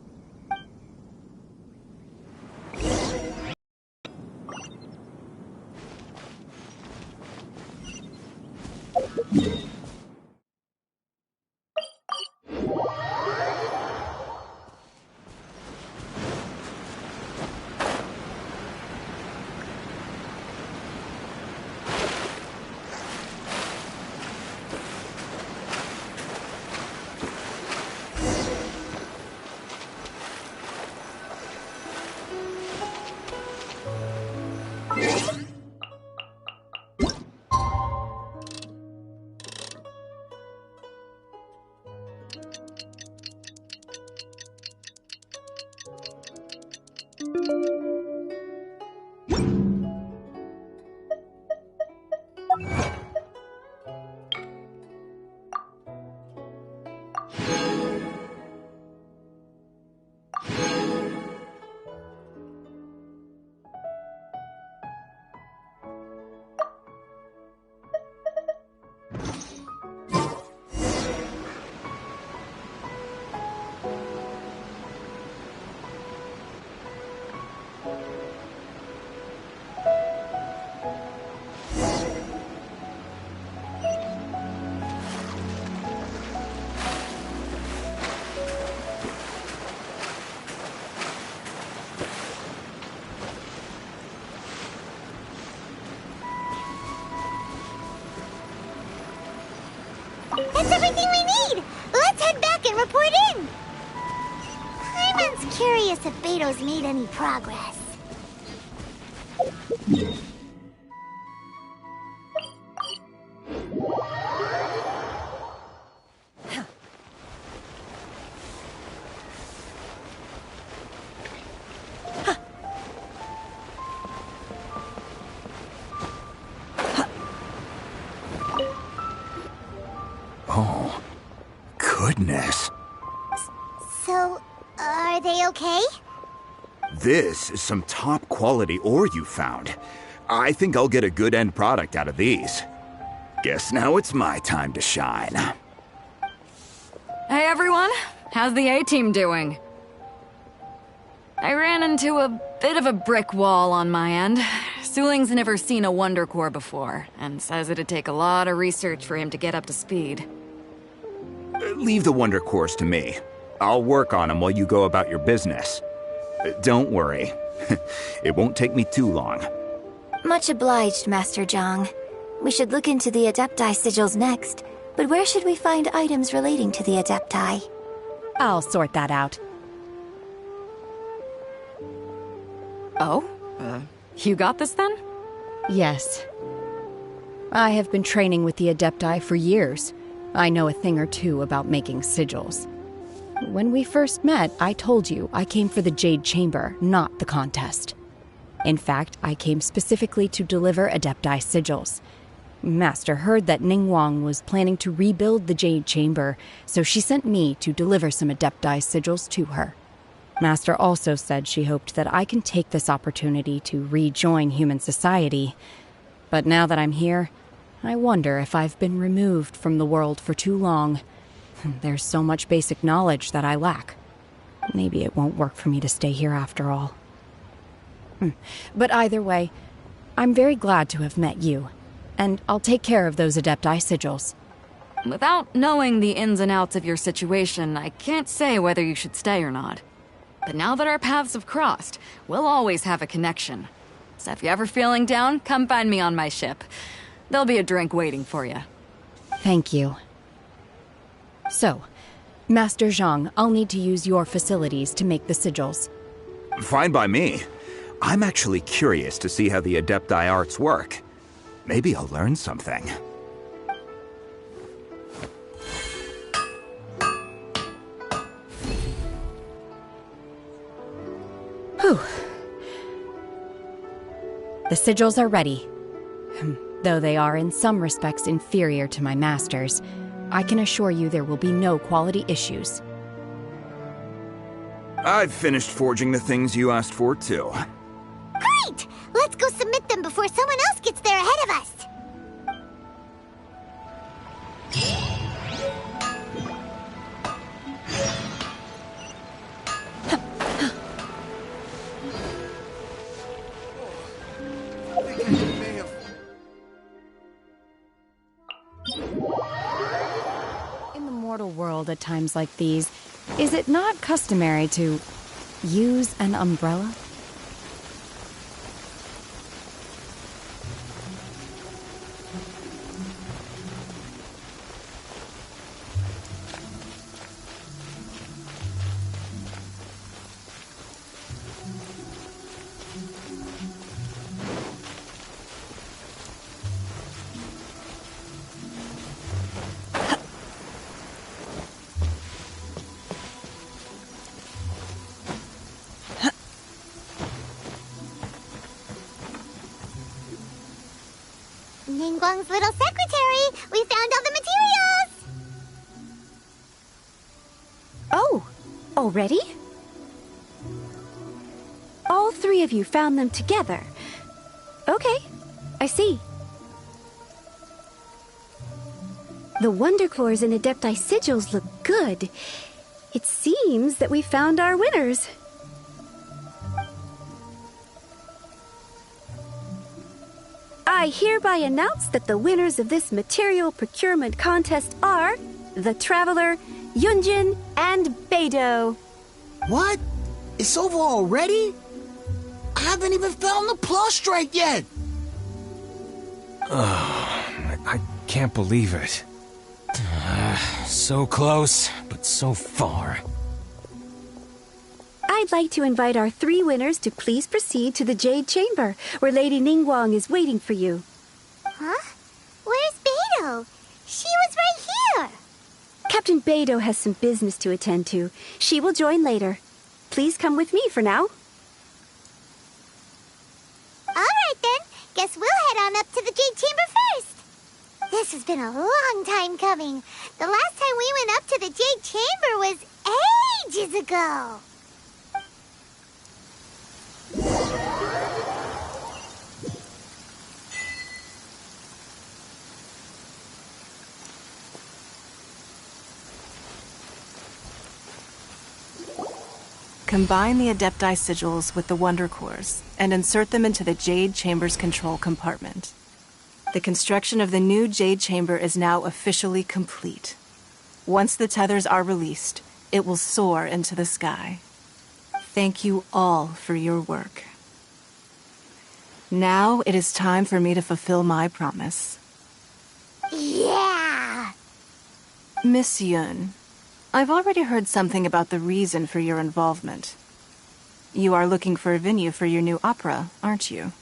That's everything we need! Let's head back and report in! Paimon's curious if Beto's made any progress. Oh, goodness. So, are they okay? This is some top quality ore you found. I think I'll get a good end product out of these. Guess now it's my time to shine. Hey everyone, how's the A-team doing? I ran into a bit of a brick wall on my end. Suling's never seen a Wonder Core before, and says it'd take a lot of research for him to get up to speed. Leave the Wonder Cores to me. I'll work on them while you go about your business. Don't worry. It won't take me too long. Much obliged, Master Zhang. We should look into the Adepti sigils next, but where should we find items relating to the Adepti? I'll sort that out. Oh? You got this then? Yes. I have been training with the Adepti for years. I know a thing or two about making sigils. When we first met, I told you I came for the Jade Chamber, not the contest. In fact, I came specifically to deliver Adepti sigils. Master heard that Ningguang was planning to rebuild the Jade Chamber, so she sent me to deliver some Adepti sigils to her. Master also said she hoped that I can take this opportunity to rejoin human society. But now that I'm here, I wonder if I've been removed from the world for too long. There's so much basic knowledge that I lack. Maybe it won't work for me to stay here after all. But either way, I'm very glad to have met you, and I'll take care of those Adepti sigils. Without knowing the ins and outs of your situation, I can't say whether you should stay or not. But now that our paths have crossed, we'll always have a connection. So if you're ever feeling down, come find me on my ship. There'll be a drink waiting for you. Thank you. So, Master Zhang, I'll need to use your facilities to make the sigils. Fine by me. I'm actually curious to see how the Adepti arts work. Maybe I'll learn something. Whew. The sigils are ready. Though they are in some respects inferior to my master's, I can assure you there will be no quality issues. I've finished forging the things you asked for, too. Great! Let's go submit them before someone else gets there ahead of us! In the mortal world at times like these, is it not customary to use an umbrella? Ningguang's little secretary. We found all the materials! Oh, already? All three of you found them together. Okay, I see. The Wonder Claws and Adepti sigils look good. It seems that we found our winners. I hereby announce that the winners of this material procurement contest are the Traveler, Yunjin, and Beidou. What? It's over already? I haven't even found the Plustrite yet! I can't believe it. So close, but so far. I'd like to invite our three winners to please proceed to the Jade Chamber, where Lady Ningguang is waiting for you. Huh? Where's Beidou? She was right here! Captain Beidou has some business to attend to. She will join later. Please come with me for now. Alright then, guess we'll head on up to the Jade Chamber first. This has been a long time coming. The last time we went up to the Jade Chamber was ages ago. Combine the Adepti sigils with the Wonder Cores and insert them into the Jade Chamber's control compartment. The construction of the new Jade Chamber is now officially complete. Once the tethers are released, it will soar into the sky. Thank you all for your work. Now it is time for me to fulfill my promise. Yeah! Miss Yun, I've already heard something about the reason for your involvement. You are looking for a venue for your new opera, aren't you?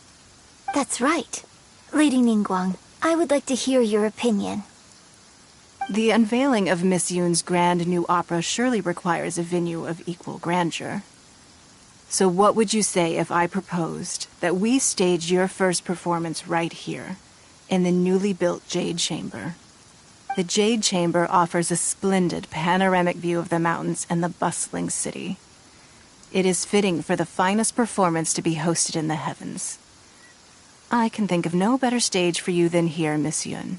That's right. Lady Ningguang, I would like to hear your opinion. The unveiling of Miss Yun's grand new opera surely requires a venue of equal grandeur. So what would you say if I proposed that we stage your first performance right here, in the newly built Jade Chamber? The Jade Chamber offers a splendid panoramic view of the mountains and the bustling city. It is fitting for the finest performance to be hosted in the heavens. I can think of no better stage for you than here, Miss Yun.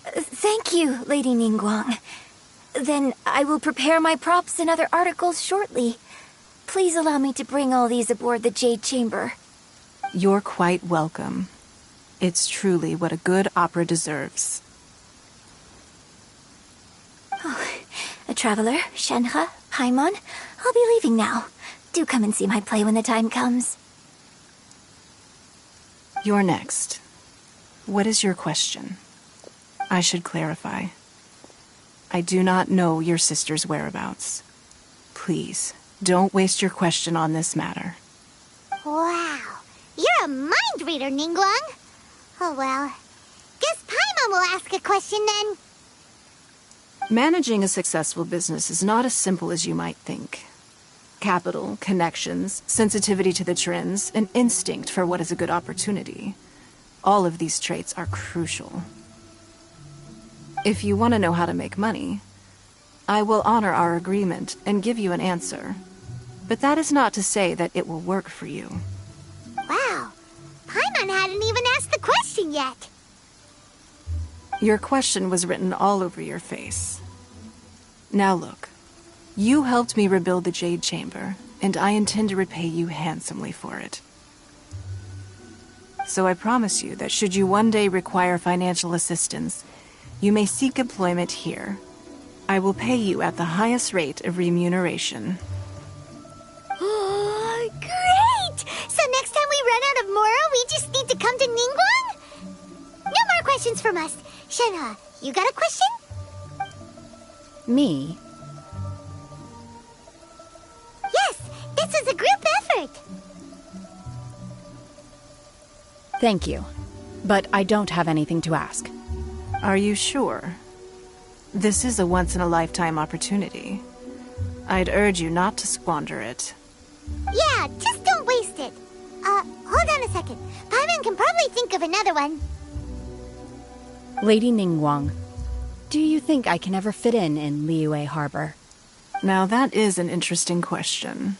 Thank you, Lady Ningguang. Then I will prepare my props and other articles shortly. Please allow me to bring all these aboard the Jade Chamber. You're quite welcome. It's truly what a good opera deserves. Oh, a traveler, Shenhe, Paimon, I'll be leaving now. Do come and see my play when the time comes. You're next. What is your question? I should clarify. I do not know your sister's whereabouts. Please, don't waste your question on this matter. Wow, you're a mind reader, Ningguang. Oh well, guess Paimon will ask a question then. Managing a successful business is not as simple as you might think. Capital, connections, sensitivity to the trends, and instinct for what is a good opportunity. All of these traits are crucial. If you want to know how to make money, I will honor our agreement and give you an answer. But that is not to say that it will work for you. Wow, Paimon hadn't even asked the question yet. Your question was written all over your face. Now look, you helped me rebuild the Jade Chamber, and I intend to repay you handsomely for it. So I promise you that should you one day require financial assistance, you may seek employment here. I will pay you at the highest rate of remuneration. Oh, great! So next time we run out of Mora, we just need to come to Ningguang? No more questions from us. Shenhe, you got a question? Me? Yes, this is a group effort. Thank you. But I don't have anything to ask. Are you sure? This is a once-in-a-lifetime opportunity. I'd urge you not to squander it. Yeah, just don't waste it. Hold on a second. Paimon can probably think of another one. Lady Ningguang, do you think I can ever fit in Liyue Harbor? Now that is an interesting question.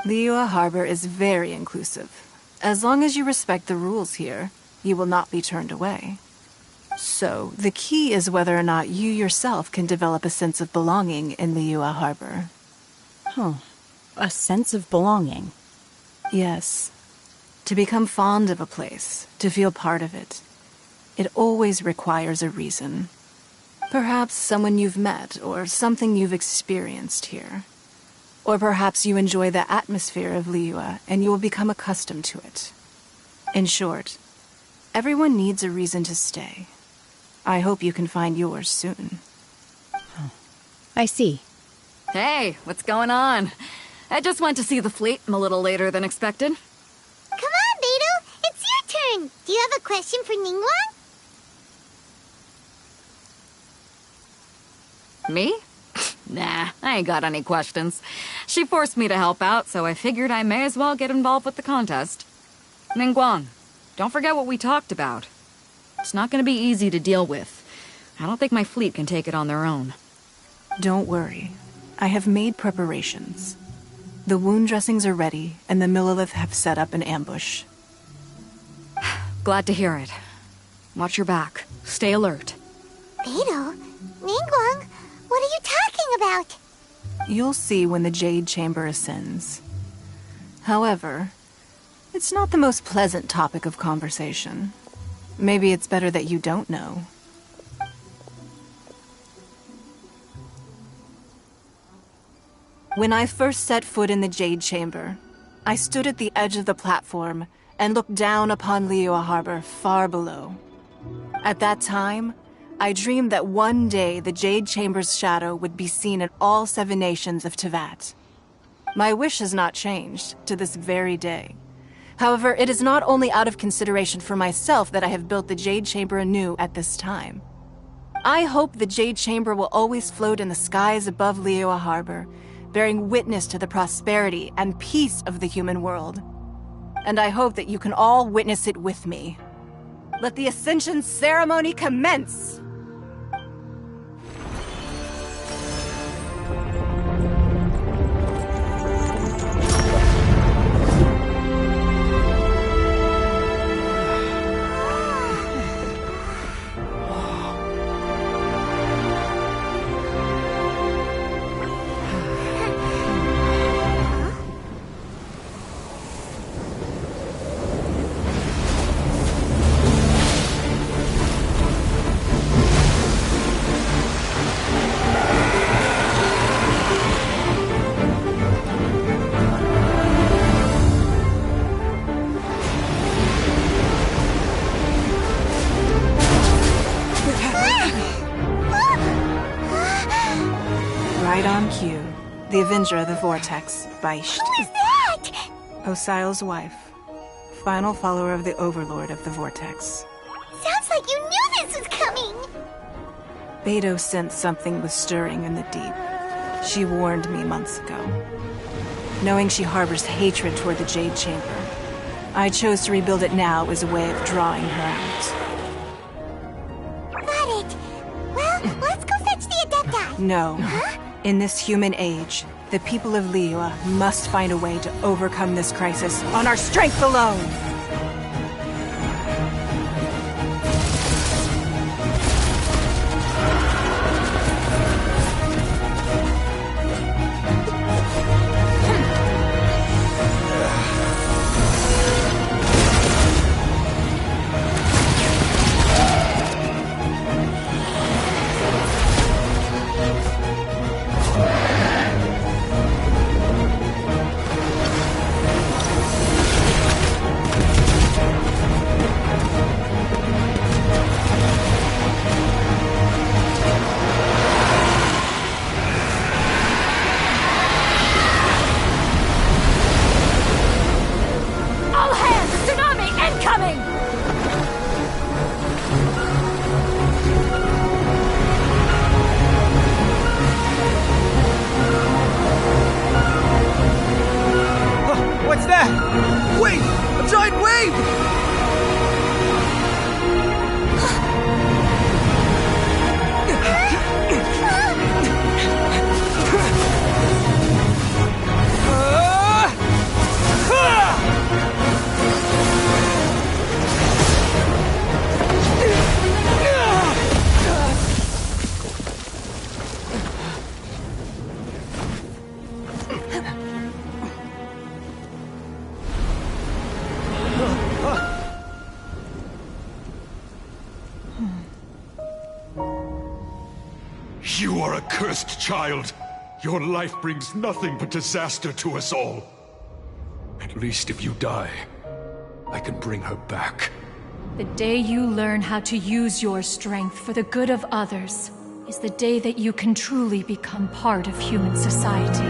Liyue Harbor is very inclusive. As long as you respect the rules here, you will not be turned away. So, the key is whether or not you yourself can develop a sense of belonging in Liyue Harbor. Huh. A sense of belonging? Yes. To become fond of a place, to feel part of it, it always requires a reason. Perhaps someone you've met, or something you've experienced here. Or perhaps you enjoy the atmosphere of Liyue, and you will become accustomed to it. In short, everyone needs a reason to stay. I hope you can find yours soon. I see. Hey, what's going on? I just went to see the fleet. I'm a little later than expected. Come on, Beidou! It's your turn! Do you have a question for Ningguang? Me? Nah, I ain't got any questions. She forced me to help out, so I figured I may as well get involved with the contest. Ningguang, don't forget what we talked about. It's not gonna be easy to deal with. I don't think my fleet can take it on their own. Don't worry. I have made preparations. The wound dressings are ready, and the Millilith have set up an ambush. Glad to hear it. Watch your back. Stay alert. Beidou? Ningguang? What are you talking about? You'll see when the Jade Chamber ascends. However, it's not the most pleasant topic of conversation. Maybe it's better that you don't know. When I first set foot in the Jade Chamber, I stood at the edge of the platform and looked down upon Liyue Harbor far below. At that time, I dreamed that one day the Jade Chamber's shadow would be seen in all 7 nations of Teyvat. My wish has not changed to this very day. However, it is not only out of consideration for myself that I have built the Jade Chamber anew at this time. I hope the Jade Chamber will always float in the skies above Liyue Harbor, bearing witness to the prosperity and peace of the human world. And I hope that you can all witness it with me. Let the Ascension ceremony commence! Right on cue. The Avenger of the Vortex, Beisht. Who is that? Osial's wife. Final follower of the Overlord of the Vortex. Sounds like you knew this was coming! Beidou sensed something was stirring in the deep. She warned me months ago. Knowing she harbors hatred toward the Jade Chamber, I chose to rebuild it now as a way of drawing her out. Got it. Well, let's go fetch the Adepti. No. Huh? In this human age, the people of Liyue must find a way to overcome this crisis on our strength alone! You are a cursed child. Your life brings nothing but disaster to us all. At least if you die, I can bring her back. The day you learn how to use your strength for the good of others is the day that you can truly become part of human society.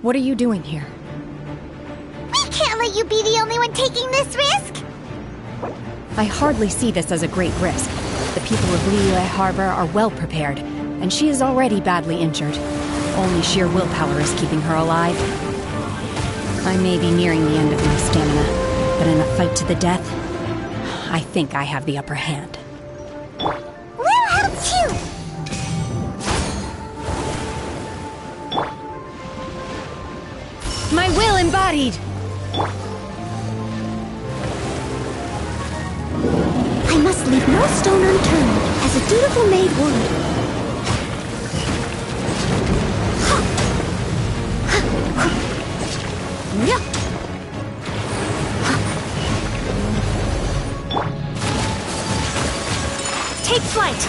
What are you doing here? We can't let you be the only one taking this risk! I hardly see this as a great risk. The people of Liyue Harbor are well prepared, and she is already badly injured. Only sheer willpower is keeping her alive. I may be nearing the end of my stamina, but in a fight to the death, I think I have the upper hand. We'll help too! My will embodied! I must leave no stone unturned, as a dutiful maid would. Take flight!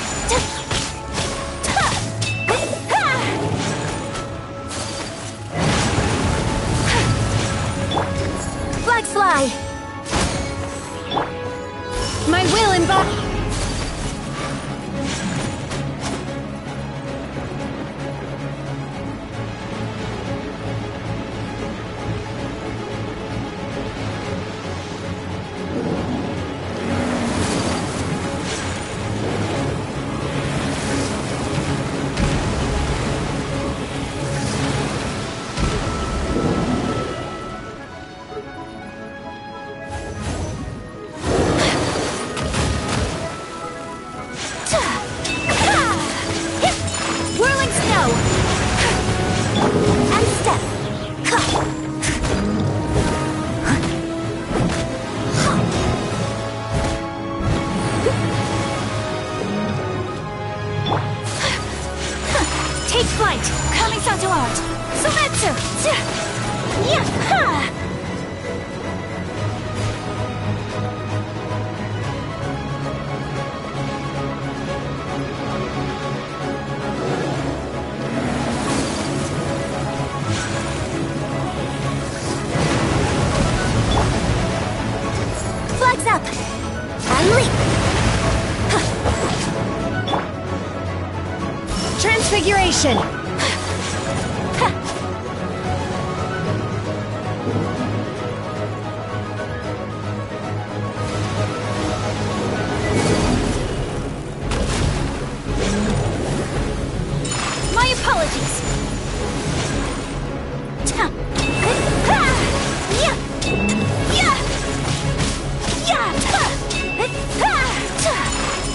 Flags fly! My will embodied! Take flight! Coming to art! Sumetsu! Yeah! Flags up! And leap! Transfiguration! My apologies!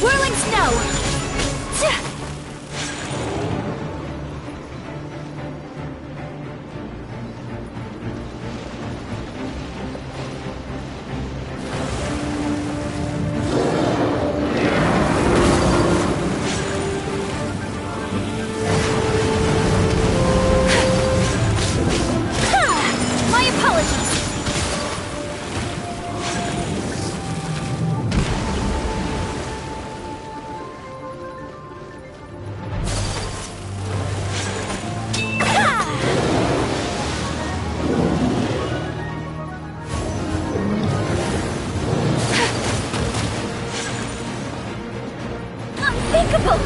Whirling snow! Unthinkable!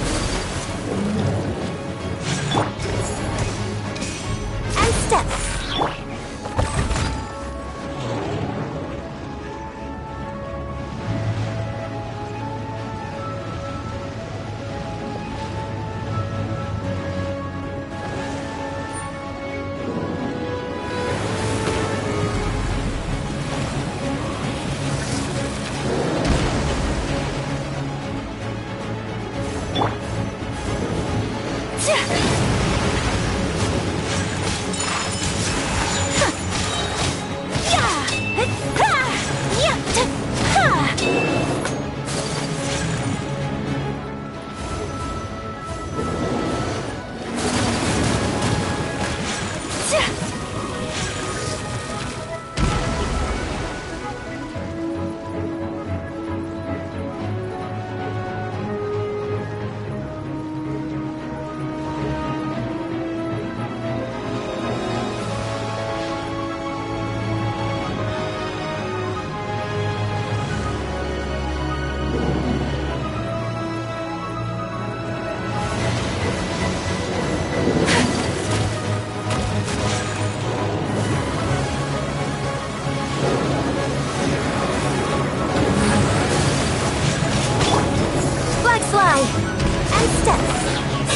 step.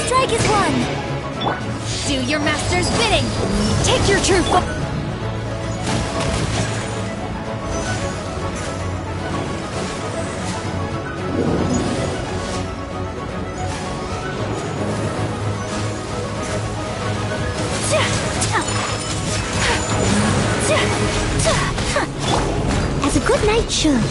Strike is one. Do your master's bidding. Take your true form. As a good knight should.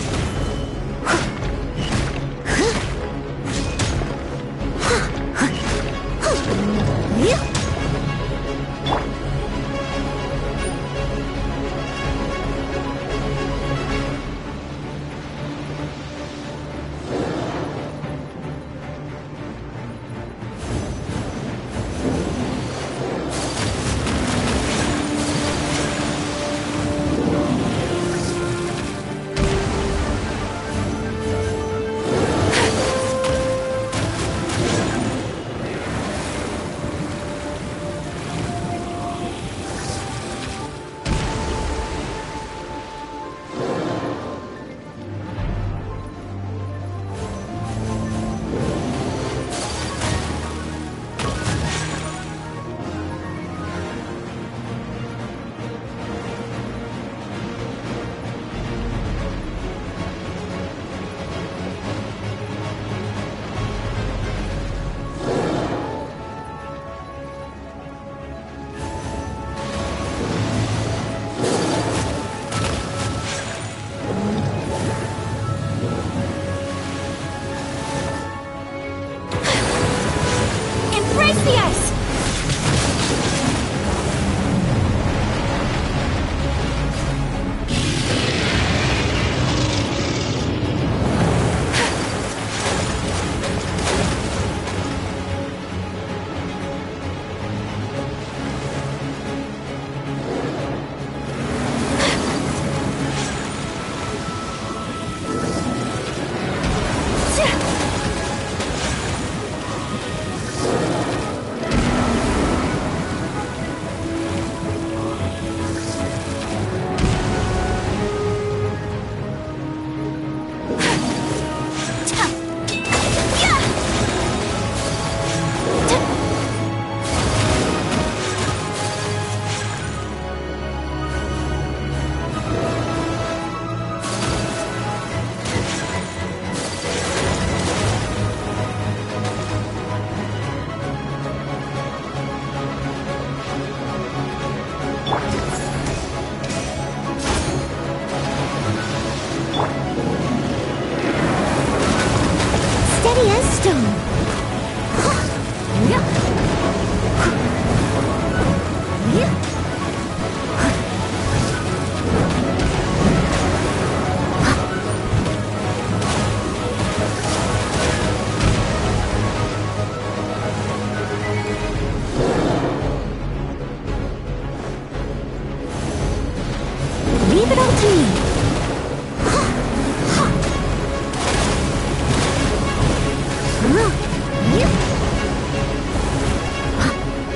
Leave it all to me.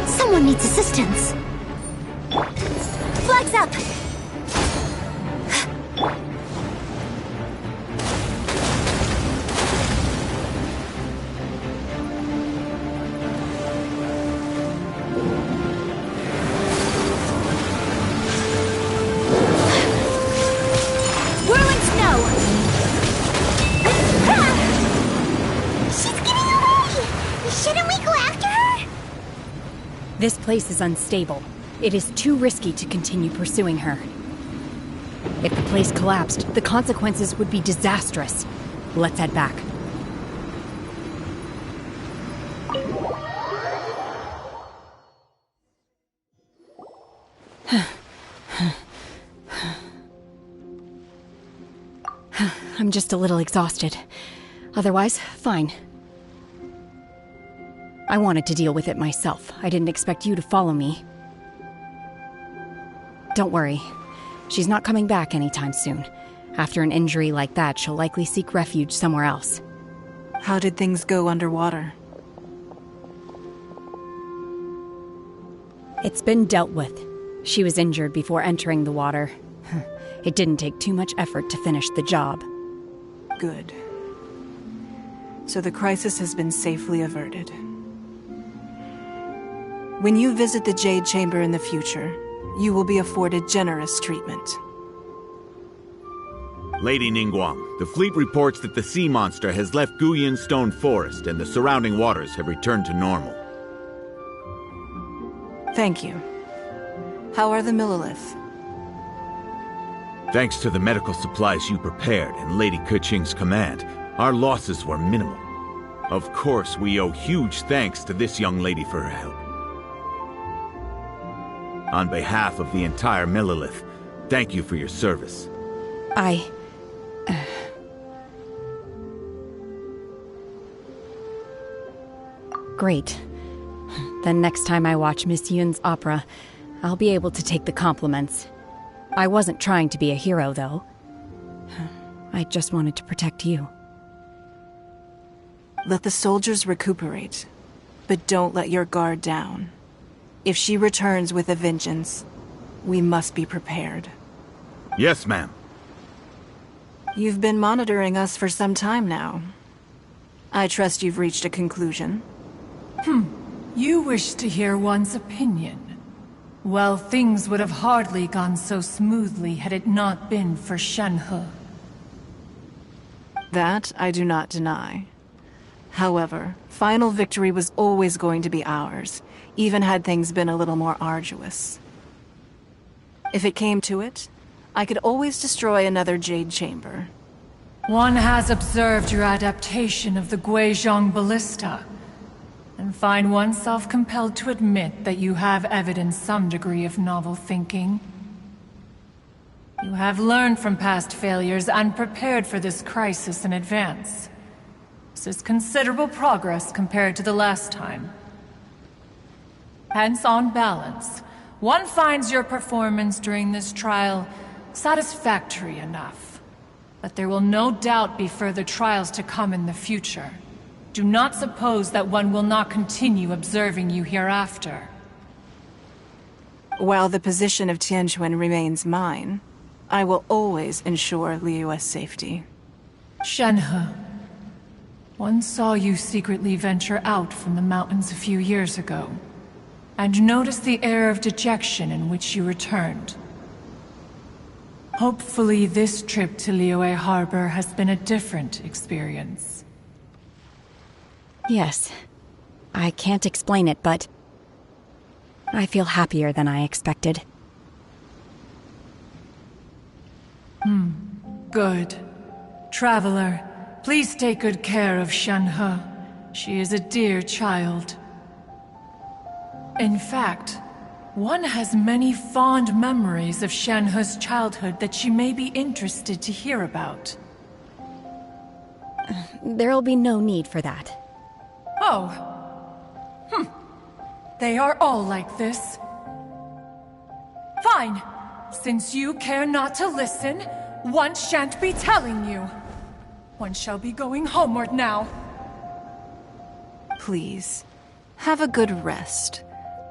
Someone needs assistance. Flags up! Whirling snow! She's getting away! Shouldn't we go after her? This place is unstable. It is too risky to continue pursuing her. If the place collapsed, the consequences would be disastrous. Let's head back. I'm just a little exhausted. Otherwise, fine. I wanted to deal with it myself. I didn't expect you to follow me. Don't worry. She's not coming back anytime soon. After an injury like that, she'll likely seek refuge somewhere else. How did things go underwater? It's been dealt with. She was injured before entering the water. It didn't take too much effort to finish the job. Good. So the crisis has been safely averted. When you visit the Jade Chamber in the future, you will be afforded generous treatment. Lady Ningguang, the fleet reports that the sea monster has left Guyan Stone Forest and the surrounding waters have returned to normal. Thank you. How are the Millilith? Thanks to the medical supplies you prepared and Lady Keqing's command, our losses were minimal. Of course, we owe huge thanks to this young lady for her help. On behalf of the entire Millilith, thank you for your service. Great. Then next time I watch Miss Yun's opera, I'll be able to take the compliments. I wasn't trying to be a hero, though. I just wanted to protect you. Let the soldiers recuperate, but don't let your guard down. If she returns with a vengeance, we must be prepared. Yes, ma'am. You've been monitoring us for some time now. I trust you've reached a conclusion. You wish to hear one's opinion. Well, things would have hardly gone so smoothly had it not been for Shenhe. That I do not deny. However, final victory was always going to be ours, even had things been a little more arduous. If it came to it, I could always destroy another Jade Chamber. One has observed your adaptation of the Guizhong Ballista, and find oneself compelled to admit that you have evidenced some degree of novel thinking. You have learned from past failures and prepared for this crisis in advance. This is considerable progress compared to the last time. Hence, on balance, one finds your performance during this trial satisfactory enough. But there will no doubt be further trials to come in the future. Do not suppose that one will not continue observing you hereafter. While the position of Tianquan remains mine, I will always ensure Liyue's safety. Shenhe, one saw you secretly venture out from the mountains a few years ago, and noticed the air of dejection in which you returned. Hopefully this trip to Liyue Harbor has been a different experience. Yes. I can't explain it, but I feel happier than I expected. Good. Traveler, please take good care of Shenhe. She is a dear child. In fact, one has many fond memories of Shenhe's childhood that she may be interested to hear about. There'll be no need for that. Oh. They are all like this. Fine. Since you care not to listen, one shan't be telling you. One shall be going homeward now. Please, have a good rest.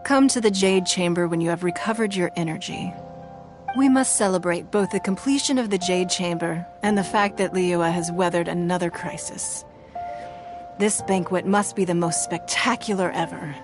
Come to the Jade Chamber when you have recovered your energy. We must celebrate both the completion of the Jade Chamber and the fact that Liyue has weathered another crisis. This banquet must be the most spectacular ever.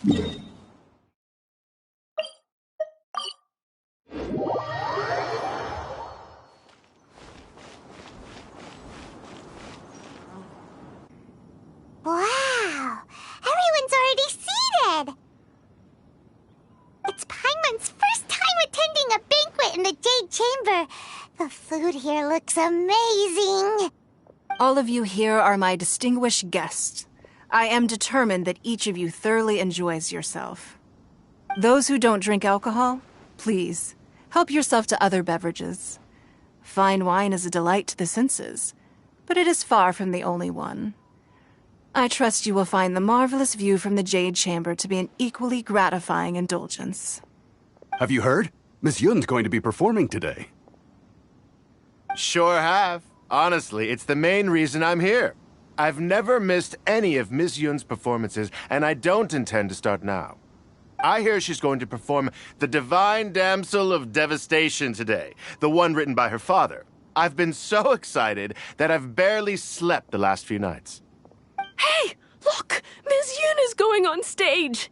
Wow! Everyone's already seated! It's Paimon's first time attending a banquet in the Jade Chamber. The food here looks amazing. All of you here are my distinguished guests. I am determined that each of you thoroughly enjoys yourself. Those who don't drink alcohol, please, help yourself to other beverages. Fine wine is a delight to the senses, but it is far from the only one. I trust you will find the marvelous view from the Jade Chamber to be an equally gratifying indulgence. Have you heard? Miss Yun's going to be performing today. Sure have. Honestly, it's the main reason I'm here. I've never missed any of Miss Yun's performances, and I don't intend to start now. I hear she's going to perform The Divine Damsel of Devastation today, the one written by her father. I've been so excited that I've barely slept the last few nights. Hey, look! Miss Yun is going on stage!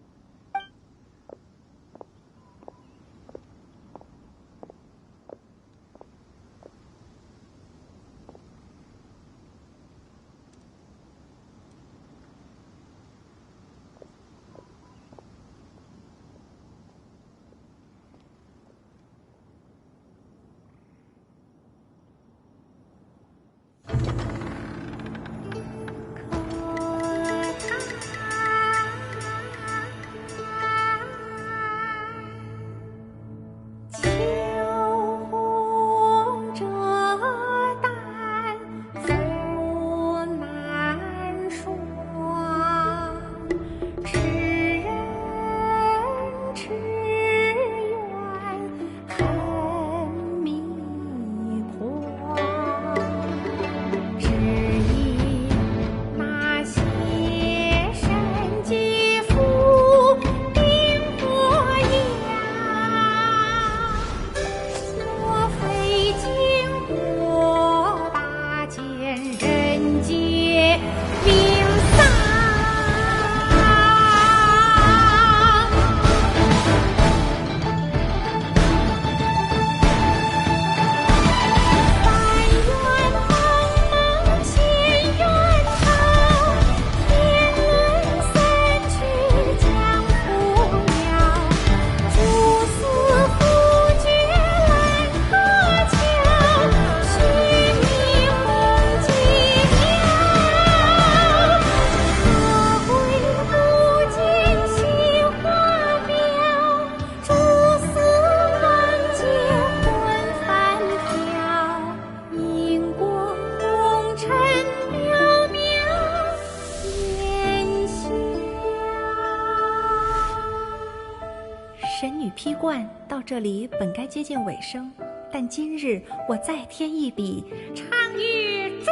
这里本该接近尾声，但今日我再添一笔，唱与诸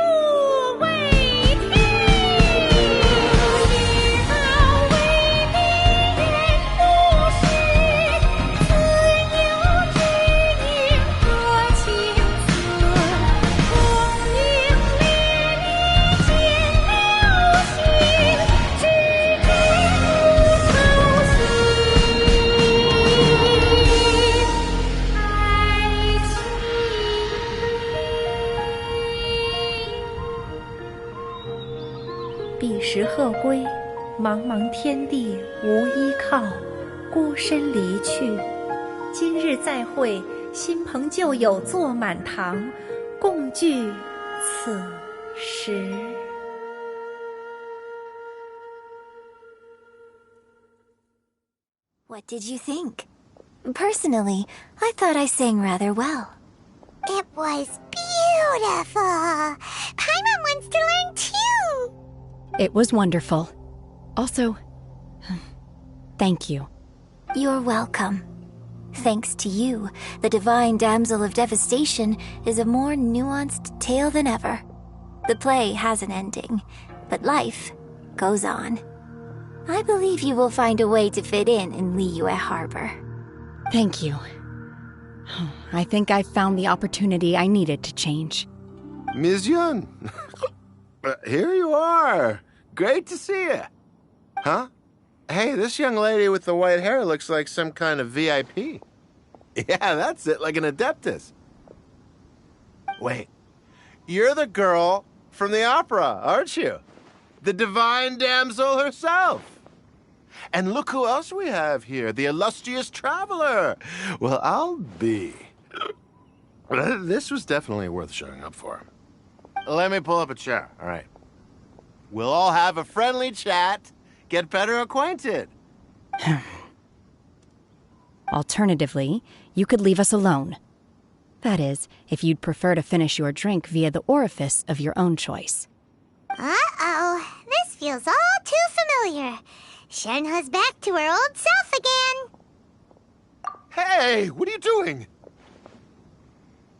位听。时鹤归，茫茫天地无依靠，孤身离去。今日再会，新朋旧友坐满堂，共聚此时。What did you think? Personally, I thought I sang rather well. It was beautiful. Paimon wants to learn too. It was wonderful. Also, thank you. You're welcome. Thanks to you, the Divine Damsel of Devastation is a more nuanced tale than ever. The play has an ending, but life goes on. I believe you will find a way to fit in Liyue Harbor. Thank you. I think I've found the opportunity I needed to change. Ms. Yun, here you are. Great to see you. Huh? Hey, this young lady with the white hair looks like some kind of VIP. Yeah, that's it, like an Adeptus. Wait, you're the girl from the opera, aren't you? The divine damsel herself. And look who else we have here, the illustrious traveler. Well, I'll be. This was definitely worth showing up for. Let me pull up a chair, all right? We'll all have a friendly chat, get better acquainted. Alternatively, you could leave us alone. That is, if you'd prefer to finish your drink via the orifice of your own choice. Uh-oh, this feels all too familiar. Shenhe's back to her old self again. Hey, what are you doing?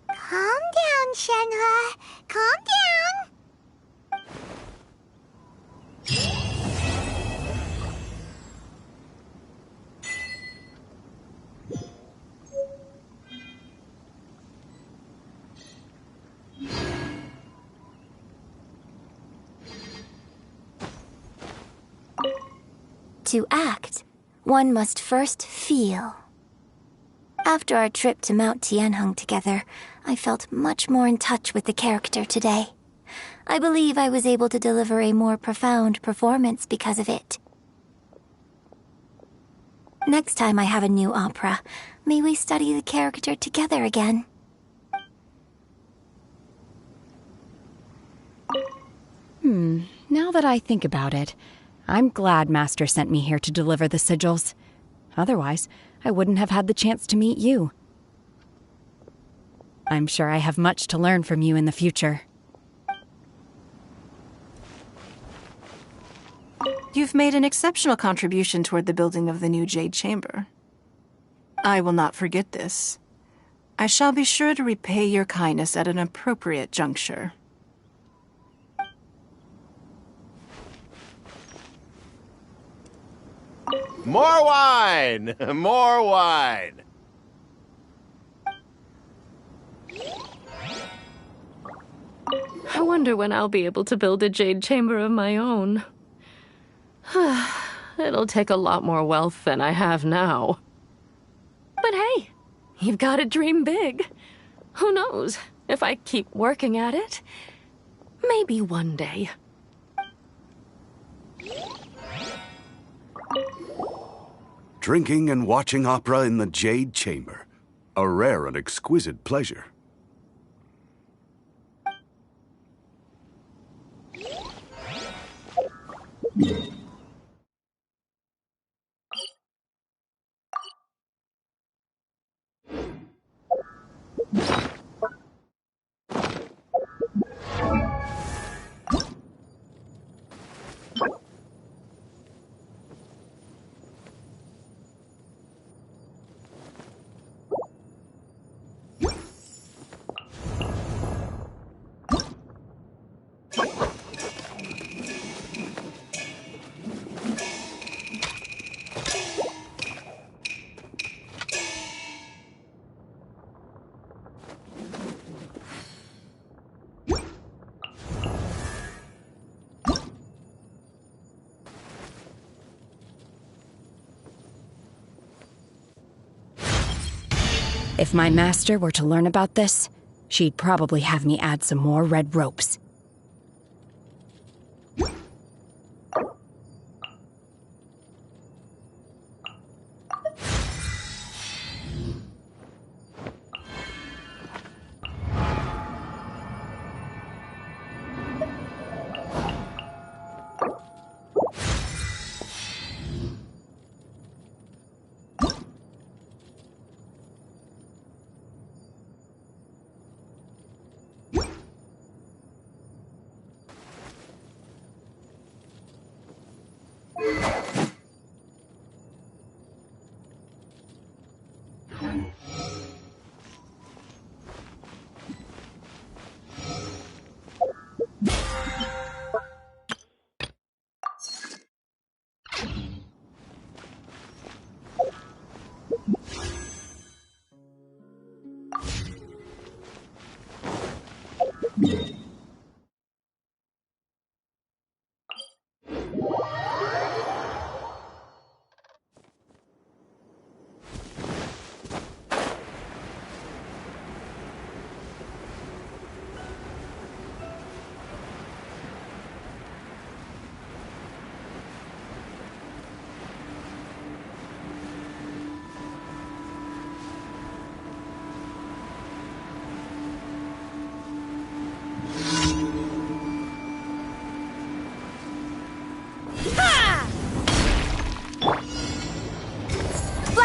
Calm down, Shenhe. Calm down. To act, one must first feel. After our trip to Mount Tianheng together, I felt much more in touch with the character today. I believe I was able to deliver a more profound performance because of it. Next time I have a new opera, may we study the character together again. Now that I think about it, I'm glad Master sent me here to deliver the sigils. Otherwise, I wouldn't have had the chance to meet you. I'm sure I have much to learn from you in the future. You've made an exceptional contribution toward the building of the new Jade Chamber. I will not forget this. I shall be sure to repay your kindness at an appropriate juncture. More wine! More wine! I wonder when I'll be able to build a jade chamber of my own. It'll take a lot more wealth than I have now. But hey, you've got to dream big. Who knows? If I keep working at it, maybe one day. Drinking and watching opera in the Jade Chamber. A rare and exquisite pleasure. If my master were to learn about this, she'd probably have me add some more red ropes.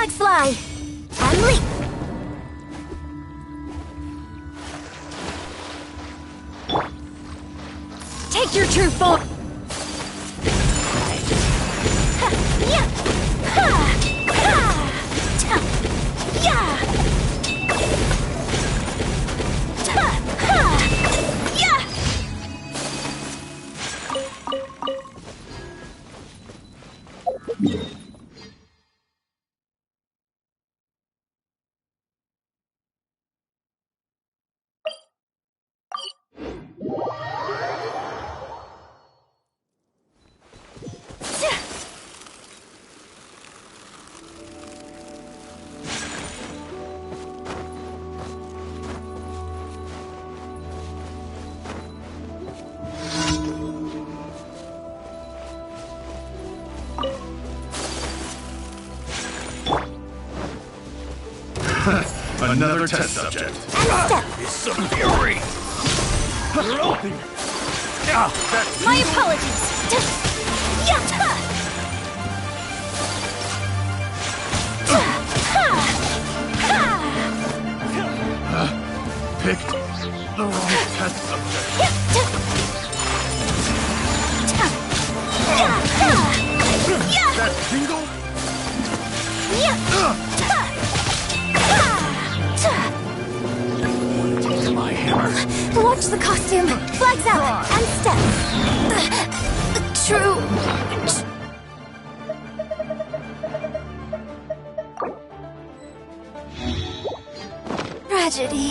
Flag fly! And leap! Take your true form! Another test subject. It's some fury! You're open! My apologies! Picked the wrong test subject. That tingle? Take my hammer. Watch the costume! Flags out! And step! True... Tragedy.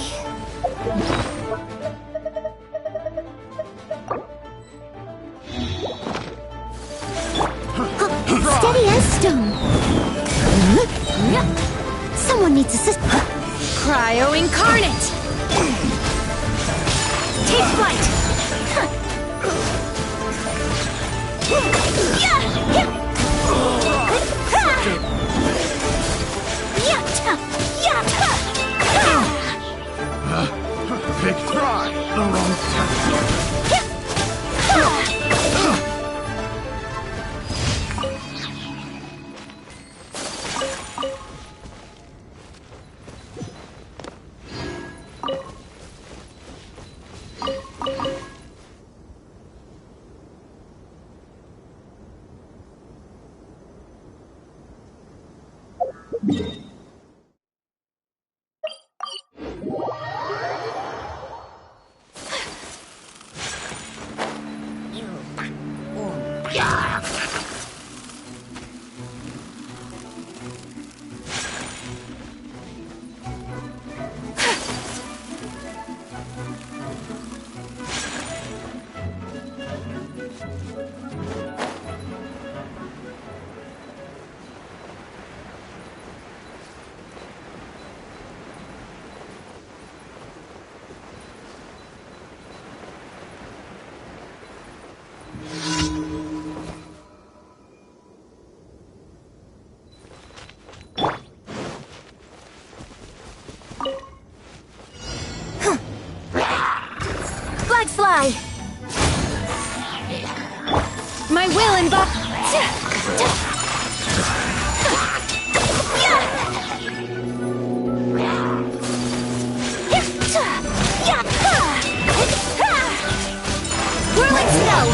Steady as stone. Someone needs assistance. Cryo incarnate! Take flight! Pick try the wrong test subject. Flags fly! My will involve... Whirling snow!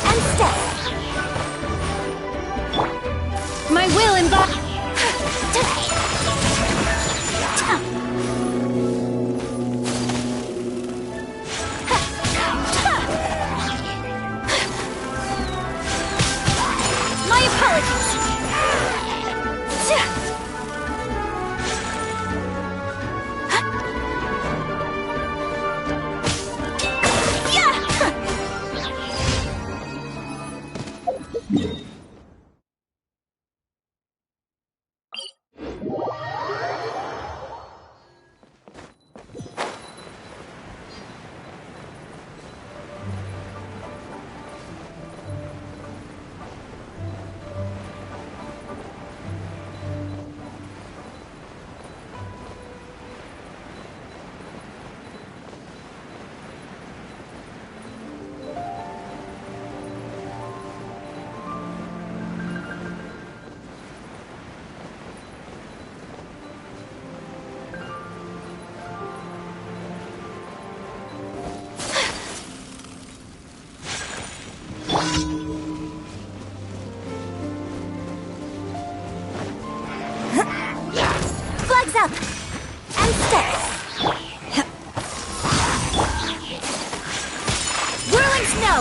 And step! My will involve...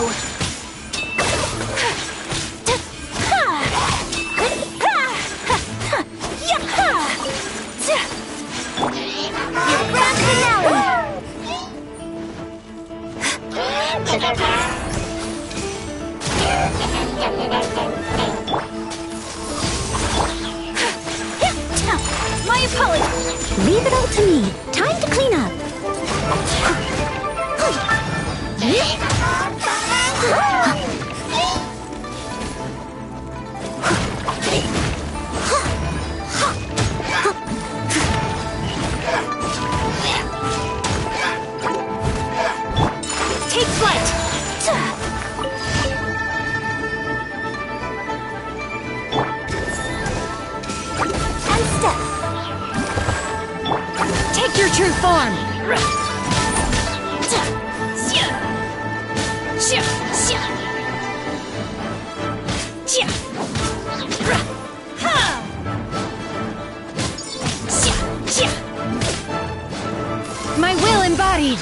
go! Your grand finale! My apologies! Leave it all to me. Time to clean up. Take flight! And step. Take your true form! My will embodied.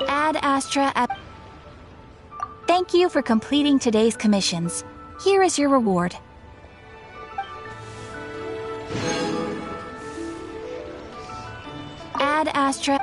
Ad Astra Ep. Thank you for completing today's commissions. Here is your reward. Ad Astra.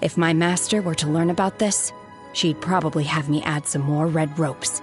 If my master were to learn about this, she'd probably have me add some more red ropes.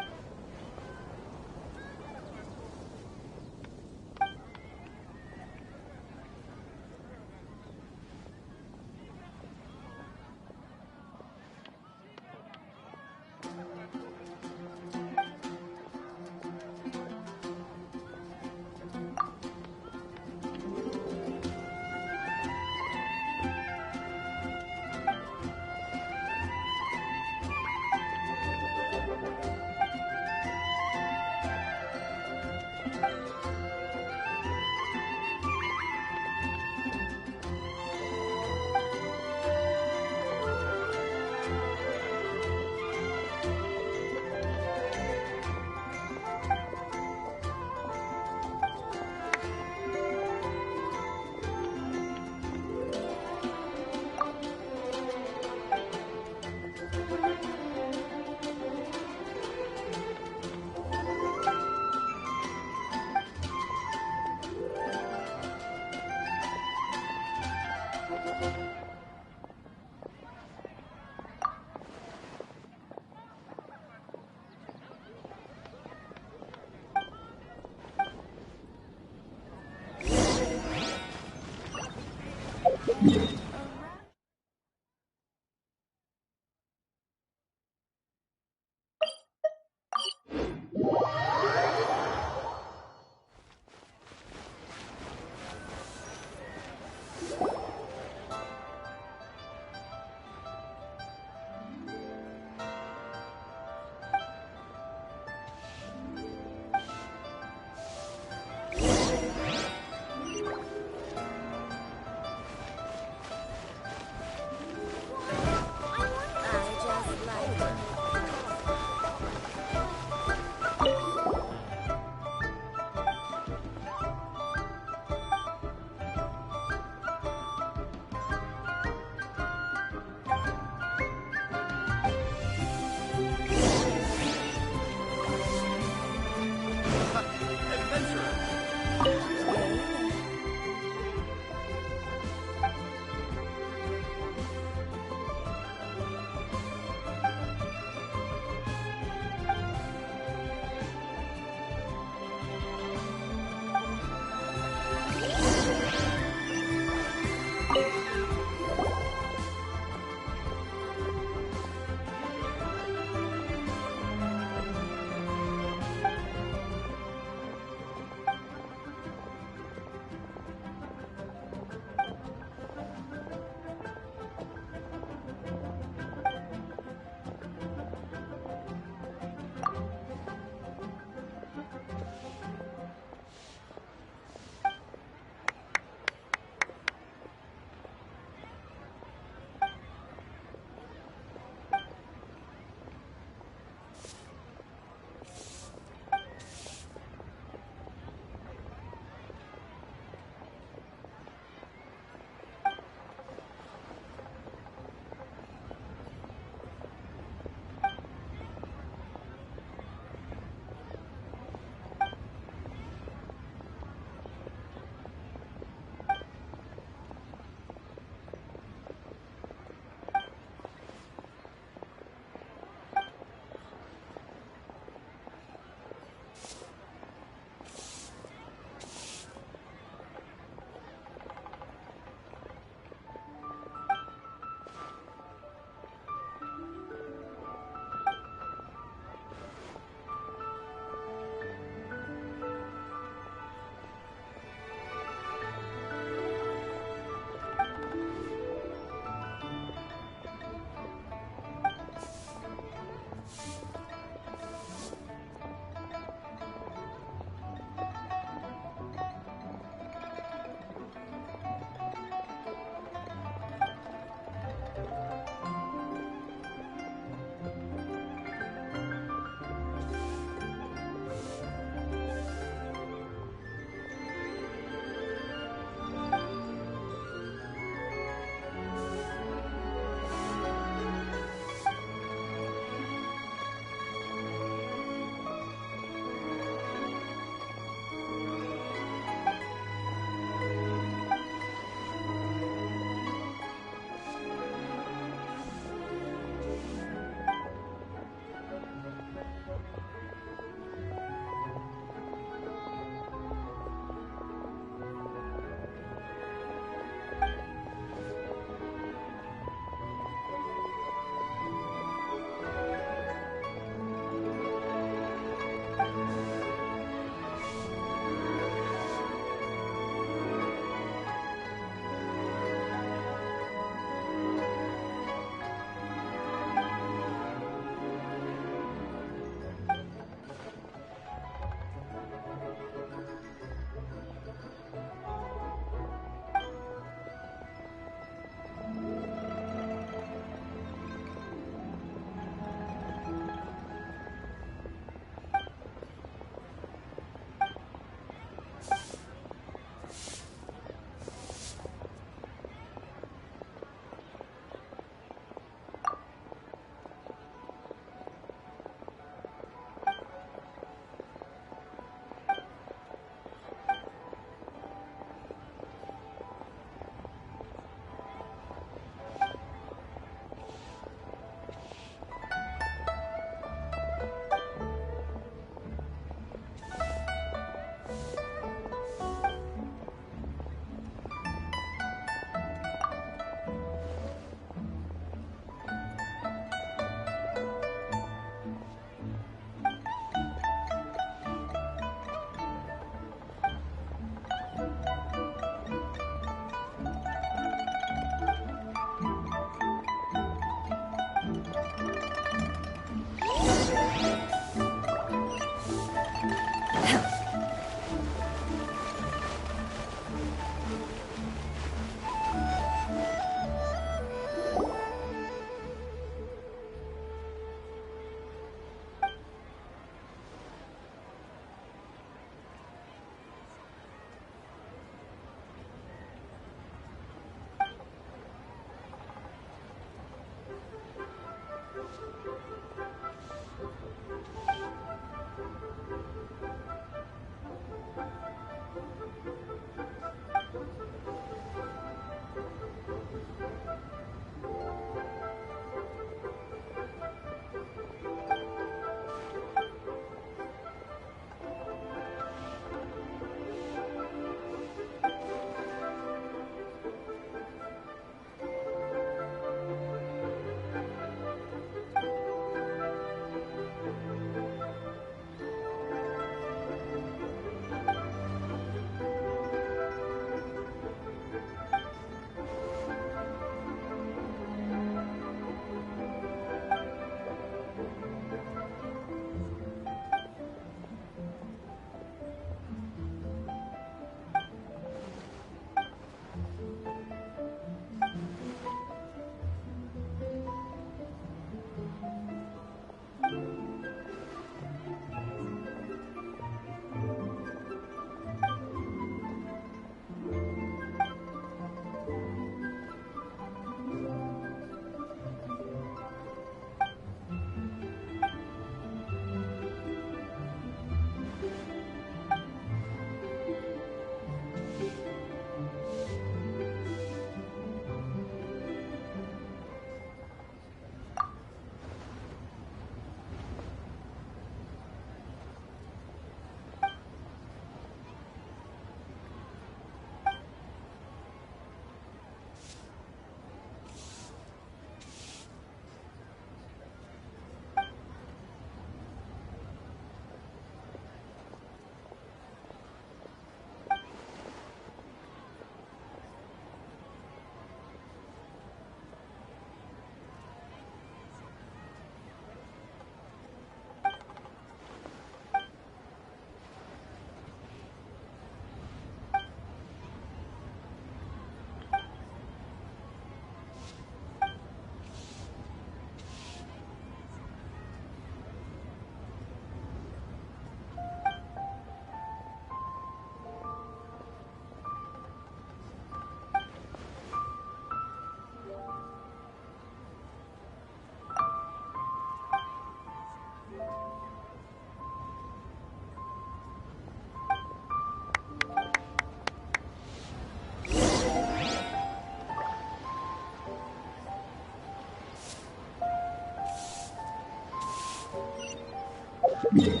You